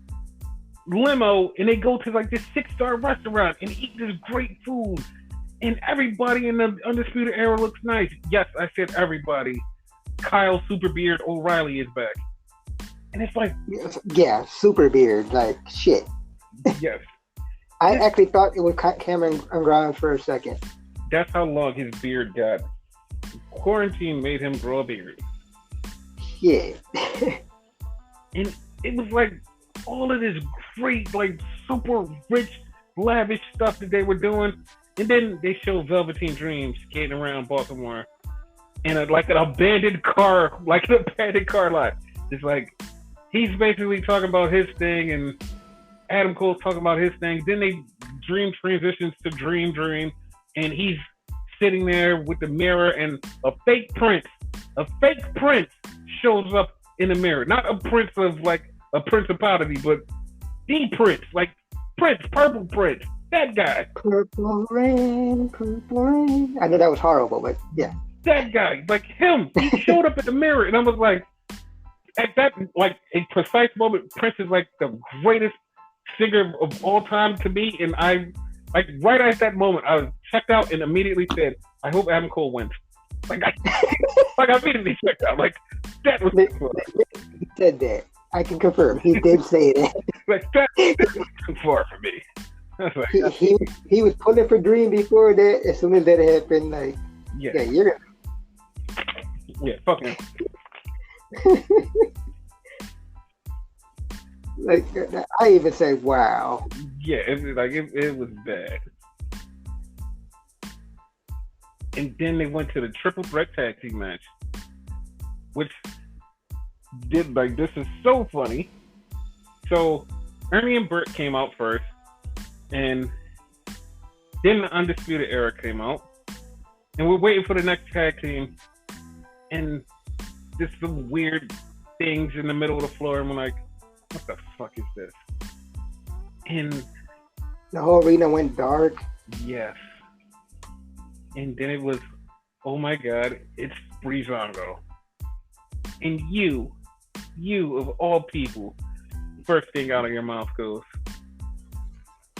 limo and they go to like this 6-star restaurant and eat this great food. And everybody in the Undisputed Era looks nice. Yes, I said everybody. Kyle Superbeard O'Reilly is back. And it's like... Yeah, Superbeard, like shit. Yes. I actually thought it was Cameron Grimes for a second. That's how long his beard got. Quarantine made him grow a beard. Yeah. And it was like all of this great, like super rich, lavish stuff that they were doing. And then they show Velveteen Dream skating around Baltimore in an abandoned car lot. It's like he's basically talking about his thing and Adam Cole's talking about his thing. Then Dream transitions to Dream and he's sitting there with the mirror and a fake prince shows up in the mirror. Not a prince of like a principality, but the prince, like Prince, Purple Prince. That guy. Purple rain. I know that was horrible, but yeah. That guy, like him, he showed up at the mirror, and I was like, at that, like, a precise moment, Prince is like the greatest singer of all time to me, and I, like, right at that moment, I was checked out and immediately said, I hope Adam Cole wins. Like, I immediately checked out. Like, that was he said that. I can confirm. He did say that. Like, that was too far for me. He was pulling for Dream before that. As soon as that happened, like, yeah you're gonna... fuck him. Like, I even say, wow. Yeah, it was bad. And then they went to the triple threat tag team match, which did, like, this is so funny. So Ernie and Bert came out first, and then the Undisputed Era came out, and we're waiting for the next tag team, and just some weird things in the middle of the floor, and we're like, what the fuck is this? And the whole arena went dark. Yes. And then it was, oh my god, it's Breezango. And you of all people, first thing out of your mouth goes,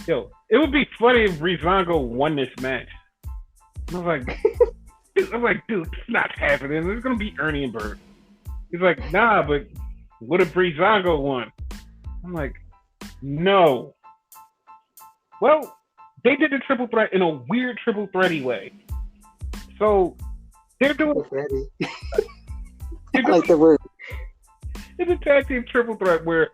yo, it would be funny if Breezango won this match. And I was like, dude, it's not happening. It's gonna be Ernie and Bert. He's like, nah, but what if Breezango won? I'm like, no. Well, they did the triple threat in a weird triple threat-y way. So they're doing. I like the word. It's a tag team triple threat where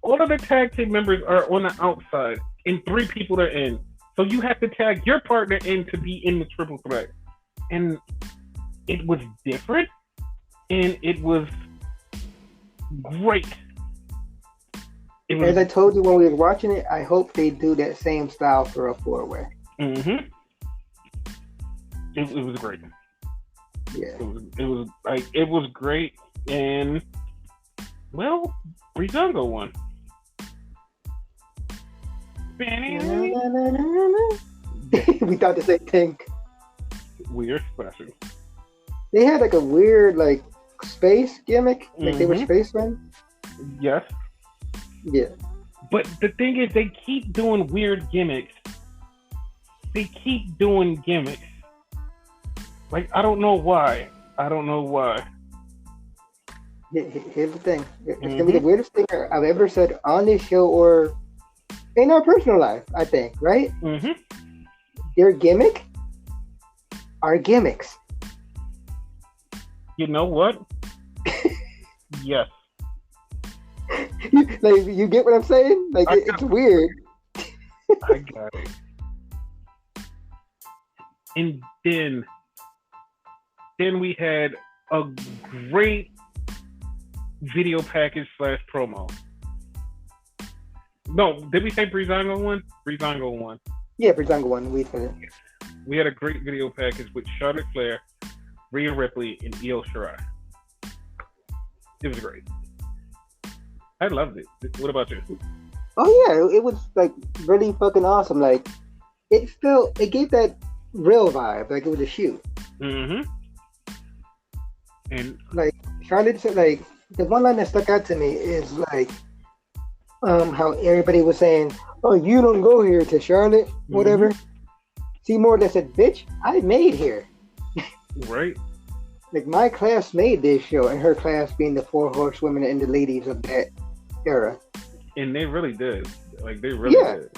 all of the tag team members are on the outside and 3 people are in. So you have to tag your partner in to be in the triple threat. And it was different and it was great. As I told you when we were watching it, I hope they do that same style for a 4-way. Mm-hmm. It was great. Yeah. It was great, and well, Breezango won. We thought the same thing. We are special. They had like a weird like space gimmick, like they were spacemen. Yes. Yeah. But the thing is, they keep doing weird gimmicks. Like, I don't know why. Here's the thing. It's going to be the weirdest thing I've ever said on this show or in our personal life, I think, right? Mm-hmm. Their gimmick are gimmicks. You know what? Yes. Like, you get what I'm saying? Like, it's weird. I got it. And then we had a great video package / promo. No, did we say Breezango won? Breezango won. Yeah, Breezango won. We said it. We had a great video package with Charlotte Flair, Rhea Ripley, and Io Shirai. It was great. I loved it. What about you? Oh yeah, it was like really fucking awesome. Like it gave that real vibe, like it was a shoot. Mm-hmm. And like Charlotte said, like the one line that stuck out to me is like how everybody was saying, "Oh, you don't go here to Charlotte, whatever." Seymour that said, "Bitch, I made here." Right. Like my class made this show, and her class being the 4 horsewomen and the ladies of that era. And they really did. Like they really did.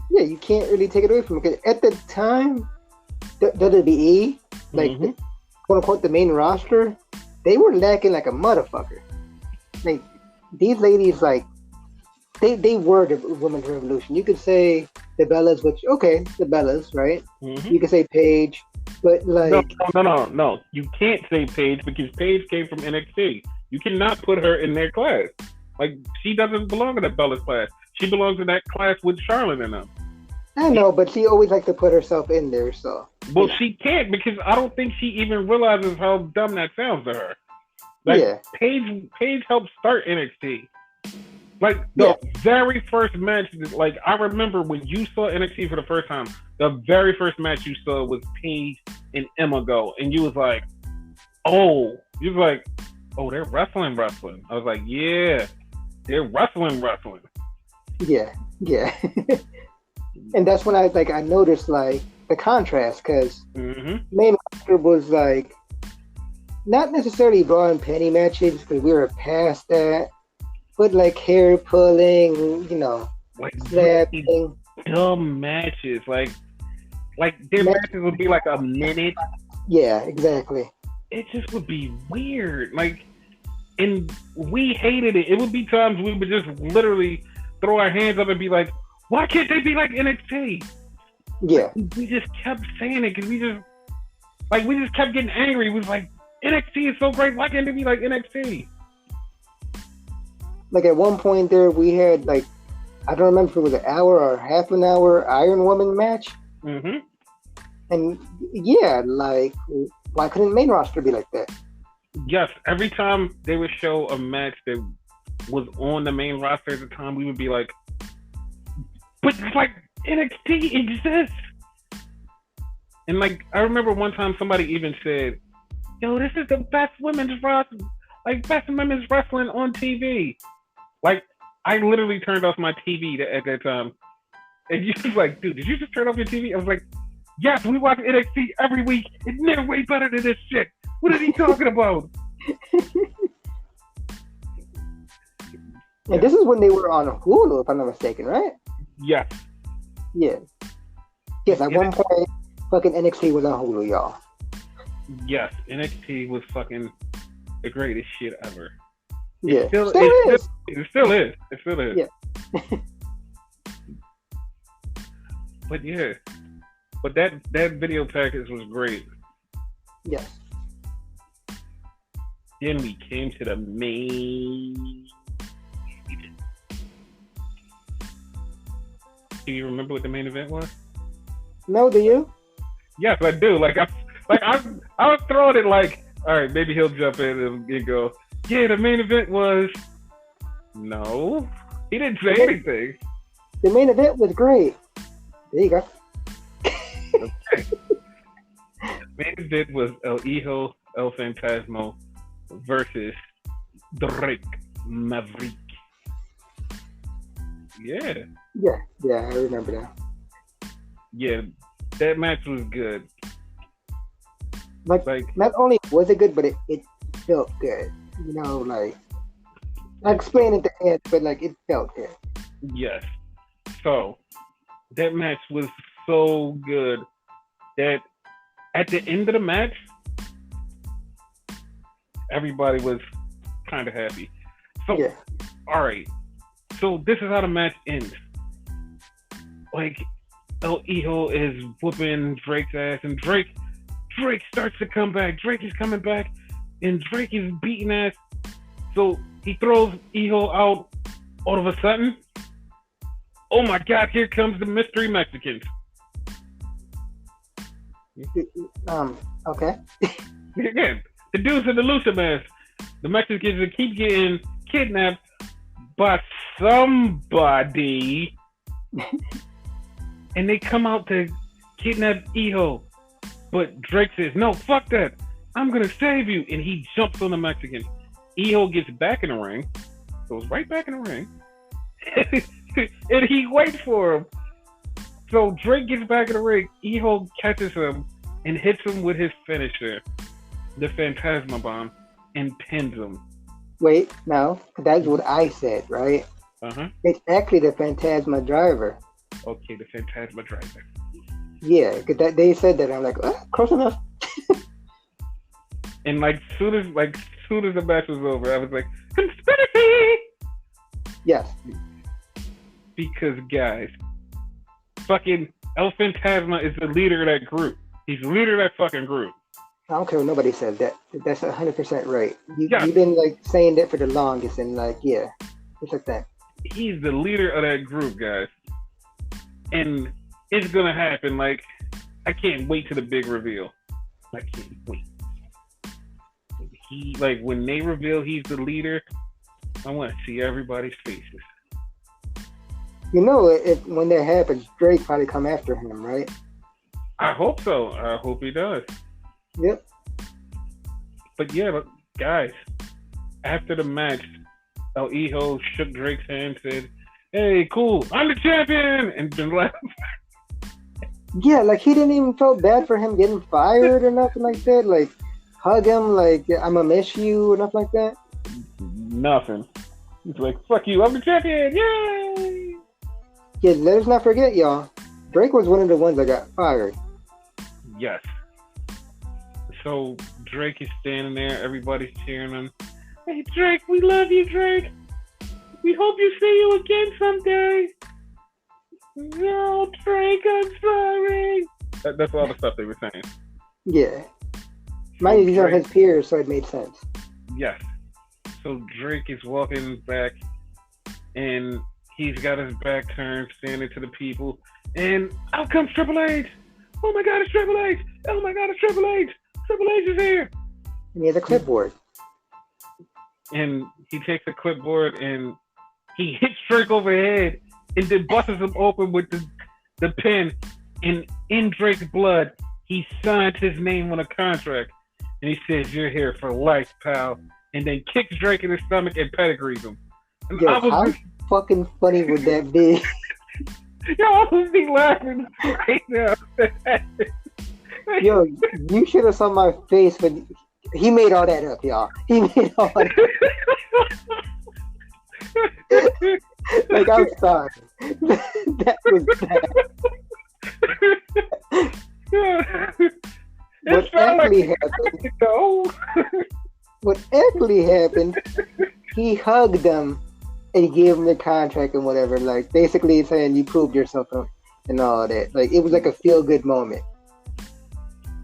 Yeah, you can't really take it away from it. Because at the time, WWE, like the, quote unquote the main roster, they were lacking like a motherfucker. Like these ladies, like they were the women's revolution. You could say the Bellas, which the Bellas, right? You could say Paige, but like no. You can't say Paige because Paige came from NXT. You cannot put her in their class. Like she doesn't belong in that Bella's class. She belongs in that class with Charlotte and them. I know, but she always likes to put herself in there. So she can't because I don't think she even realizes how dumb that sounds to her. Like Paige helped start NXT. Like the very first match, like I remember when you saw NXT for the first time, the very first match you saw was Paige and Emma go, and you was like, oh, they're wrestling. I was like, yeah, they're wrestling. Yeah. And that's when I noticed like the contrast because main roster was like not necessarily bra and panty matches because we were past that. But like hair pulling, like slapping, dumb matches, like their matches would be like a minute. Yeah, exactly. It just would be weird, like, and we hated it. It would be times we would just literally throw our hands up and be like, "Why can't they be like NXT?" Yeah, we just kept saying it because we just kept getting angry. We was like, NXT is so great. Why can't they be like NXT? Like at one point there, we had like, I don't remember if it was an hour or half an hour Iron Woman match. And yeah, like, why couldn't the main roster be like that? Yes, every time they would show a match that was on the main roster at the time, we would be like, but like NXT exists. And like, I remember one time somebody even said, yo, this is the best women's wrestling, best women's wrestling on TV. Like, I literally turned off my TV at that time. And you was like, dude, did you just turn off your TV? I was like, yes, we watch NXT every week. It's never way better than this shit. What is he talking about? And this is when they were on Hulu, if I'm not mistaken, right? Yes. Yeah. Yes, at one point, fucking NXT was on Hulu, y'all. Yes, NXT was fucking the greatest shit ever. Yeah, it still is. Yeah. But yeah, but that video package was great. Yes. Then we came to the main. Do you remember what the main event was? No, do you? Yes, I do. I was throwing it like, all right, maybe he'll jump in and go, yeah, the main event was. No, he didn't say anything. The main event was great. There you go. Okay. The main event was El Hijo El Fantasma versus Drake Maverick. Yeah. Yeah, I remember that. Yeah, that match was good. Like not only was it good, but it felt good. I explained it to Ed, but it felt good. Yes. So that match was so good that at the end of the match, everybody was kind of happy. So, all right. So this is how the match ends. El Hijo is whooping Drake's ass, and Drake starts to come back. Drake is coming back, and Drake is beating ass. So he throws Hijo out all of a sudden. Oh my God! Here comes the mystery Mexicans. Okay. Again, the dudes in the Lucha mask. The Mexicans that keep getting kidnapped by somebody, and they come out to kidnap Hijo. But Drake says, "No, fuck that! I'm gonna save you!" And he jumps on the Mexican. Hijo gets back in the ring, goes right back in the ring, and he waits for him. So Drake gets back in the ring. Hijo catches him and hits him with his finisher, the Phantasma Bomb, and pins him. Wait, no, that's what I said, right? Uh-huh. It's actually the Phantasma Driver. Okay, the Phantasma Driver. Yeah, because they said that. I'm like, close enough. And soon as the match was over, I was like, conspiracy! Yes. Because guys, fucking El Phantasma is the leader of that group. He's the leader of that fucking group. I don't care what nobody said. That's 100% right. You've Yeah. been saying that for the longest, and yeah, it's like that. He's the leader of that group, guys. And it's gonna happen. I can't wait to the big reveal. I can't wait. When they reveal he's the leader, I want to see everybody's faces. When that happens, Drake probably come after him, right? I hope so. I hope he does. Yep. But yeah, guys, after the match, El Hijo shook Drake's hand, said, "Hey, cool, I'm the champion," and then left. Yeah, he didn't even feel bad for him getting fired or nothing like that. Hug him, I'ma miss you or nothing like that. Nothing. He's like, "Fuck you, I'm the champion, yay!" Yeah, let us not forget, y'all. Drake was one of the ones that got fired. Yes. So Drake is standing there, everybody's cheering him. "Hey Drake, we love you, Drake. We hope you see you again someday." "No, Drake, I'm sorry." That's all the stuff they were saying. Yeah. Mind you, these are his peers, so it made sense. Yes. So Drake is walking back, and he's got his back turned, standing to the people, and out comes Triple H. "Oh my God, it's Triple H! Oh my God, it's Triple H! Triple H is here!" And he has a clipboard. And he takes a clipboard and he hits Drake over the head and then busts him open with the pen. And in Drake's blood, he signs his name on a contract. And he says, "You're here for life, pal." And then kicks Drake in the stomach and pedigrees him. And Yo, how fucking funny would that be? Yo, I would be laughing right now. Yo, you should have saw my face when he made all that up, y'all. He made all that up. I'm sorry. That was bad. What actually happened, he hugged them and gave him the contract and whatever. Basically saying you proved yourself and all that. It was a feel-good moment.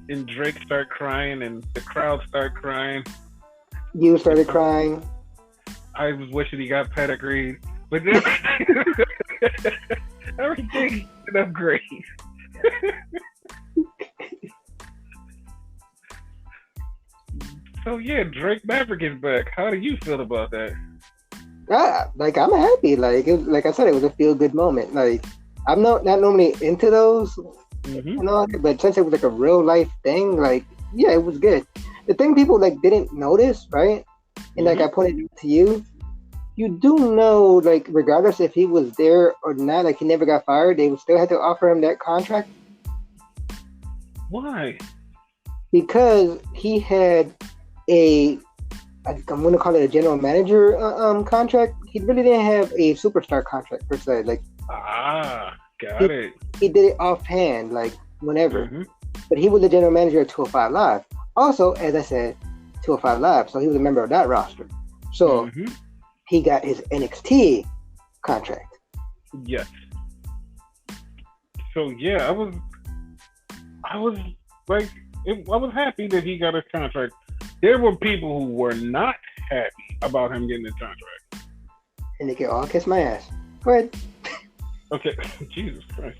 And Drake started crying and the crowd started crying. You started crying. I was wishing he got pedigreed. But everything ended up great. So yeah, Drake Maverick is back. How do you feel about that? I'm happy. I said, it was a feel good moment. I'm not normally into those, but since it was a real life thing, yeah, it was good. The thing people didn't notice, right? And I pointed it to you. You do know, regardless if he was there or not, he never got fired, they would still have to offer him that contract. Why? Because he had I'm going to call it a general manager contract. He really didn't have a superstar contract per se. Got it. He did it offhand, whenever. But he was the general manager of 205 Live. Also, as I said, 205 Live, so he was a member of that roster. So he got his NXT contract. Yes. So yeah, I was like, I was happy that he got his contract. There were people who were not happy about him getting his contract. And they can all kiss my ass. Go ahead. Okay, Jesus Christ.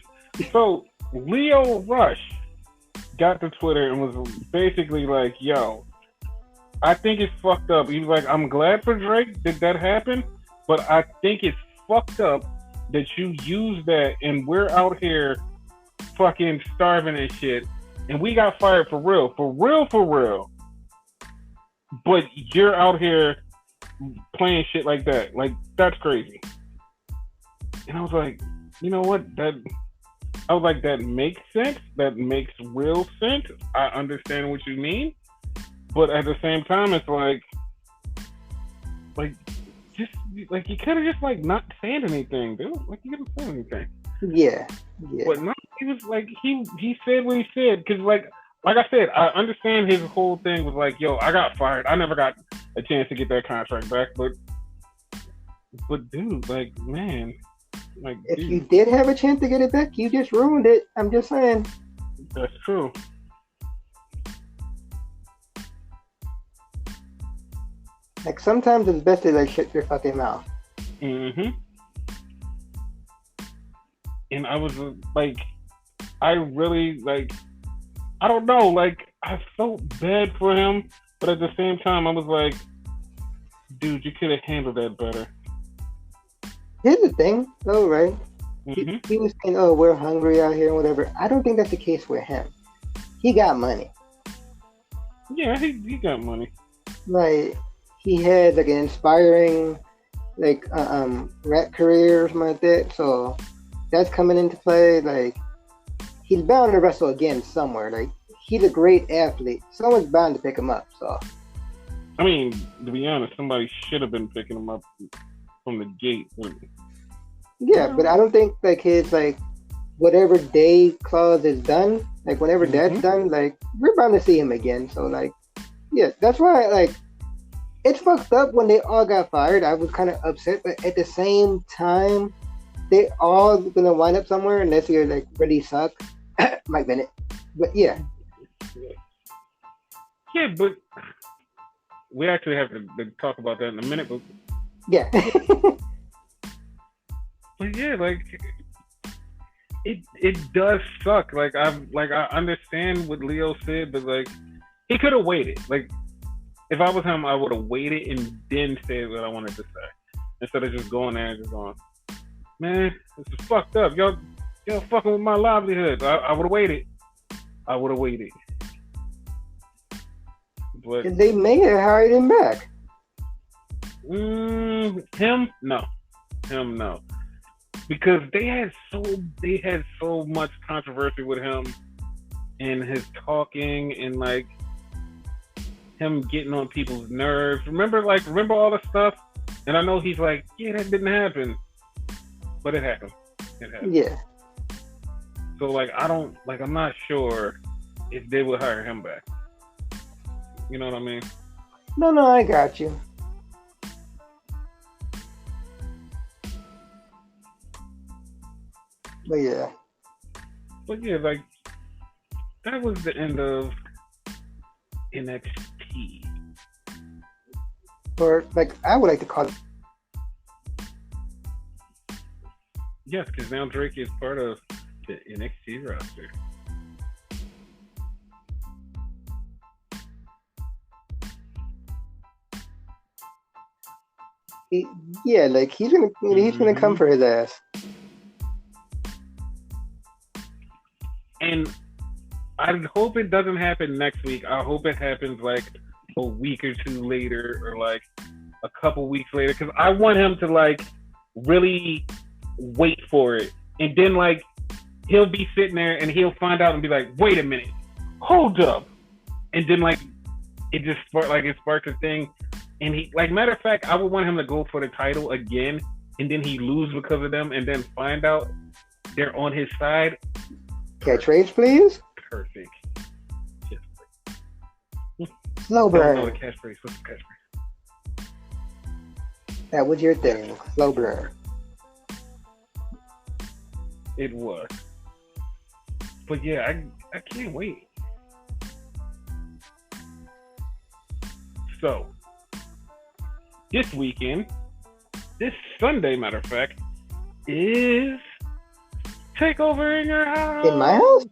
So Leo Rush got to Twitter and was basically like, "Yo, I think it's fucked up." He was like, "I'm glad for Drake that happened, but I think it's fucked up that you use that and we're out here fucking starving and shit, and we got fired for real, for real, for real. But you're out here playing shit like that. Like, that's crazy." And I was like, you know what? That makes sense. That makes real sense. I understand what you mean. But at the same time, it's like just like you could have just like not said anything, dude. Like you could have said anything. Yeah. But no, he was like he said what he said because like I said, I understand his whole thing was like, yo, I got fired. I never got a chance to get that contract back. But dude, like man, like if you did have a chance to get it back, you just ruined it. I'm just saying. That's true. Like sometimes it's best to like shut your fucking mouth. Mm-hmm. And I was like, I really like, I don't know, like I felt bad for him, but at the same time I was like, dude, you could have handled that better. Here's the thing, though, right? Mm-hmm. He was saying, "Oh, we're hungry out here and whatever." I don't think that's the case with him. He got money. Yeah, he got money. Like he had like an inspiring like rap career or something like that. So that's coming into play. Like he's bound to wrestle again somewhere. Like he's a great athlete. Someone's bound to pick him up. So I mean, to be honest, somebody should have been picking him up from the gate. Yeah, but I don't think like his like whatever day clause is done. Like whenever that's done, like we're bound to see him again. So like, yeah, that's why like it's fucked up when they all got fired. I was kind of upset, but at the same time, they all gonna wind up somewhere unless you're like really suck. Mike Bennett, but yeah. Yeah, but we actually have to talk about that in a minute. But yeah. But yeah, like it does suck. Like I understand what Leo said, but like he could have waited. Like if I was him, I would have waited and then said what I wanted to say instead of just going there and just going, man, this is fucked up. Y'all fucking with my livelihood. I would have waited. I would have waited. But they may have hired him back. Him no. Because they had so much controversy with him and his talking and like him getting on people's nerves. Remember all the stuff? And I know he's like, yeah, that didn't happen, but it happened. Yeah. So like I'm not sure if they would hire him back. You know what I mean? No, I got you. But yeah, like that was the end of NXT. Or like I would like to call it. Yes, because now Drake is part of the NXT roster. Yeah, like he's gonna come for his ass. And I hope it doesn't happen next week. I hope it happens like a week or two later or like a couple weeks later. Because I want him to like really wait for it. And then like he'll be sitting there and he'll find out and be like, wait a minute, hold up. And then like it sparks a thing. And he, like, matter of fact, I would want him to go for the title again. And then he lose because of them. And then find out they're on his side. Catchphrase, please. Perfect. Slow burn. No, the catchphrase. What's the catchphrase? That was your thing. Slow burn. It was. But yeah, I can't wait. So this weekend, this Sunday, matter of fact, is Takeover in your house. In my house?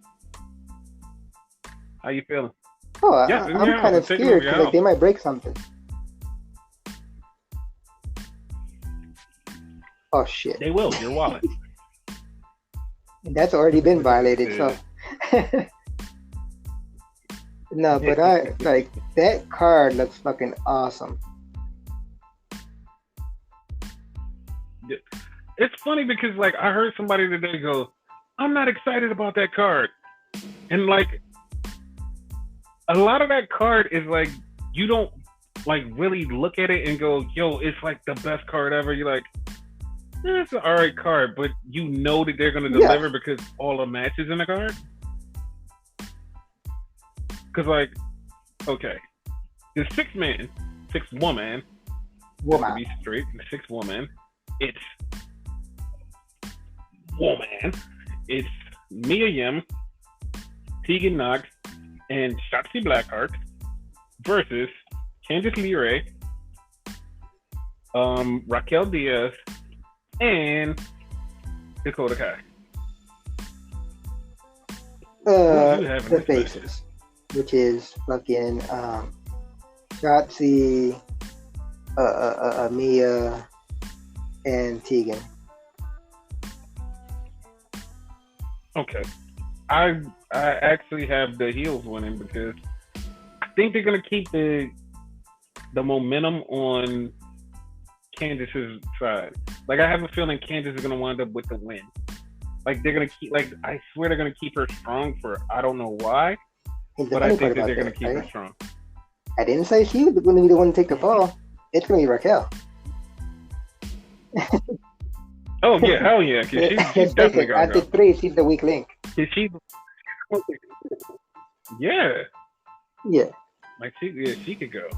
How you feeling? Oh, Yes, I'm kind of scared because like, they might break something. Oh shit! They will. Your wallet. That's already been violated. So no, but I like that card looks fucking awesome. It's funny because like I heard somebody today go, "I'm not excited about that card," and like a lot of that card is like you don't like really look at it and go, "Yo, it's like the best card ever." You're like, it's an alright card, but you know that they're gonna deliver because all the matches in the card. Because like, okay, the six woman, to be straight, the six woman, it's Mia Yim, Tegan Knox, and Shotzi Blackheart versus Candice LeRae, Raquel Diaz, and Dakota Kai. The faces, which is fucking Shotzi, Mia, and Tegan. Okay, I actually have the heels winning because I think they're gonna keep the momentum on Candice's side. Like I have a feeling Candice is gonna wind up with the win. Like they're gonna keep, like I swear they're gonna keep her strong for I don't know why, but I think that they're gonna keep her strong. I didn't say she was gonna be the one to take the fall. It's gonna be Raquel. Oh yeah, hell yeah! She's definitely gonna go. At the 3, she's the weak link. Yeah. Yeah. Like she could go.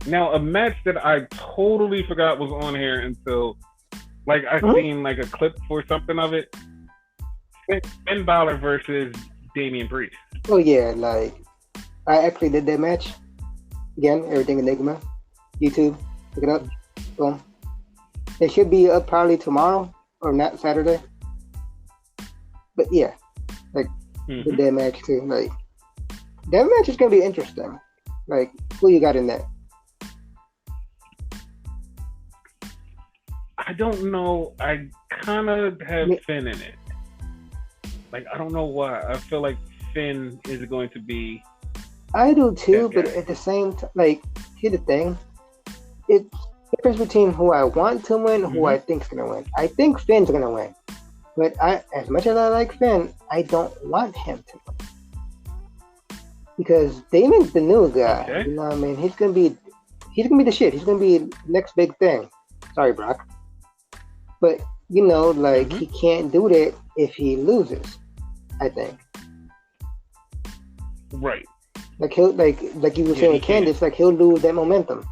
Now a match that I totally forgot was on here until like I seen like a clip for something of it. Finn Balor versus Damian Priest. Oh yeah, like I actually did that match. Again, everything Enigma. YouTube, look it up. Boom. It should be up probably tomorrow or not Saturday. But yeah, like did that match too. Like that match is gonna be interesting. Like who you got in that? I don't know. I kind of have Finn in it. Like I don't know why. I feel like Finn is going to be. I do too, but at the same time, like here's the thing. It's the difference between who I want to win and who I think's gonna win. I think Finn's gonna win, but as much as I like Finn, I don't want him to win because Damon's the new guy. Okay. You know what I mean? He's gonna be the shit. He's gonna be the next big thing. Sorry, Brock, but you know, like he can't do that if he loses. I think. Right. Like he'll like you were saying with Candice, like he'll lose that momentum.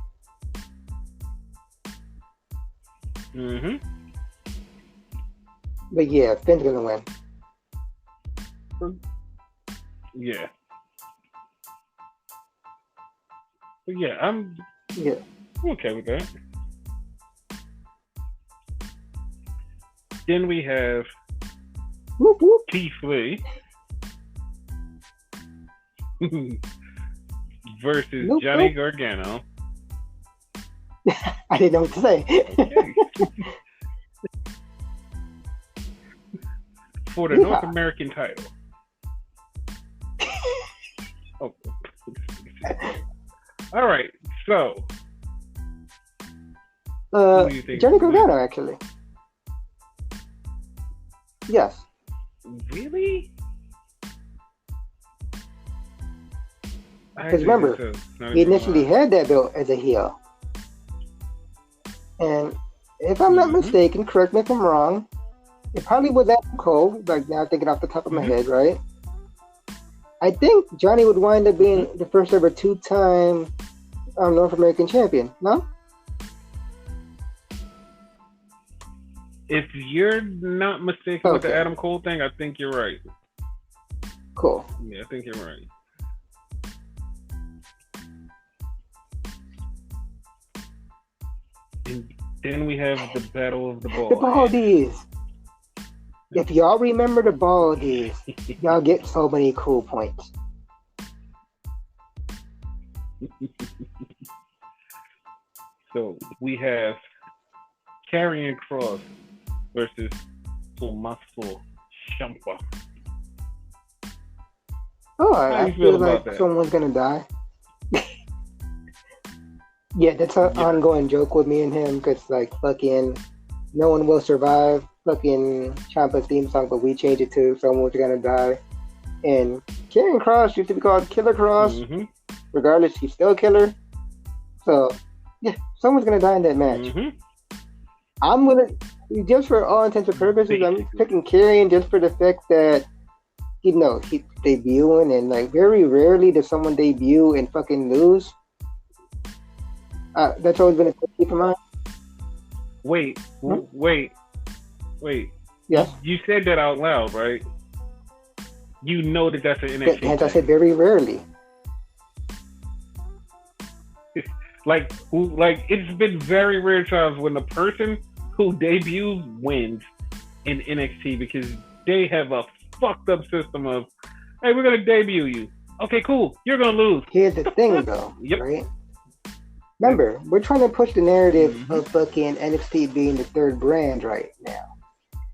But yeah, Finn's gonna win. Yeah. But yeah, I'm okay with that. Then we have Keith Lee versus Johnny Gargano. I didn't know what to say. Okay. For the North American title. Oh. All right, so who do you think Johnny Gargano, actually. Yes. Really? Because remember, he initially had that belt as a heel. And if I'm not mistaken, correct me if I'm wrong, it probably was Adam Cole, like now thinking off the top of my head, right? I think Johnny would wind up being the first ever 2-time North American champion, no? If you're not mistaken with the Okay. Adam Cole thing, I think you're right. Cool. Yeah, I think you're right. And then we have the Battle of the The Ball. Baldies. If y'all remember the Baldies, y'all get so many cool points. So we have Karrion Kross versus Tommaso Ciampa. Oh, How I you feel feel about like that? someone's gonna die. Yeah, that's an Yeah. ongoing joke with me and him, because like fucking no one will survive. Fucking Champa's theme song, but we changed it to someone's gonna die. And Karrion Kross used to be called Killer Cross. Mm-hmm. Regardless, he's still a killer. So yeah, someone's gonna die in that match. Mm-hmm. I'm gonna, just for all intents and purposes, I'm picking Karrion just for the fact that he's debuting, and like very rarely does someone debut and fucking lose. That's always been a keep in mind. Wait. Yes. You said that out loud, right? You know that that's an NXT. Hence, I said very rarely. Like it's been very rare times when the person who debuts wins in NXT, because they have a fucked up system of, hey, we're gonna debut you. Okay, cool. You're gonna lose. Here's the thing, though, Yep. right? Remember, we're trying to push the narrative Mhm. of fucking NXT being the third brand right now.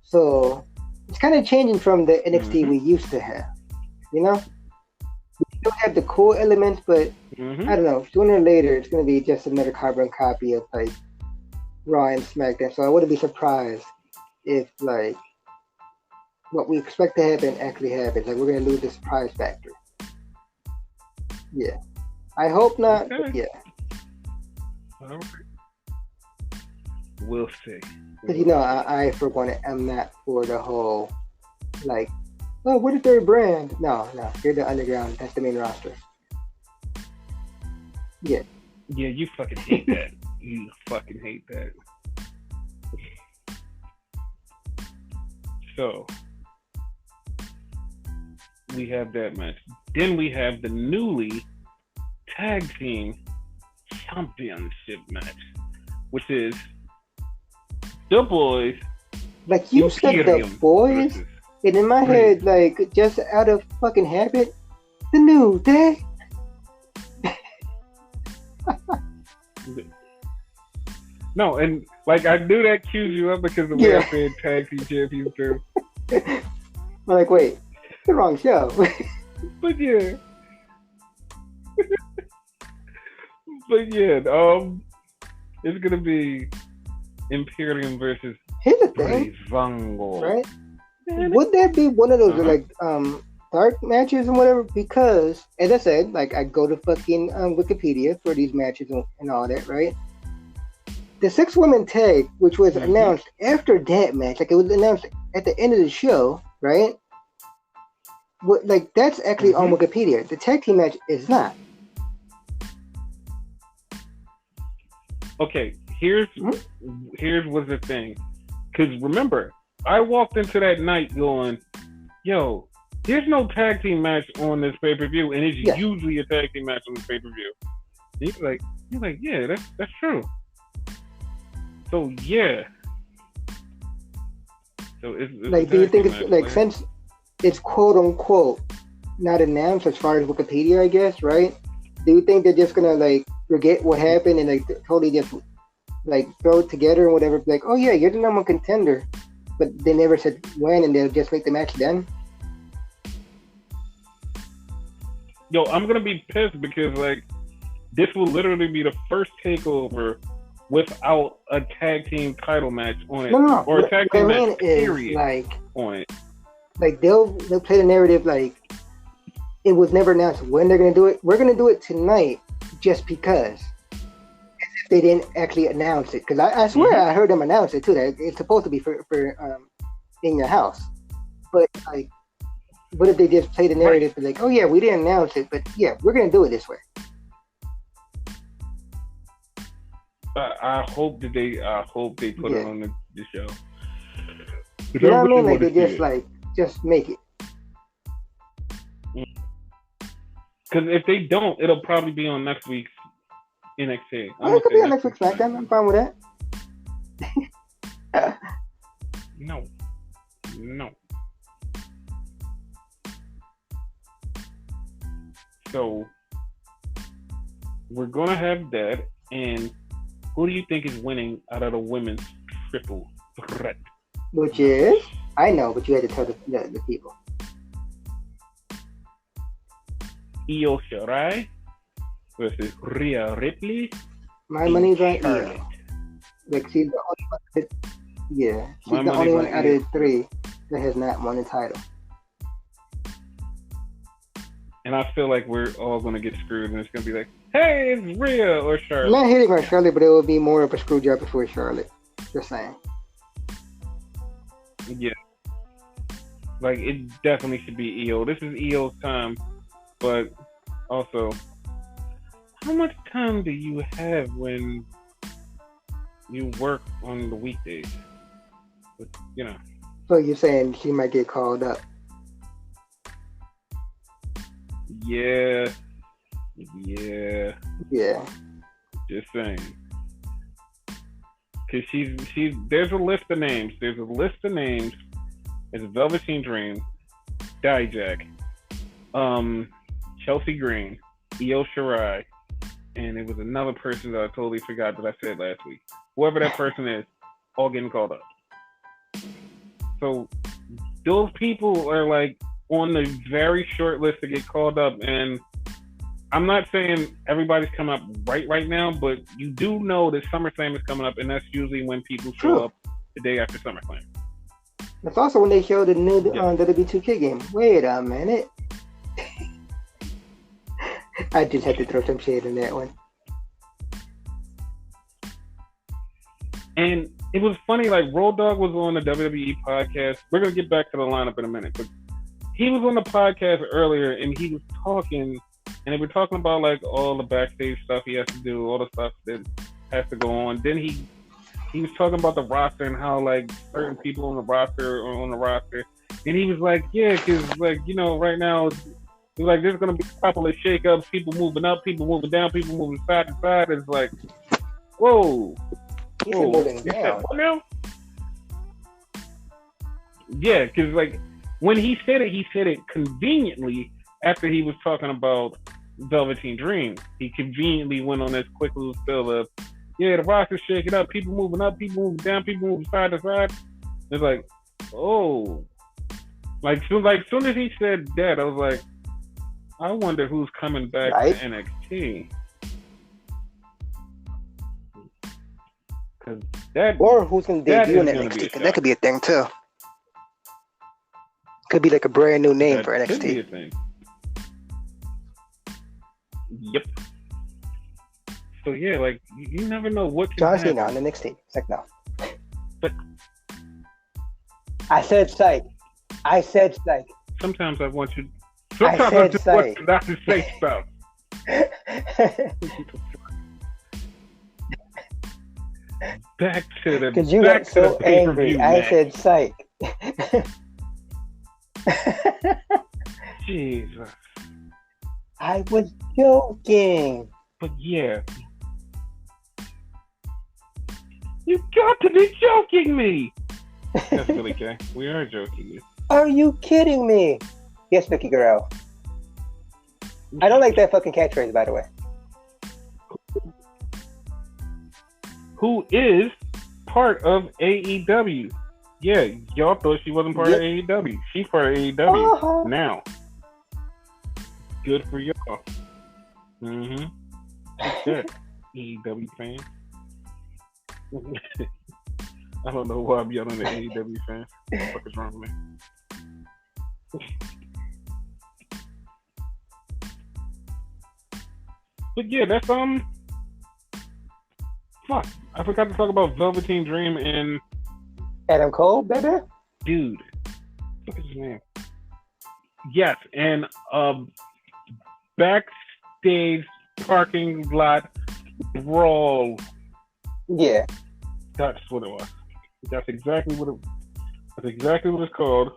So it's kind of changing from the NXT we used to have. You know, we still have the cool elements, but Mm-hmm. I don't know. Sooner or later, it's gonna be just another carbon copy of like Raw and SmackDown. So I wouldn't be surprised if like what we expect to happen actually happens. Like we're gonna lose the surprise factor. Yeah, I hope not. But Okay. yeah, Okay. We'll see. because I for one am not for the whole like, oh, we're the third brand. No, you're the underground. That's the main roster. Yeah. Yeah, you fucking hate that. You fucking hate that. So we have that match. Then we have the newly tag team championship match, which is the boys. Like you said, the Imperium boys, versus- and in my head, like just out of fucking habit, the New Day. No, and like I knew that cued you up because the way I said tag team champions too. I'm like, wait, the wrong show. But yeah. But yeah, it's gonna be Imperium versus Here's the thing, Breezango. right? Would that be one of those like dark matches and whatever? Because as I said, like I go to fucking Wikipedia for these matches and all that, right? The 6-woman tag, which was announced after that match, like it was announced at the end of the show, right? Like that's actually on Wikipedia. The tag team match is not. Okay, here's what's the thing. Because remember, I walked into that night going, yo, there's no tag team match on this pay-per-view, and it's usually a tag team match on this pay-per-view. And you're like, yeah, that's true. So yeah. So it's like, do you think it's like, since it's quote unquote not announced as far as Wikipedia, I guess, right? Do you think they're just gonna like forget what happened and like totally just like throw it together and whatever? Like, oh yeah, you're the number one contender, but they never said when, and they'll just make the match then. Yo, I'm gonna be pissed because like this will literally be the first takeover without a tag team title match on it, No. or a tag team match period is like on it. Like they'll play the narrative like it was never announced when they're gonna do it. We're gonna do it tonight just because. As if they didn't actually announce it, because I swear I heard them announce it too. That it's supposed to be for in your house, but like, what if they just play the narrative like, oh yeah, we didn't announce it, but yeah, we're gonna do it this way. I hope that they put it on the show. You know what I mean? Like they just make it. Because if they don't, it'll probably be on next week's NXT. Oh, it could be on next week's SmackDown. I'm fine with that. No. So we're gonna have that, and who do you think is winning out of the women's triple threat? Which is, I know, but you had to tell the people. Io Shirai versus Rhea Ripley. My money's on Io. Like she's the only one. She's the only one out of the three that has not won the title. And I feel like we're all gonna get screwed, and it's gonna be like, hey, it's Rhea or Charlotte. Not hitting on Charlotte, but it will be more of a screw job before Charlotte. Just saying. Yeah. Like, it definitely should be Io. This is Io's time, but also, how much time do you have when you work on the weekdays? But, you know. So you're saying she might get called up? Yeah. Just saying. Because she's there's a list of names. It's Velveteen Dream, Dijak, Chelsea Green, Io Shirai, and it was another person that I totally forgot that I said last week. Whoever that person is, all getting called up. So those people are like on the very short list to get called up, and I'm not saying everybody's coming up right now, but you do know that SummerSlam is coming up, and that's usually when people show up the day after SummerSlam. That's also when they show the new WWE 2K game. Wait a minute. I just had to throw some shade in that one. And it was funny, like Road Dogg was on the WWE podcast. We're going to get back to the lineup in a minute, but he was on the podcast earlier, and he was talking, and they were talking about like all the backstage stuff he has to do, all the stuff that has to go on. Then he was talking about the roster and how like certain people on the roster are on the roster, and he was like, yeah, because like, you know, right now, he's like, there's gonna be a couple of shakeups, people moving up, people moving down, people moving side to side. It's like, whoa, moving down. What now? Yeah, because like when he said it conveniently after he was talking about Velveteen Dream. He conveniently went on this quick little spill of, yeah, the roster's shaking up, people moving up, people moving down, people moving side to side. It's like, oh. Like soon as he said that, I was like, I wonder who's coming back to NXT. Or who's going to debut in NXT, because that could be a thing too. Could be like a brand new name for NXT. Could be a thing. Yep. So yeah, like you never know what can John happen. Cena on NXT. It's like no. But I said psych. Sometimes I want you. Sometimes I just want you not to say stuff. Back to the. Because you got so angry. I said psych. Jesus. I was joking. But yeah. You got to be joking me. That's really okay. We are joking you. Are you kidding me? Yes, Vicky Guerrero. I don't like that fucking catchphrase, by the way. Who is part of AEW? Yeah, y'all thought she wasn't part of AEW. She's part of AEW now. Good for y'all. Mm-hmm. Good. AEW fan. I don't know why I'm yelling at AEW fan. What the fuck is wrong with me? But yeah, that's fuck. I forgot to talk about Velveteen Dream and Adam Cole, baby. Dude. Look at his name. Yes, and backstage parking lot brawl. Yeah. That's what it was. That's exactly what it was. That's exactly what it's called.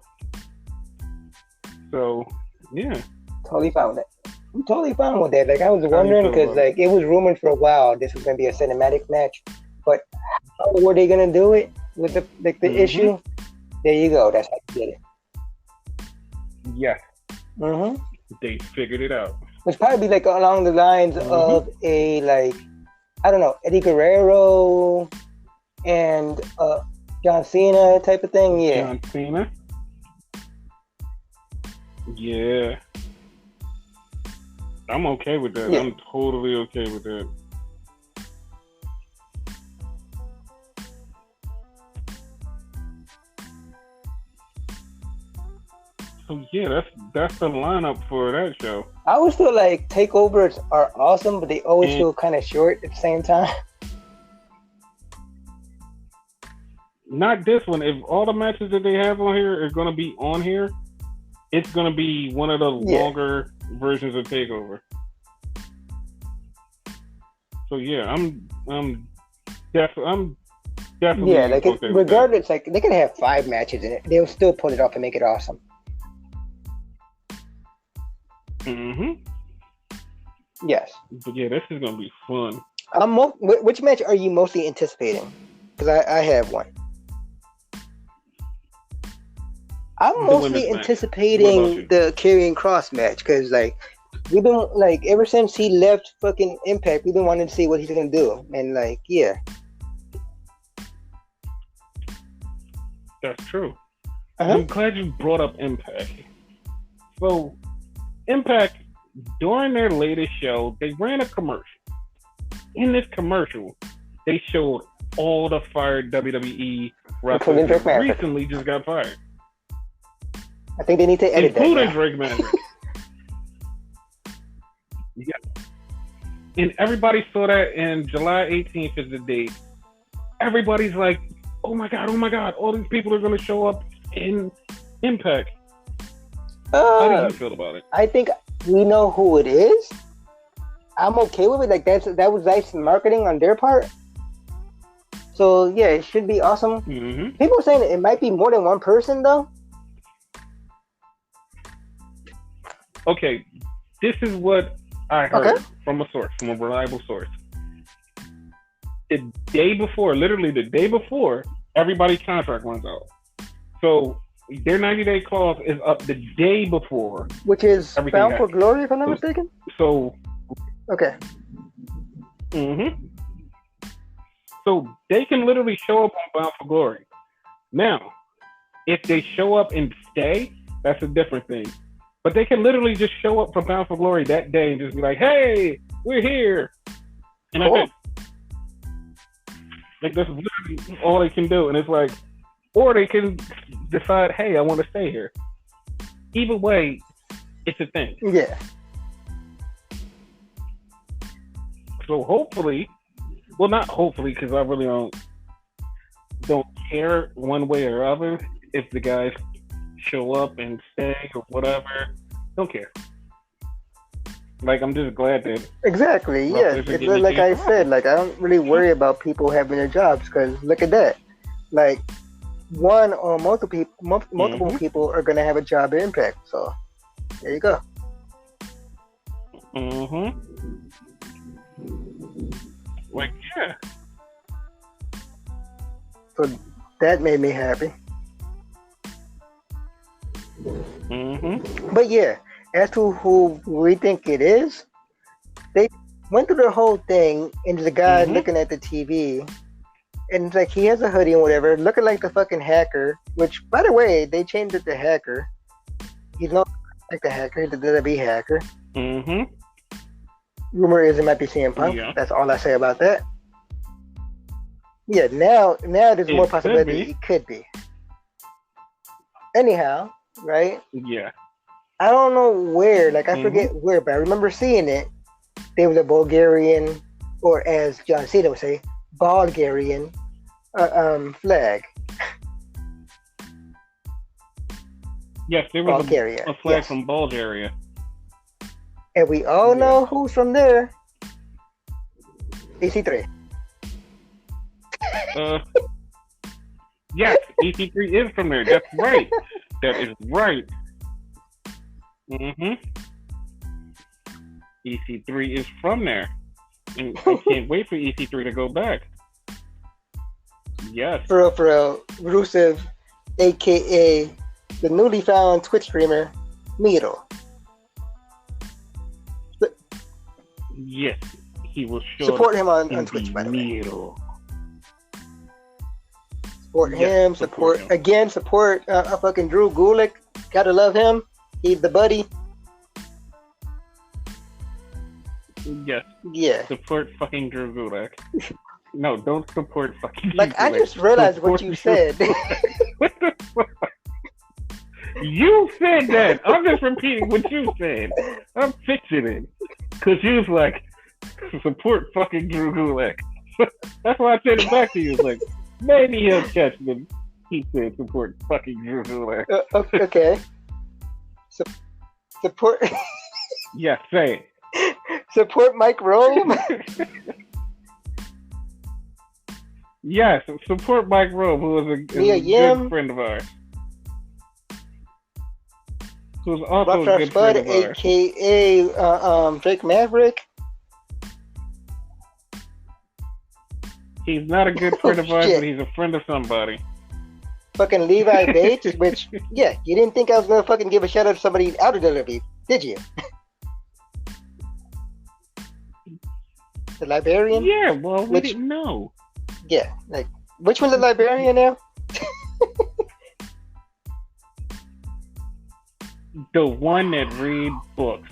So, yeah. Totally fine with that. I'm totally fine with that. Like, I was How do you wondering feel because about it? like it was rumored for a while this was gonna be a cinematic match, but how were they gonna do it with the issue? There you go. That's how you get it. Yes, Mm-hmm. they figured it out. It's probably like along the lines of a like I don't know Eddie Guerrero and John Cena type of thing. Yeah. John Cena. Yeah. I'm okay with that. Yeah. I'm totally okay with that. So yeah, that's the lineup for that show. I always feel like takeovers are awesome, but they always And- feel kind of short at the same time. Not this one. If all the matches that they have on here are going to be on here, it's going to be one of the longer versions of Takeover. So yeah, I'm definitely Yeah, like okay with regardless, like they can have 5 matches in it, they'll still pull it off and make it awesome. that. Yes. But yeah, this is going to be fun. Which match are you mostly anticipating? Because I have one. I'm The mostly women's match. What anticipating about you? the Karrion Kross match because like we've been like ever since he left fucking Impact, we've been wanting to see what he's gonna do, and like yeah. That's true. Uh-huh. I'm glad you brought up Impact. So, Impact, during their latest show, they ran a commercial. In this commercial, they showed all the fired WWE wrestlers Including Drake that Maverick. recently just got fired. I think they need to edit that. Including now. Drake Maverick. Yeah. And everybody saw that, and July 18th is the date. Everybody's like, oh my God, all these people are going to show up in Impact. How do you feel about it? I think we know who it is. I'm okay with it. Like that was nice marketing on their part. So yeah, it should be awesome. Mm-hmm. People are saying it might be more than one person though. Okay, this is what I heard Okay. from a source, from a reliable source. The day before, literally the day before, everybody's contract runs out. So their 90-day clause is up the day before. Which is Everything Bound for happens. Glory, if I'm not mistaken. So, Okay. So they can literally show up on Bound for Glory. Now, if they show up and stay, that's a different thing. But they can literally just show up for Bound for Glory that day and just be like, hey, we're here. And Cool. that's it. Like, that's literally all they can do. And it's like, or they can decide, hey, I want to stay here. Either way, it's a thing. Yeah. So hopefully, well, not hopefully, because I really don't care one way or other if the guys show up and stay or whatever. Don't care. Like, I'm just glad that Exactly. Yeah. Wrestlers are It's getting like a I chance. said. Like I don't really worry about people having their jobs because look at that. Like one or multiple people are gonna have a job at Impact. So there you go. Like, yeah. So that made me happy. But yeah, as to who we think it is, they went through the whole thing, and there's a guy looking at the TV, and it's like he has a hoodie and whatever, looking like the fucking hacker. Which, by the way, they changed it to hacker. He's not like the hacker, the WWE hacker. Rumor is it might be CM Punk. Yeah. That's all I say about that. Yeah, now there's It more could possibility be. it could be. Anyhow, right? Yeah. I don't know where, like I forget where, but I remember seeing it. There was a Bulgarian, or as John Cena would say, Bulgarian flag. Yes, there was Bulgaria. a flag Yes. from Bulgaria. And we all know who's from there. EC3. Yes, EC3 is from there. That's right. That is right. EC3 is from there. And I can't wait for EC3 to go back. Yes. For real. Rusev, a.k.a. the newly found Twitch streamer, Miro. Yes. He will show support him on Twitch, by the way. Miro. Support him. Support fucking Drew Gulak. Gotta love him. He's the buddy. Yes. Yeah. Support fucking Drew Gulak. No, don't support fucking Like, Drew Gulak. I just realized what you said. What the fuck? You said that. I'm just repeating what you said. I'm fixing it. Because you was like, support fucking Drew Gulak. That's why I said it back to you. Like, maybe he'll catch me. He said support fucking Drew Gulak. Okay. Support. Yeah, say it. Support Mike Rome. Yes, support Mike Rome, who is a good friend of ours. Who's also a good friend of ours. A.k.a. Drake Maverick. He's not a good friend of ours, but he's a friend of somebody. Fucking Levi Bates, which, yeah, you didn't think I was gonna fucking give a shout out to somebody out of WWE, did you? The Liberian? Yeah, well, we didn't know. Yeah, like, which one's the Liberian now? The one that reads books.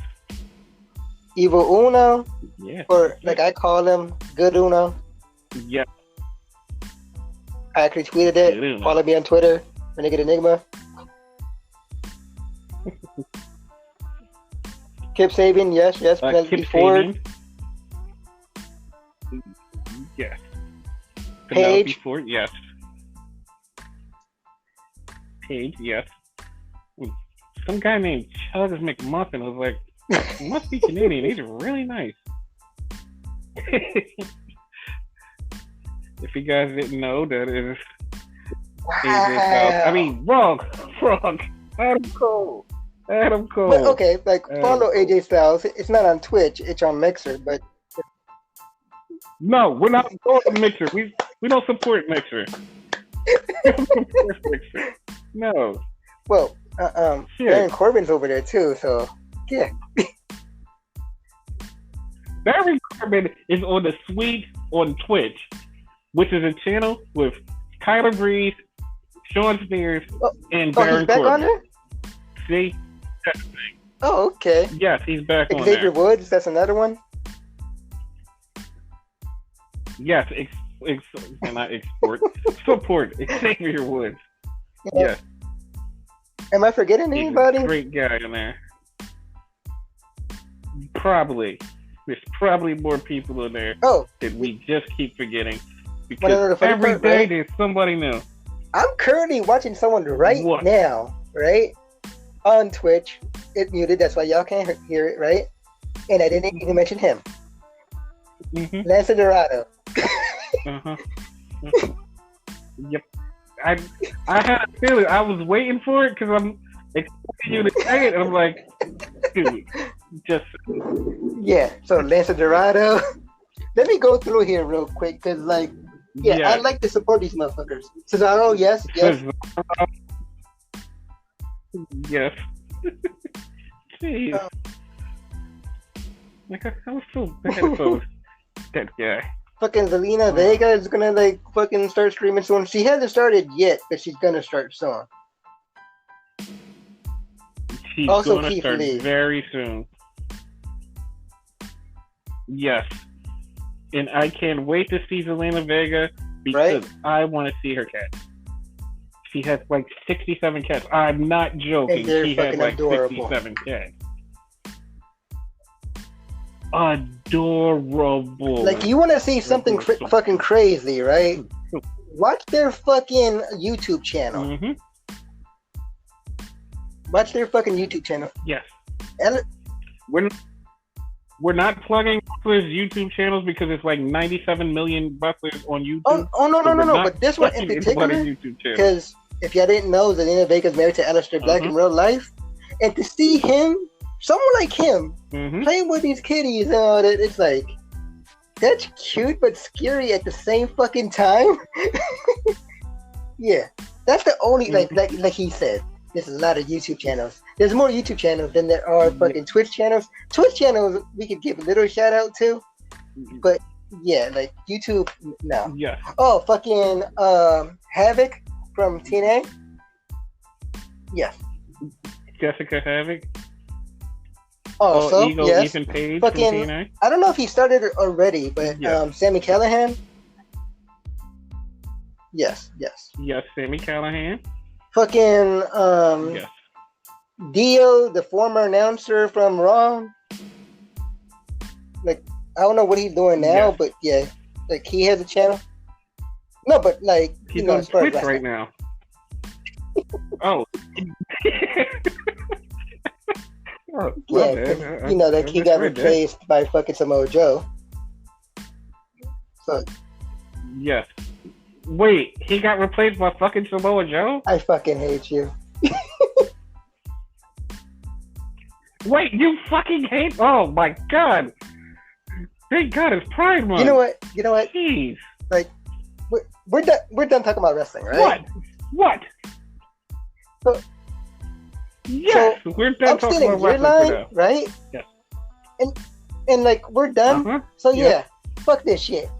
Evil Uno? Yeah. Or, like I call him, Good Uno? Yeah. I actually tweeted it. Follow me on Twitter, Renegade Enigma. Kip Sabian, yes. Penelope Ford. Yes. Paige. Ford, yes. Paige, yes. Some guy named Chugs McMuffin was like, he must be Canadian. He's really nice. If you guys didn't know, that is AJ Styles. I mean, wrong. Adam Cole. But, okay, like, follow AJ Styles. It's not on Twitch. It's on Mixer, but... No, we're not supporting Mixer. We don't support Mixer. We don't support Mixer. No. Well, Baron Corbin's over there, too, so, yeah. Baron Corbin is on the Suite on Twitch, which is a channel with Tyler Breeze, Sean Spears, and Baron he's back Corbin. On there? See? Oh, okay. Yes, he's back on Xavier there. Woods, that's another one? Yes, support Xavier Woods. Yeah. Yes. Am I forgetting anybody? He's a great guy in there. Probably. There's probably more people in there that we just keep forgetting. Because every day there's somebody new. I'm currently watching someone now, right? On Twitch. It's muted, that's why y'all can't hear it, right? And I didn't even mention him. Mm-hmm. Lance Dorado. Uh-huh. Yep. I had a feeling. I was waiting for it because I'm expecting you to say it, and I'm like, dude, just... Yeah, so Lance Dorado. Let me go through here real quick, because, like, I'd like to support these motherfuckers. Cesaro, yes. Yes. Jeez. Like, I was so bad for that guy. Fucking Zelina Vega is gonna, like, fucking start streaming soon. She hasn't started yet, but she's gonna start soon. She's also gonna Keith start Lee. very soon. Yes. And I can't wait to see Zelina Vega because I want to see her catch. She has like 67 catch. I'm not joking. She has like adorable. 67 catch. Adorable. Like, you want to see something fucking crazy, right? Watch their fucking YouTube channel. Mm-hmm. Watch their fucking YouTube channel. Yes. We're not plugging wrestlers' YouTube channels because it's like 97 million wrestlers on YouTube. Oh no! But this one in particular, because if y'all didn't know, Zelina Vega's married to Aleister Black in real life, and to see him, someone like him, playing with these kitties and all that, it's like, that's cute but scary at the same fucking time. Yeah, that's the only like he said. There's a lot of YouTube channels. There's more YouTube channels than there are fucking Twitch channels. Twitch channels we could give a little shout out to, but yeah, like YouTube, no. Yeah. Oh, fucking Havoc from TNA. Yes. Jessica Havoc. Also, Eagle, yes. Ethan Page fucking, from TNA. I don't know if he started it already, but Sami Callihan. Yes. Yes, Sami Callihan. Fucking Yes. Dio, the former announcer from Raw. Like, I don't know what he's doing now, but yeah, like he has a channel. No, but like he's on Twitch right now. Oh. Yeah, you know that he got replaced by fucking Samoa Joe. So. Yes. Wait, he got replaced by fucking Samoa Joe? I fucking hate you. Wait, you fucking hate? Oh my god! Thank God it's Pride Month. You know what? Jeez. Like, we're done. We're done talking about wrestling, right? What? So, yes, we're done talking about wrestling now. Right? Yes. And like we're done. So yeah, fuck this shit.